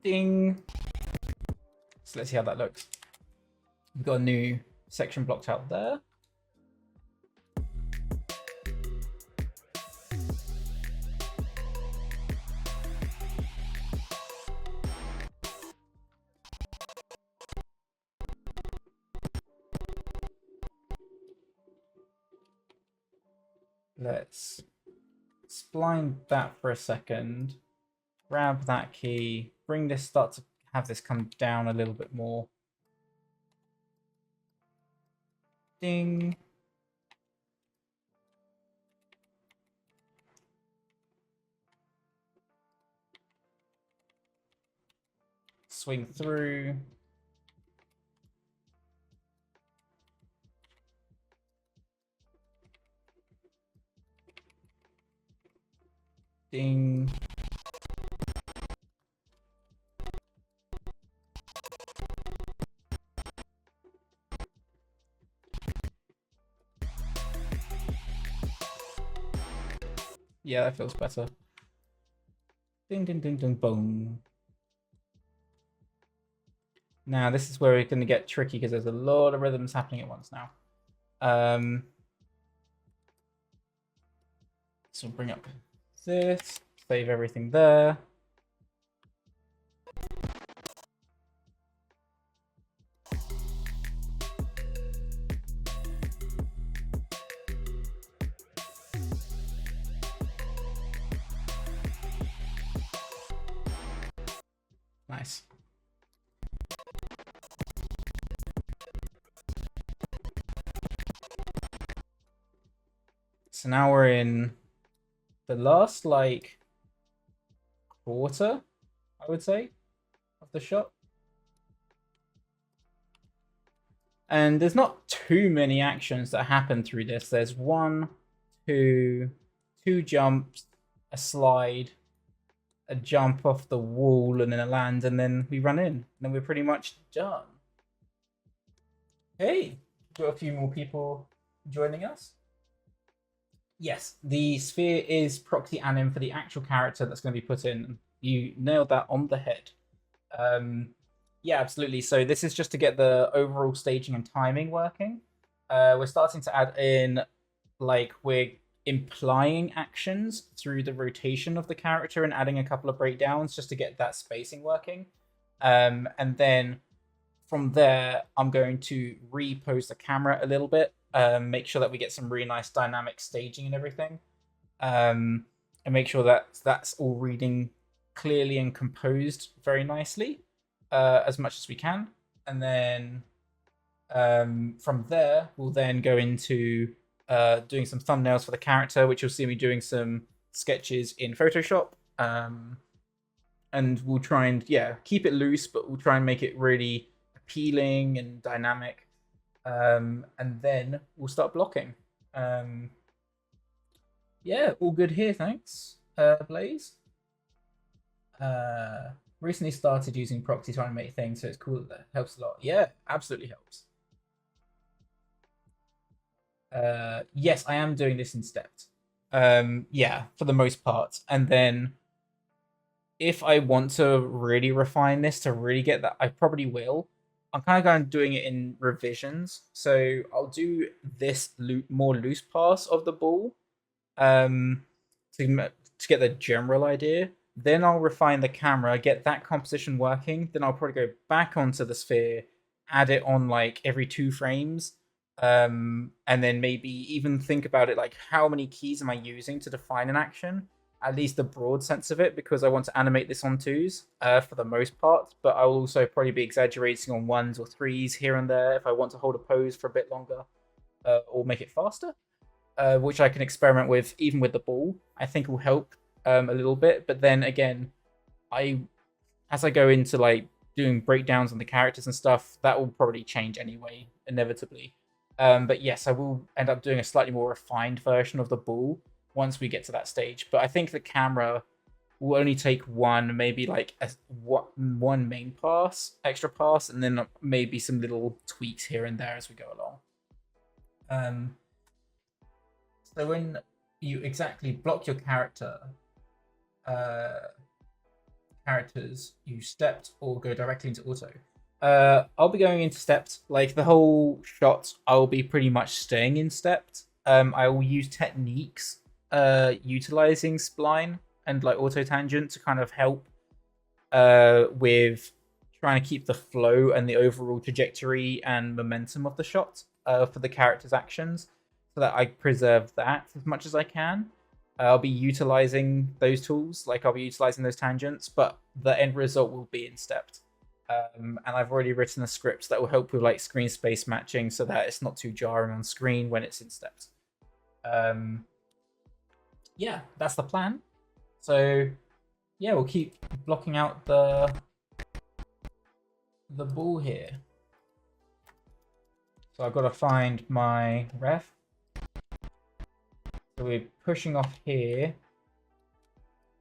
Ding. So let's see how that looks. We've got a new section blocked out there. let's spline that for a second. Grab that key. Bring this, start to have this come down a little bit more. Ding. Swing through. Ding. Yeah, that feels better. Ding, ding, ding, ding, boom. Now, this is where we're going to get tricky because there's a lot of rhythms happening at once now. So bring up this, save everything there. Nice. So now we're in the last, like, quarter, I would say, of the shot. And there's not too many actions that happen through this. There's two jumps, a slide, a jump off the wall, and then a land, and then we run in. And then we're pretty much done. Hey, got a few more people joining us. Yes, the sphere is proxy anim for the actual character that's going to be put in. You nailed that on the head. Yeah, absolutely. So this is just to get the overall staging and timing working. We're starting to add in, like, we're implying actions through the rotation of the character and adding a couple of breakdowns just to get that spacing working. And then from there, I'm going to repose the camera a little bit, make sure that we get some really nice dynamic staging and everything, and make sure that that's all reading clearly and composed very nicely, as much as we can. And then from there, we'll then go into doing some thumbnails for the character, which you'll see me doing some sketches in Photoshop. And we'll try and, keep it loose, but we'll try and make it really appealing and dynamic. And then we'll start blocking. Yeah, all good here, thanks, Blaze. Recently started using proxy to animate things, so it's cool that helps a lot. Yeah, absolutely helps. Yes, I am doing this in stepped. Yeah, for the most part. And then if I want to really refine this to really get that, I probably will. I'm kind of going doing it in revisions. So I'll do this more loose pass of the ball to get the general idea. Then I'll refine the camera, get that composition working. Then I'll probably go back onto the sphere, add it on like every 2 frames. And then maybe even think about it like, how many keys am I using to define an action? At least the broad sense of it, because I want to animate this on 2s for the most part, but I'll also probably be exaggerating on 1s or 3s here and there if I want to hold a pose for a bit longer, or make it faster, which I can experiment with even with the ball. I think will help a little bit, but then again, as I go into like doing breakdowns on the characters and stuff, that will probably change anyway, inevitably. But yes, I will end up doing a slightly more refined version of the ball once we get to that stage. But I think the camera will only take one, maybe like one main pass, extra pass, and then maybe some little tweaks here and there as we go along. So when you exactly block your characters, you stepped or go directly into auto. I'll be going into stepped. Like the whole shot, I'll be pretty much staying in stepped. I will use techniques utilizing spline and like auto tangent to kind of help with trying to keep the flow and the overall trajectory and momentum of the shot for the character's actions. so that I preserve that as much as I can. I'll be utilizing those tools, like I'll be utilizing those tangents, but the end result will be in stepped. And I've already written a script that will help with like screen space matching so that it's not too jarring on screen when it's in stepped. Yeah, that's the plan. So yeah, we'll keep blocking out the ball here. So I've got to find my ref. So we're pushing off here.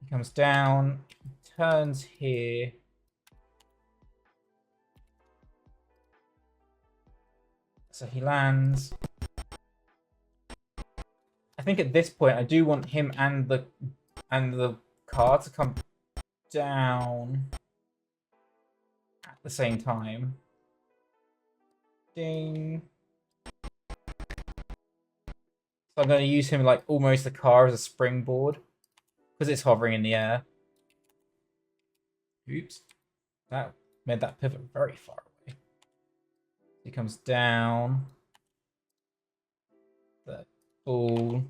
He comes down, turns here. So he lands. I think at this point I do want him and the car to come down at the same time. Ding. So I'm going to use him like almost the car as a springboard because it's hovering in the air. Oops. That made that pivot very far away. He comes down. The ball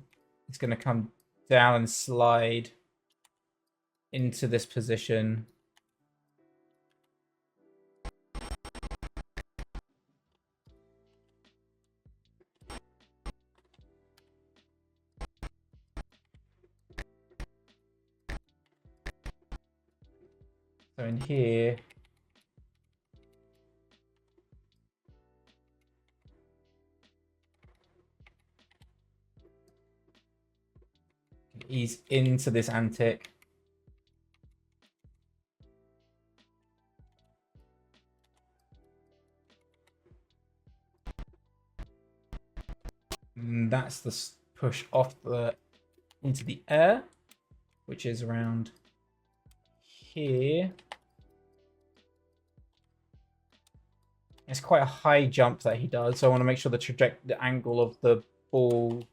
is going to come down and slide into this position. So in here, ease into this antic. And that's the push off into the air, which is around here. It's quite a high jump that he does, so I want to make sure the angle of the ball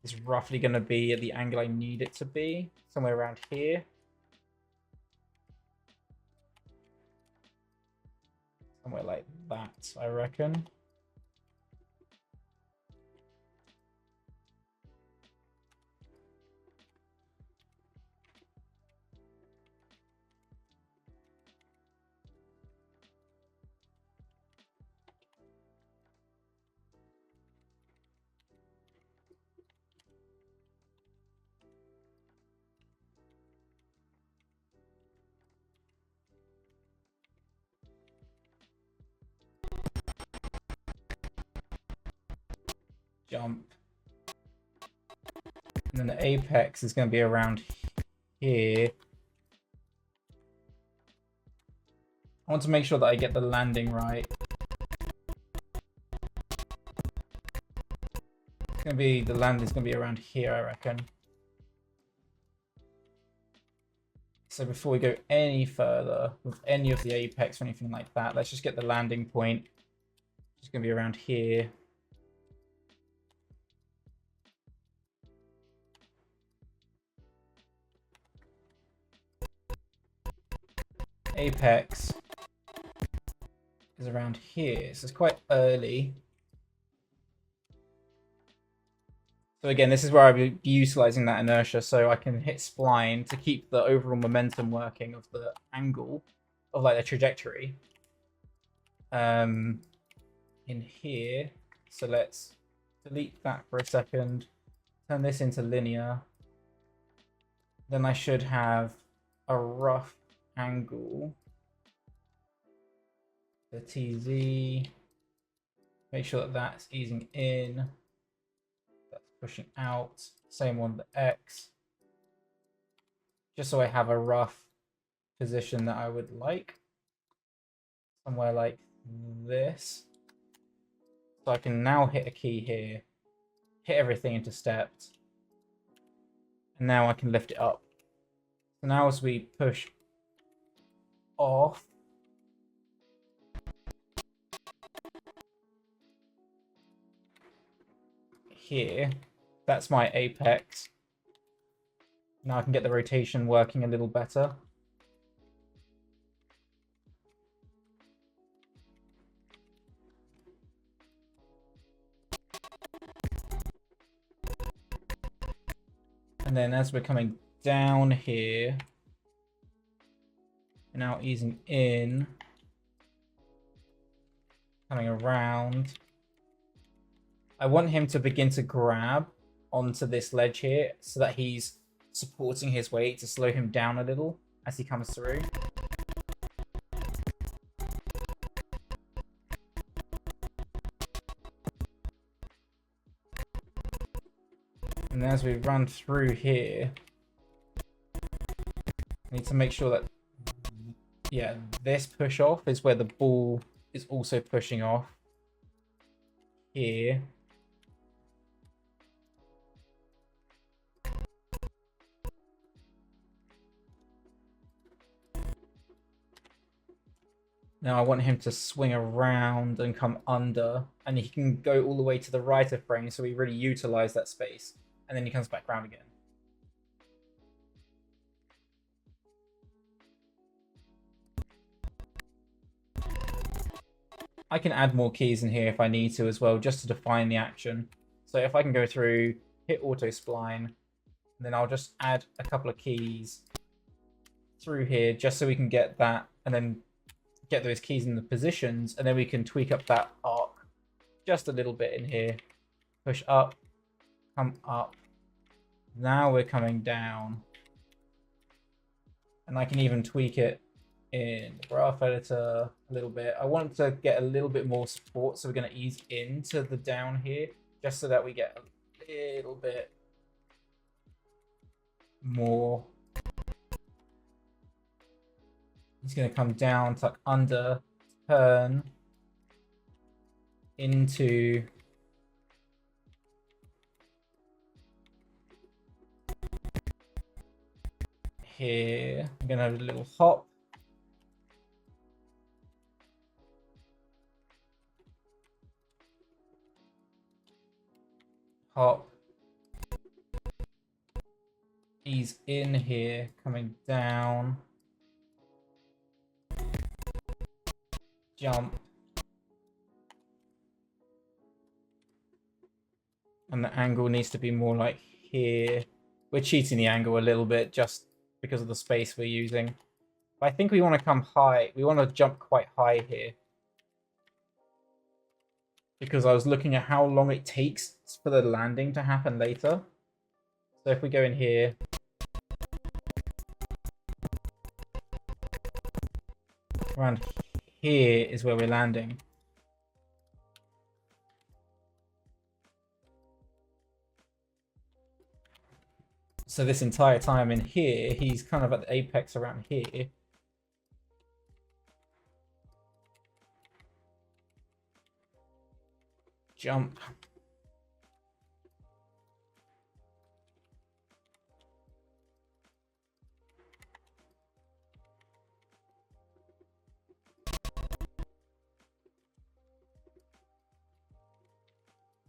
is roughly going to be at the angle I need it to be, somewhere around here. Somewhere like that, I reckon. Jump. And then the apex is going to be around here. I want to make sure that I get the landing right. It's going to be, the landing's going to be around here, I reckon. So before we go any further with any of the apex or anything like that, let's just get the landing point. It's going to be around here. Apex is around here, so it's quite early. So again, this is where I'll be utilizing that inertia so I can hit spline to keep the overall momentum working of the angle of like the trajectory. In here, so let's delete that for a second, turn this into linear. Then I should have a rough angle. The TZ, make sure that that's easing in, that's pushing out, same on the X, just so I have a rough position that I would like, somewhere like this. So I can now hit a key here, hit everything into stepped, and now I can lift it up. So now as we push off, here, that's my apex. Now I can get the rotation working a little better. And then as we're coming down here, we're now easing in, coming around. I want him to begin to grab onto this ledge here so that he's supporting his weight to slow him down a little as he comes through. And as we run through here, I need to make sure that, yeah, this push off is where the ball is also pushing off here. Now I want him to swing around and come under, and he can go all the way to the right of frame, so we really utilize that space. And then he comes back round again. I can add more keys in here if I need to as well, just to define the action. So if I can go through, hit auto spline, then I'll just add a couple of keys through here just so we can get that, and then get those keys in the positions, and then we can tweak up that arc just a little bit in here. Push up, come up. Now we're coming down. And I can even tweak it in the graph editor a little bit. I want to get a little bit more support, so we're going to ease into the down here, just so that we get a little bit more. He's going to come down, tuck under, turn into here. I'm going to have a little hop. Hop. Ease in here, coming down. Jump. And the angle needs to be more like here. We're cheating the angle a little bit just because of the space we're using. But I think we want to come high. We want to jump quite high here. Because I was looking at how long it takes for the landing to happen later. So if we go in here. Around here is where we're landing. So this entire time in here, he's kind of at the apex around here. Jump.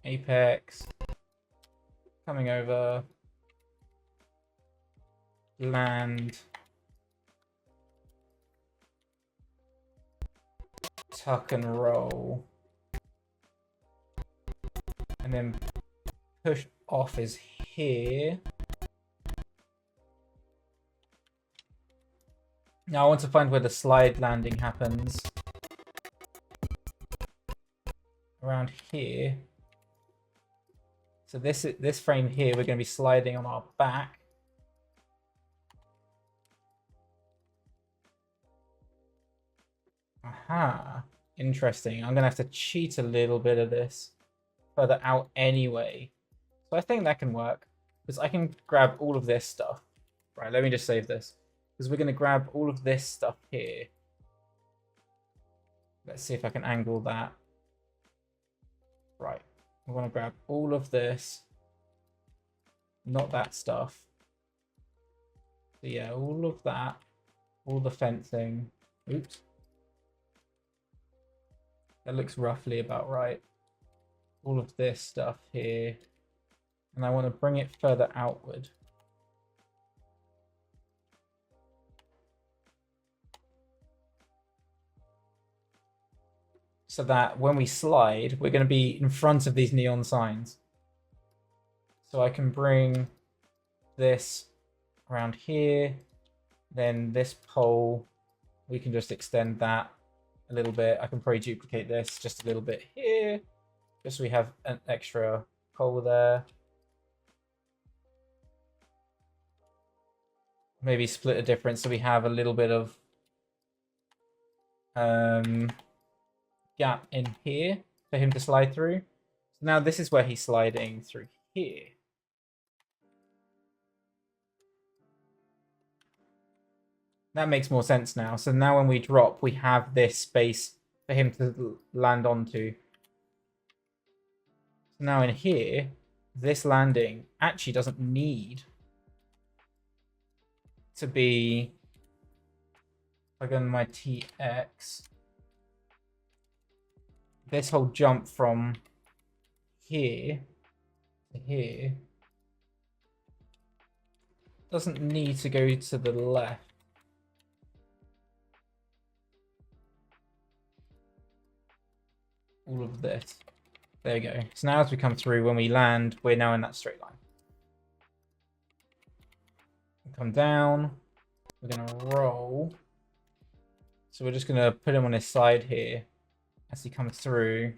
Apex. Coming over. Land. Tuck and roll. And then push off is here. Now I want to find where the slide landing happens. Around here. So this frame here, we're going to be sliding on our back. Aha, interesting. I'm going to have to cheat a little bit of this further out anyway. So I think that can work. Because I can grab all of this stuff. Right, let me just save this. Because we're going to grab all of this stuff here. Let's see if I can angle that. Right. I'm going to grab all of this. Not that stuff. So yeah, all of that. All the fencing. Oops. That looks roughly about right. All of this stuff here. And I want to bring it further outward. So that when we slide, we're going to be in front of these neon signs. So I can bring this around here. Then this pole, we can just extend that a little bit. I can probably duplicate this just a little bit here, just so we have an extra pole there. Maybe split a difference so we have a little bit of gap in here for him to slide through. So now this is where he's sliding through here. That makes more sense now. So now when we drop, we have this space for him to land onto. So now in here, this landing actually doesn't need to be, if I go on my TX, this whole jump from here to here doesn't need to go to the left. All of this. There we go. So now as we come through, when we land, we're now in that straight line. Come down. We're going to roll. So we're just going to put him on his side here as he comes through.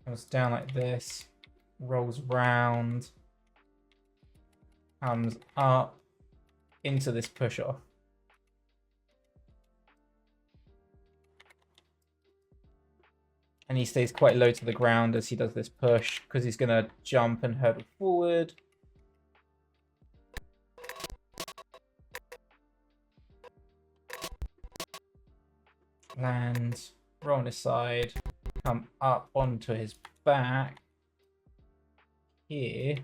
Comes down like this, rolls round, comes up into this push off. And he stays quite low to the ground as he does this push because he's going to jump and hurdle forward. Land, roll on his side. Come up onto his back here,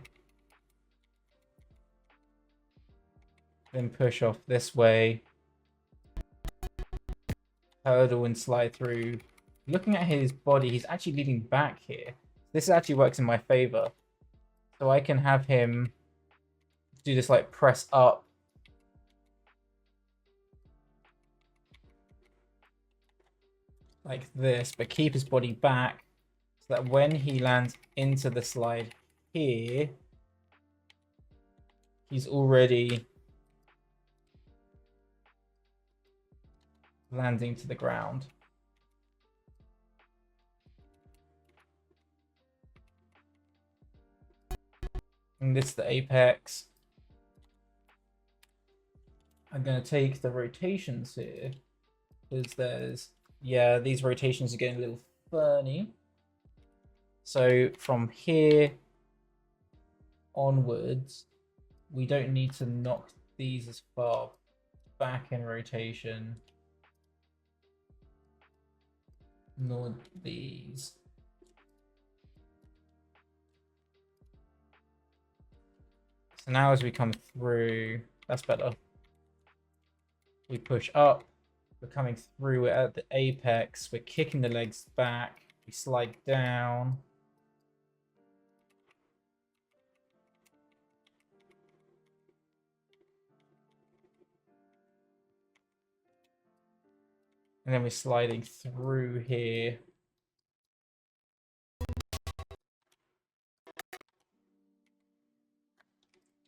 then push off this way, hurdle and slide through. Looking at his body, he's actually leaning back here. This actually works in my favor, so I can have him do this like press up like this, but keep his body back so that when he lands into the slide here, he's already landing to the ground. And this is the apex. I'm going to take the rotations here because there's, yeah, these rotations are getting a little funny. So from here onwards, we don't need to knock these as far back in rotation, nor these. So now as we come through, that's better. We push up. We're coming through, we're at the apex, we're kicking the legs back, we slide down. And then we're sliding through here.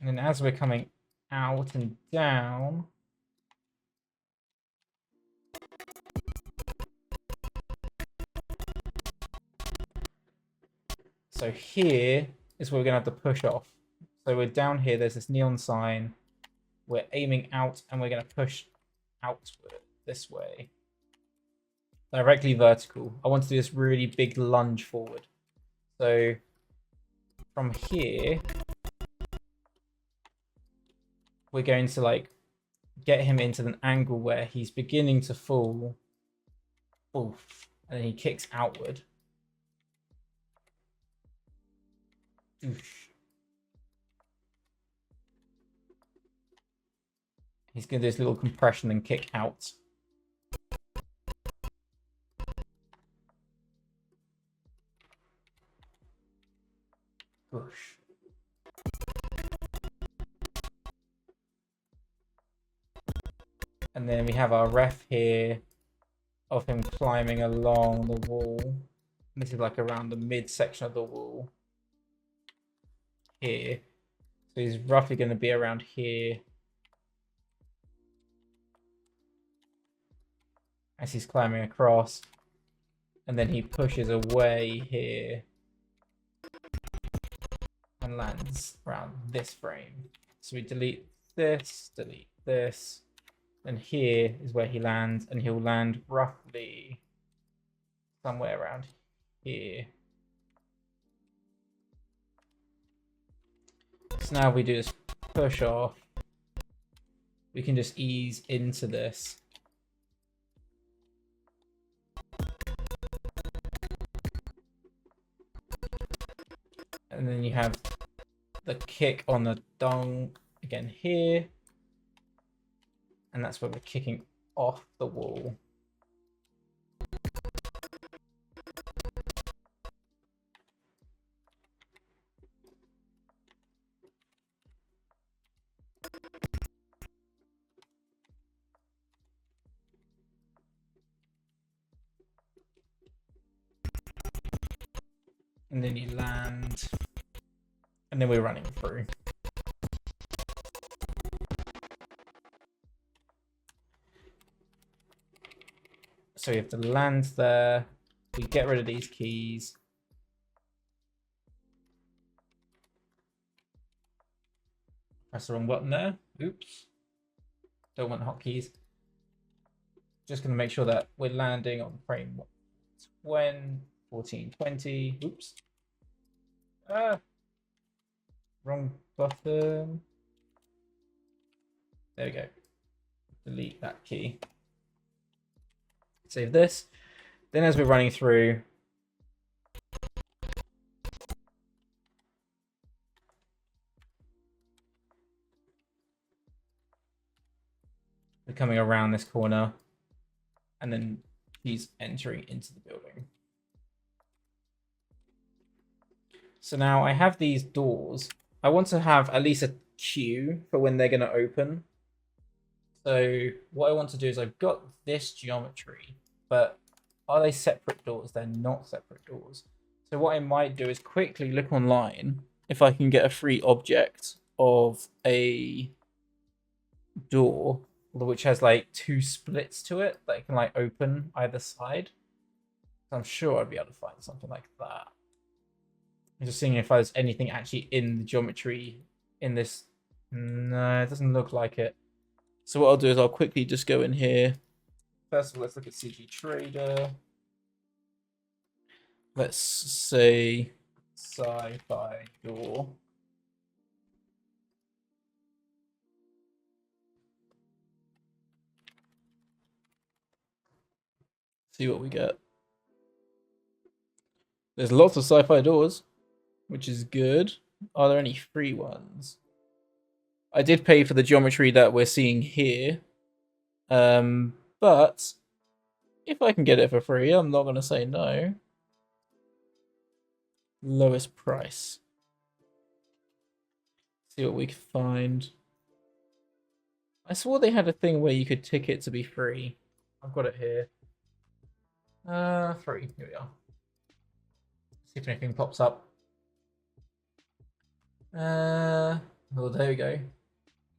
And then as we're coming out and down, so here is where we're going to have to push off. So we're down here, there's this neon sign. We're aiming out and we're going to push outward this way. Directly vertical. I want to do this really big lunge forward. So from here, we're going to like get him into an angle where he's beginning to fall. Oof. And then he kicks outward. Oof. He's going to do this little compression and kick out. Push. And then we have our ref here of him climbing along the wall. This is like around the mid section of the wall here. So he's roughly going to be around here as he's climbing across. And then he pushes away here and lands around this frame. So we delete this, and here is where he lands, and he'll land roughly somewhere around here. So now if we do this push off, we can just ease into this. And then you have the kick on the dong again here. And that's where we're kicking off the wall. And then you land. And then we're running through. So we have to land there. We get rid of these keys. Press the wrong button there. Oops. Don't want hotkeys. Just going to make sure that we're landing on frame 1420. Oops. Wrong button. There we go. Delete that key. Save this. Then as we're running through, we're coming around this corner, and then he's entering into the building. So now I have these doors. I want to have at least a queue for when they're going to open. So what I want to do is I've got this geometry, but are they separate doors? They're not separate doors. So what I might do is quickly look online if I can get a free object of a door which has like 2 splits to it that can like open either side. I'm sure I'd be able to find something like that. I'm just seeing if there's anything actually in the geometry in this. No, it doesn't look like it. So what I'll do is I'll quickly just go in here. First of all, let's look at CG Trader. Let's say sci-fi door. See what we get. There's lots of sci-fi doors, which is good. Are there any free ones? I did pay for the geometry that we're seeing here. But if I can get it for free, I'm not going to say no. Lowest price. See what we can find. I swore they had a thing where you could tick it to be free. I've got it here. Free. Here we are. See if anything pops up. Well, there we go.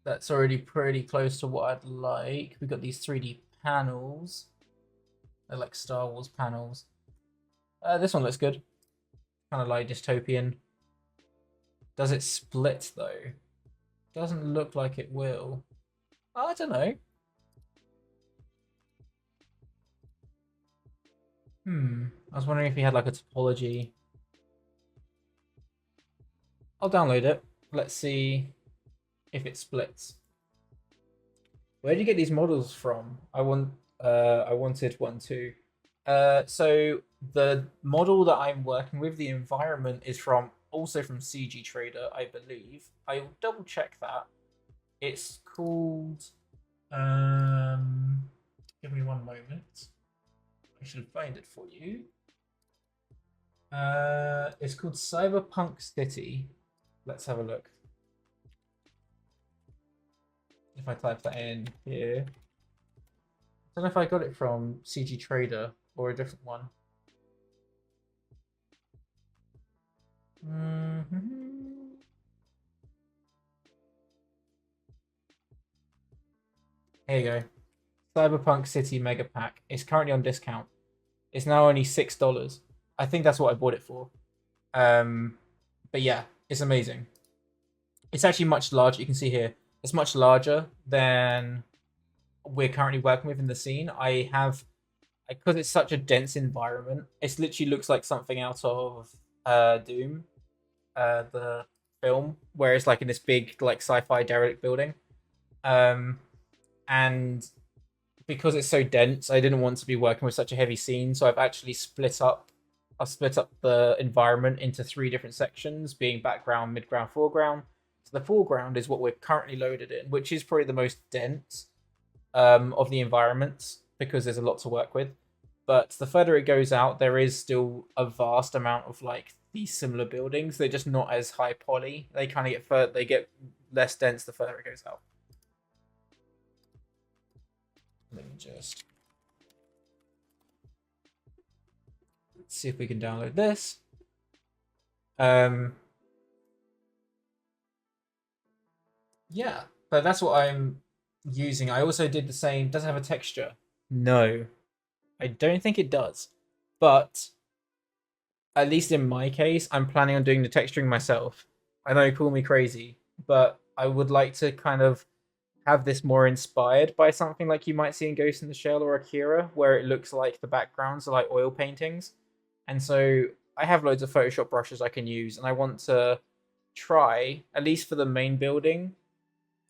That's already pretty close to what I'd like. We've got these 3D panels. They're like Star Wars panels. This one looks good. Kind of like dystopian. Does it split though? Doesn't look like it will. I don't know. I was wondering if he had like a topology. I'll download it. Let's see if it splits. Where do you get these models from? I wanted one too. So the model that I'm working with, the environment, is also from CG Trader, I believe. I'll double check that. It's called. Give me one moment. I should find it for you. It's called Cyberpunk City. Let's have a look. If I type that in here. don't know if I got it from CG Trader or a different one. Mhm. Here you go. Cyberpunk City Mega Pack. It's currently on discount. It's now only $6. I think that's what I bought it for. Um, but yeah, it's amazing. It's actually much larger. You can see here, it's much larger than we're currently working with in the scene. I have, because it's such a dense environment. It literally looks like something out of Doom, the film, where it's like in this big like sci-fi derelict building. Um, and because it's so dense, I didn't want to be working with such a heavy scene, so I've actually split up the environment into three different sections, being background, midground, foreground. So the foreground is what we're currently loaded in, which is probably the most dense of the environments because there's a lot to work with. But the further it goes out, there is still a vast amount of like these similar buildings. They're just not as high poly. They kind of they get less dense the further it goes out. Let me just see if we can download this. Yeah, but that's what I'm using. I also did the same. Does it have a texture? No, I don't think it does. But at least in my case, I'm planning on doing the texturing myself. I know, call me crazy, but I would like to kind of have this more inspired by something like you might see in Ghost in the Shell or Akira, where it looks like the backgrounds are like oil paintings. And so I have loads of Photoshop brushes I can use, and I want to try, at least for the main building.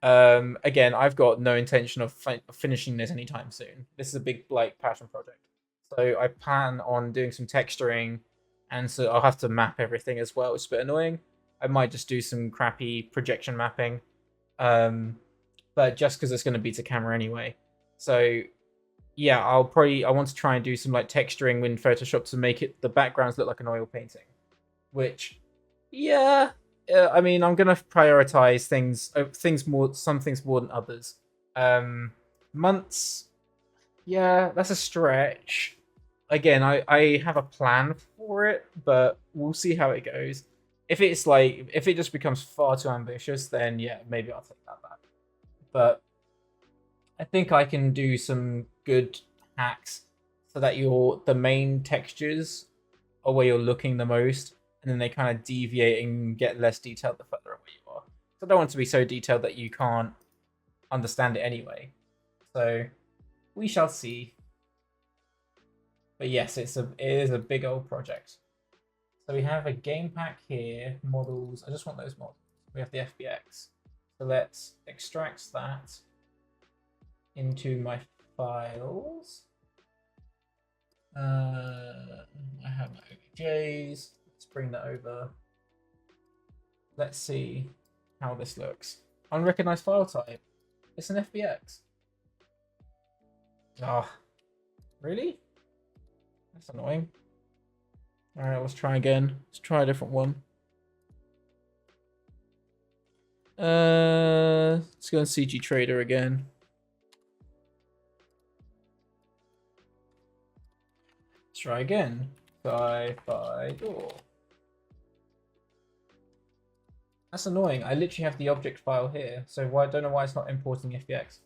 Again, I've got no intention of finishing this anytime soon. This is a big like passion project. So I plan on doing some texturing, and so I'll have to map everything as well. It's a bit annoying. I might just do some crappy projection mapping, but just because it's going to be to camera anyway. So yeah, I want to try and do some like texturing in Photoshop to make it the backgrounds look like an oil painting, which yeah, I mean I'm gonna prioritize some things more than others. Months, yeah, that's a stretch. Again, I have a plan for it, but we'll see how it goes. If it just becomes far too ambitious, then yeah, maybe I'll take that back. But I think I can do some good hacks so that the main textures are where you're looking the most, and then they kind of deviate and get less detailed the further away you are. So I don't want to be so detailed that you can't understand it anyway. So we shall see. But yes, it is a big old project. So we have a game pack here, models. I just want those models. We have the FBX. So let's extract that into my files. I have my OBJs. Let's bring that over. Let's see how this looks. Unrecognized file type. It's an FBX. Ah, oh, really? That's annoying. All right, let's try again. Let's try a different one. Let's go on CG Trader again. Let's try again. Sci-fi door. That's annoying. I literally have the object file here, so I don't know why it's not importing FBX.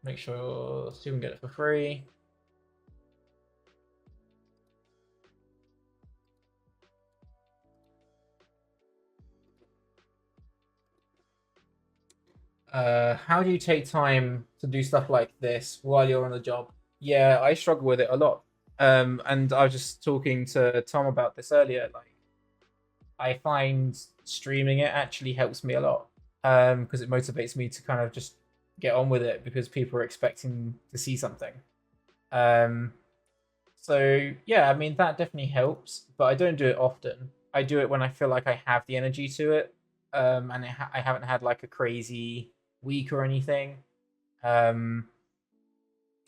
Make sure see if we can get it for free. How do you take time to do stuff like this while you're on the job? Yeah, I struggle with it a lot. And I was just talking to Tom about this earlier. Like, I find streaming it actually helps me a lot. Because it motivates me to kind of just get on with it because people are expecting to see something. Um, so yeah, I mean that definitely helps, but I don't do it often. I do it when I feel like I have the energy to it, and I haven't had like a crazy week or anything. Um,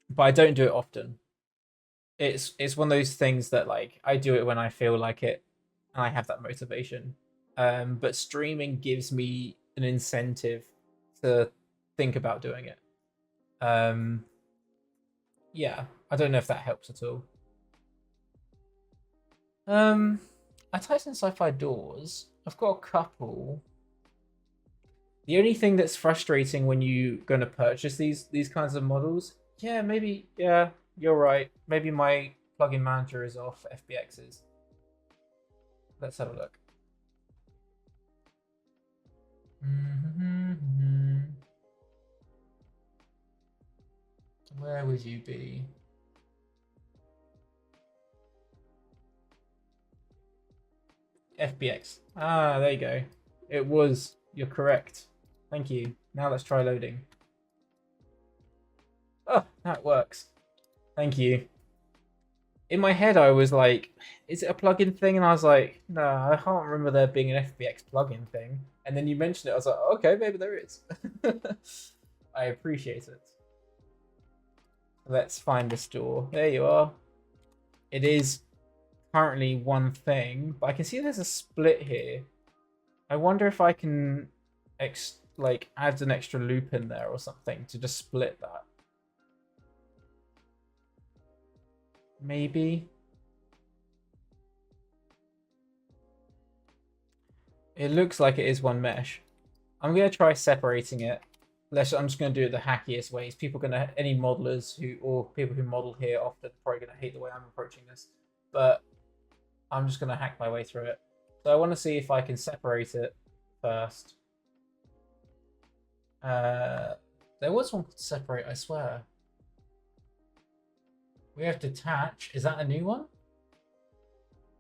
but I don't do it often. It's one of those things that like I do it when I feel like it, and I have that motivation. But streaming gives me an incentive to think about doing it. Um, yeah, I don't know if that helps at all. I typed in sci-fi doors. I've got a couple. The only thing that's frustrating when you're going to purchase these kinds of models, yeah, maybe, yeah, you're right. Maybe my plugin manager is off FBXs. Let's have a look. Where would you be? FBX. Ah, there you go. It was. You're correct. Thank you. Now let's try loading. Oh, that works. Thank you. In my head, I was like, is it a plugin thing? And I was like, no, I can't remember there being an FBX plugin thing. And then you mentioned it. I was like, okay, maybe there is. I appreciate it. Let's find the store. There you are. It is currently one thing, but I can see there's a split here. I wonder if I can like add an extra loop in there or something to just split that. Maybe. It looks like it is one mesh. I'm gonna try separating it. I'm just gonna do it the hackiest ways. Any modelers or people who model here often probably gonna hate the way I'm approaching this, but I'm just gonna hack my way through it. So I want to see if I can separate it first. There was one called separate, I swear. We have detach. Is that a new one?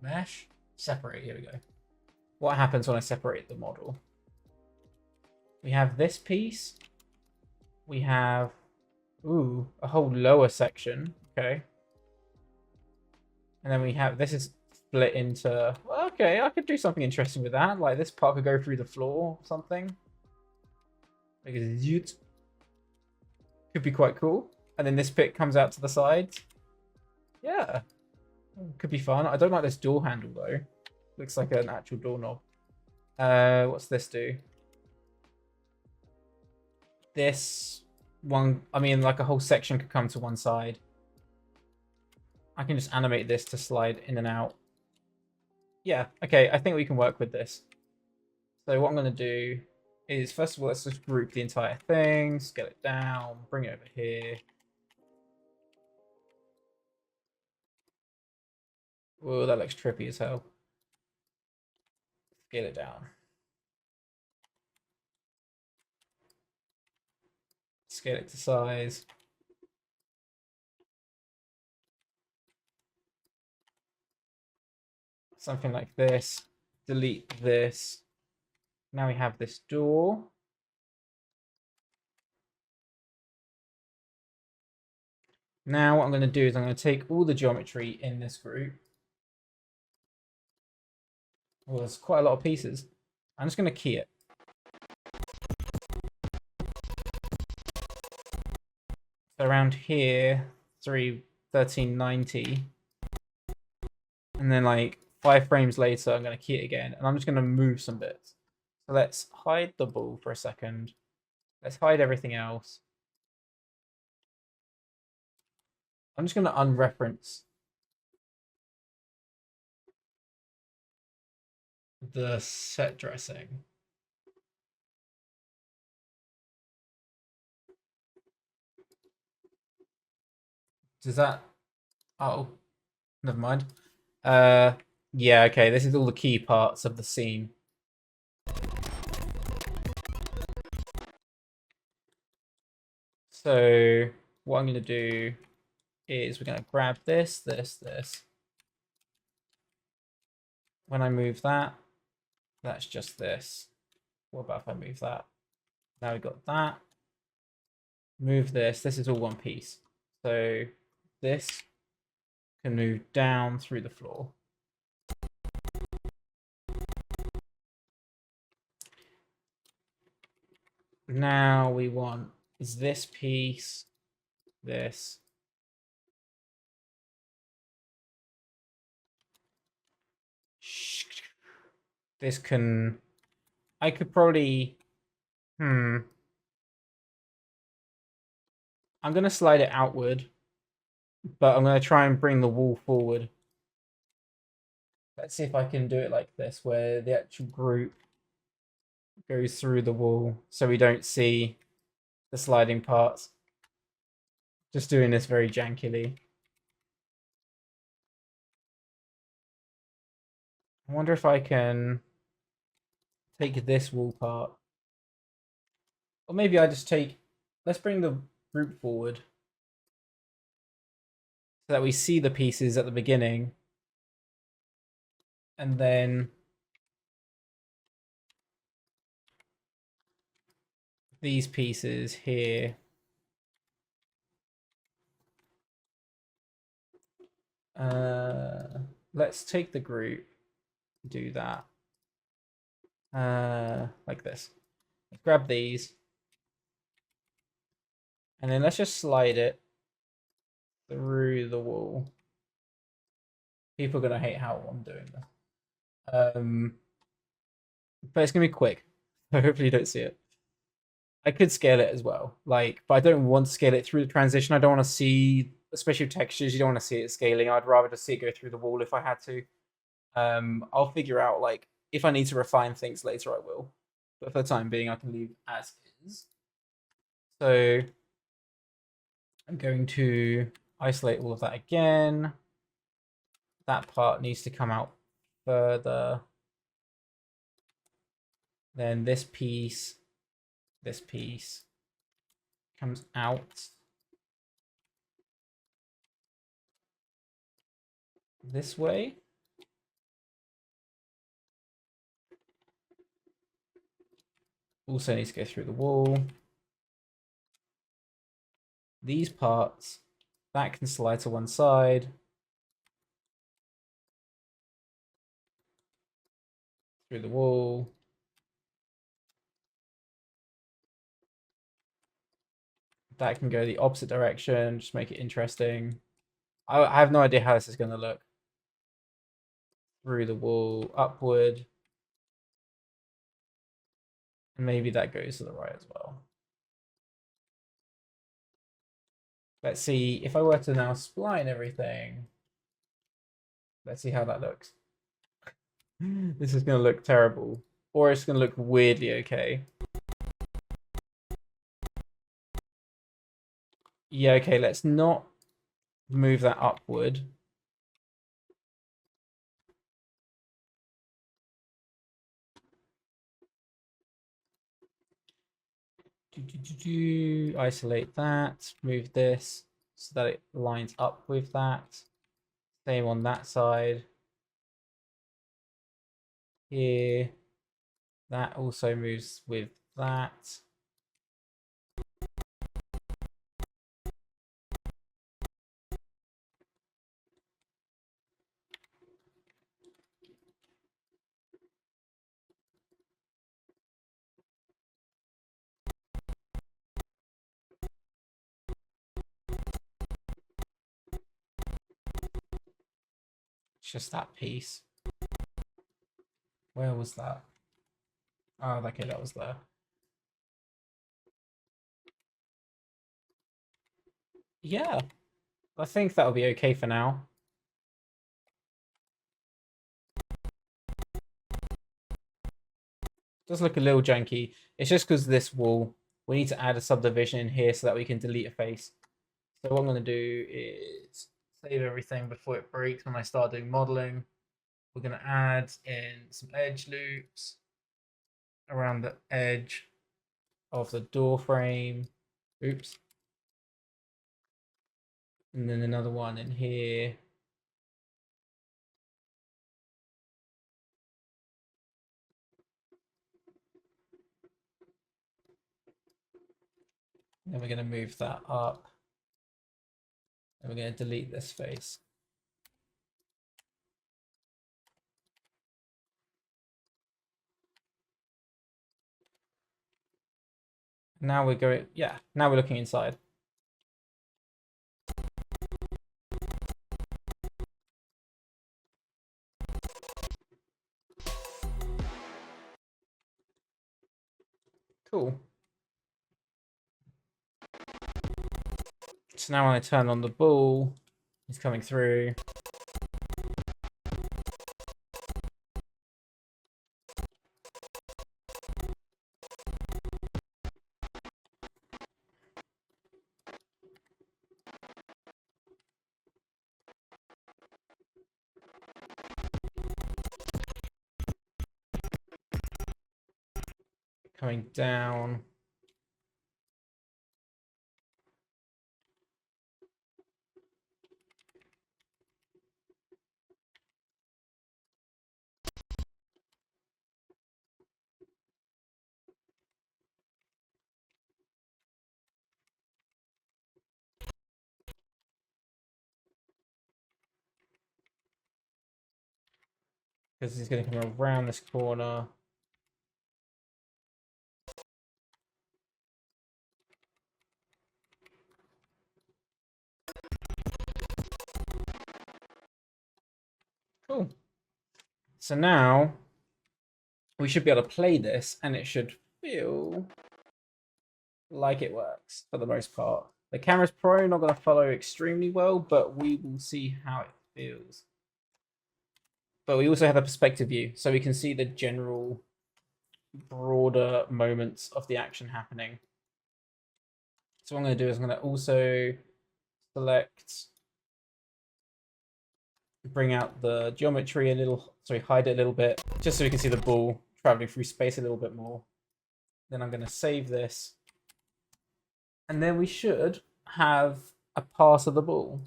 Mesh? Separate. Here we go. What happens when I separate the model? We have this piece. We have, a whole lower section. Okay. And then we have, this is split into, okay, I could do something interesting with that. Like this part could go through the floor or something. Because it could be quite cool. And then this bit comes out to the sides. Yeah. Could be fun. I don't like this door handle though. Looks like an actual doorknob. What's this do? This one, I mean, like a whole section could come to one side. I can just animate this to slide in and out. Yeah, okay, I think we can work with this. So what I'm going to do is, first of all, let's just group the entire thing, scale it down, bring it over here. Oh, that looks trippy as hell. Scale it down. Scale it to size. Something like this. Delete this. Now we have this door. Now what I'm going to do is I'm going to take all the geometry in this group. Well, there's quite a lot of pieces. I'm just going to key it. So around here, 1390. And then like 5 frames later, I'm going to key it again. And I'm just going to move some bits. So let's hide the ball for a second. Let's hide everything else. I'm just going to unreference the set dressing. Does that... Oh, never mind. Yeah, okay, this is all the key parts of the scene. So what I'm going to do is we're going to grab this. When I move that, that's just this. What about if I move that? Now we've got that. Move this. This is all one piece. So this can move down through the floor. Now we want is this piece, this. This can, I could probably, I'm going to slide it outward, but I'm going to try and bring the wall forward. Let's see if I can do it like this, where the actual group goes through the wall so we don't see the sliding parts. Just doing this very jankily. I wonder if I can take this wall part. Or maybe I just take... Let's bring the group forward so that we see the pieces at the beginning. And then these pieces here. Let's take the group, do that. Like this. Let's grab these. And then let's just slide it through the wall. People are gonna hate how I'm doing this. But it's gonna be quick. So hopefully you don't see it. I could scale it as well, like, but I don't want to scale it through the transition. I don't want to see, especially with textures, you don't want to see it scaling. I'd rather just see it go through the wall if I had to. I'll figure out, like, if I need to refine things later, I will. But for the time being, I can leave as is. So I'm going to isolate all of that again. That part needs to come out further. Then this piece comes out this way. Also needs to go through the wall. These parts, that can slide to one side. Through the wall. That can go the opposite direction, just make it interesting. I have no idea how this is going to look. Through the wall, upward. And maybe that goes to the right as well. Let's see, if I were to now spline everything, let's see how that looks. This is going to look terrible. Or it's going to look weirdly okay. Yeah, okay, let's not move that upward. Isolate that, move this so that it lines up with that. Same on that side. Here. That also moves with that. It's just that piece. Where was that? Oh, okay, that was there. Yeah, I think that'll be okay for now. Does look a little janky. It's just because this wall, we need to add a subdivision in here so that we can delete a face. So what I'm going to do is save everything before it breaks when I start doing modeling. We're going to add in some edge loops around the edge of the door frame. Oops. And then another one in here. Then we're going to move that up. And we're going to delete this face. Now we're going, yeah, now we're looking inside. Cool. So now when I turn on the ball, he's coming through. Coming down. Because he's going to come around this corner. Cool. So now we should be able to play this and it should feel like it works for the most part. The camera's probably not going to follow extremely well, but we will see how it feels. But we also have a perspective view, so we can see the general broader moments of the action happening. So what I'm going to do is I'm going to also select, bring out the geometry a little, sorry, hide it a little bit, just so we can see the ball traveling through space a little bit more. Then I'm going to save this. And then we should have a pass of the ball.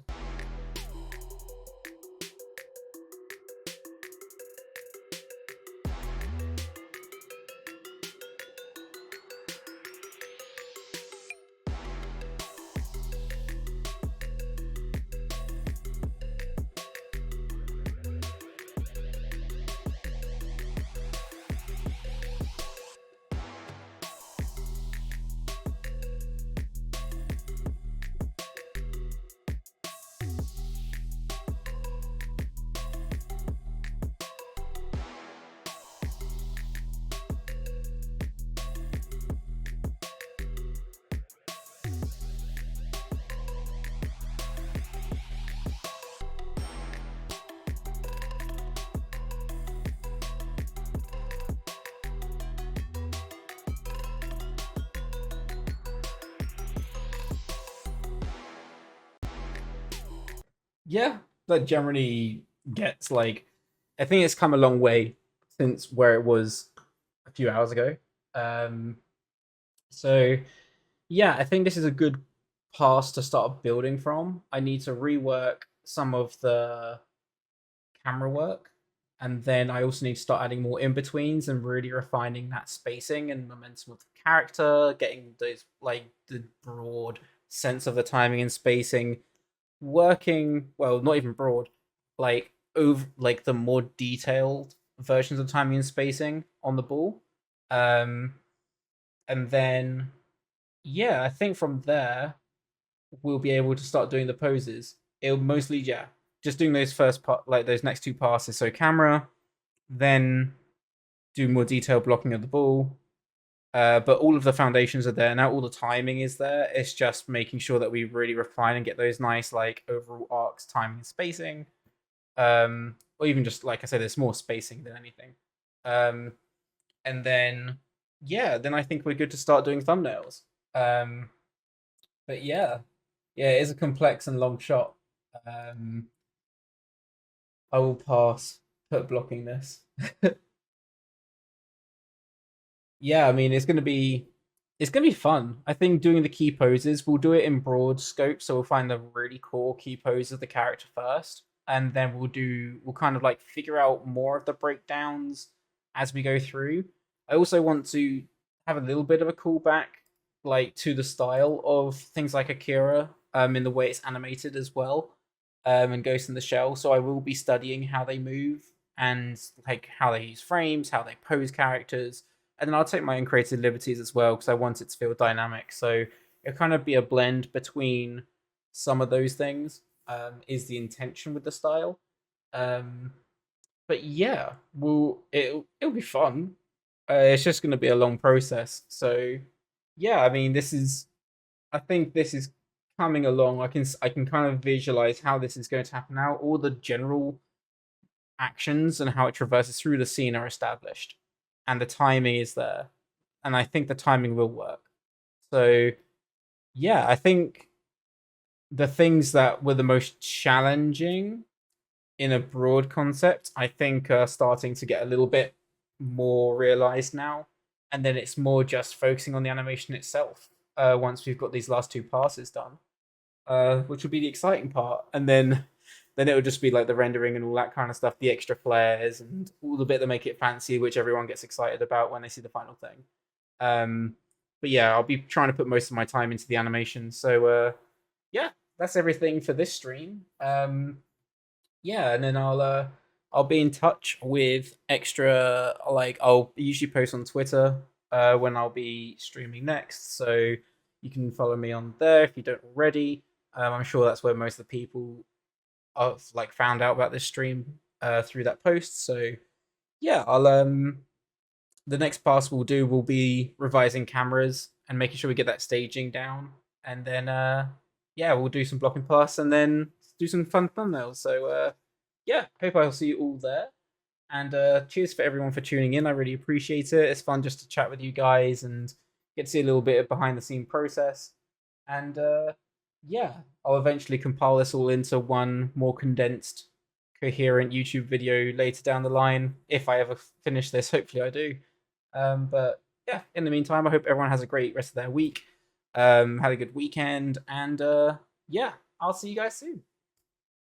Yeah, that generally gets like, I think it's come a long way since where it was a few hours ago. Um, so yeah, I think this is a good pass to start building from. I need to rework some of the camera work, and then I also need to start adding more in betweens and really refining that spacing and momentum of the character, getting those like the broad sense of the timing and spacing working well, not even broad, like over like the more detailed versions of timing and spacing on the ball. Um and then yeah, I think from there we'll be able to start doing the poses. It'll mostly just doing those first part like those next two passes. So camera, then do more detailed blocking of the ball. But all of the foundations are there now. All the timing is there. It's just making sure that we really refine and get those nice like overall arcs, timing, and spacing. Or even just like I said, there's more spacing than anything. Um, and then yeah, then I think we're good to start doing thumbnails. Um, but yeah, it is a complex and long shot. Um, I will pass. Put blocking this. Yeah, I mean it's gonna be fun. I think doing the key poses, we'll do it in broad scope, so we'll find the really core key pose of the character first, and then we'll kind of like figure out more of the breakdowns as we go through. I also want to have a little bit of a callback like to the style of things like Akira, in the way it's animated as well, and Ghost in the Shell. So I will be studying how they move and like how they use frames, how they pose characters, and then I'll take my own creative liberties as well because I want it to feel dynamic. So it'll kind of be a blend between some of those things. Is the intention with the style. Um, but yeah, it'll be fun. It's just going to be a long process. So yeah, I mean, I think this is coming along. I can kind of visualize how this is going to happen now. All the general actions and how it traverses through the scene are established, and the timing is there, and I think the timing will work. So yeah, I think the things that were the most challenging in a broad concept, I think are starting to get a little bit more realized now. And then it's more just focusing on the animation itself once we've got these last two passes done, which will be the exciting part. And then it would just be like the rendering and all that kind of stuff, the extra flares and all the bit that make it fancy, which everyone gets excited about when they see the final thing. Um, but yeah, I'll be trying to put most of my time into the animation. So yeah, that's everything for this stream. Yeah, and then I'll be in touch with extra, like I'll usually post on Twitter when I'll be streaming next, so you can follow me on there if you don't already. I'm sure that's where most of the people have like found out about this stream through that post. So yeah, I'll the next pass we'll do will be revising cameras and making sure we get that staging down, and then yeah, we'll do some blocking pass and then do some fun thumbnails. So yeah, hope I'll see you all there. And cheers for everyone for tuning in. I really appreciate it. It's fun just to chat with you guys and get to see a little bit of behind the scene process. And yeah, I'll eventually compile this all into one more condensed, coherent YouTube video later down the line if I ever finish this. Hopefully, I do. But yeah, in the meantime, I hope everyone has a great rest of their week. Had a good weekend, and yeah, I'll see you guys soon.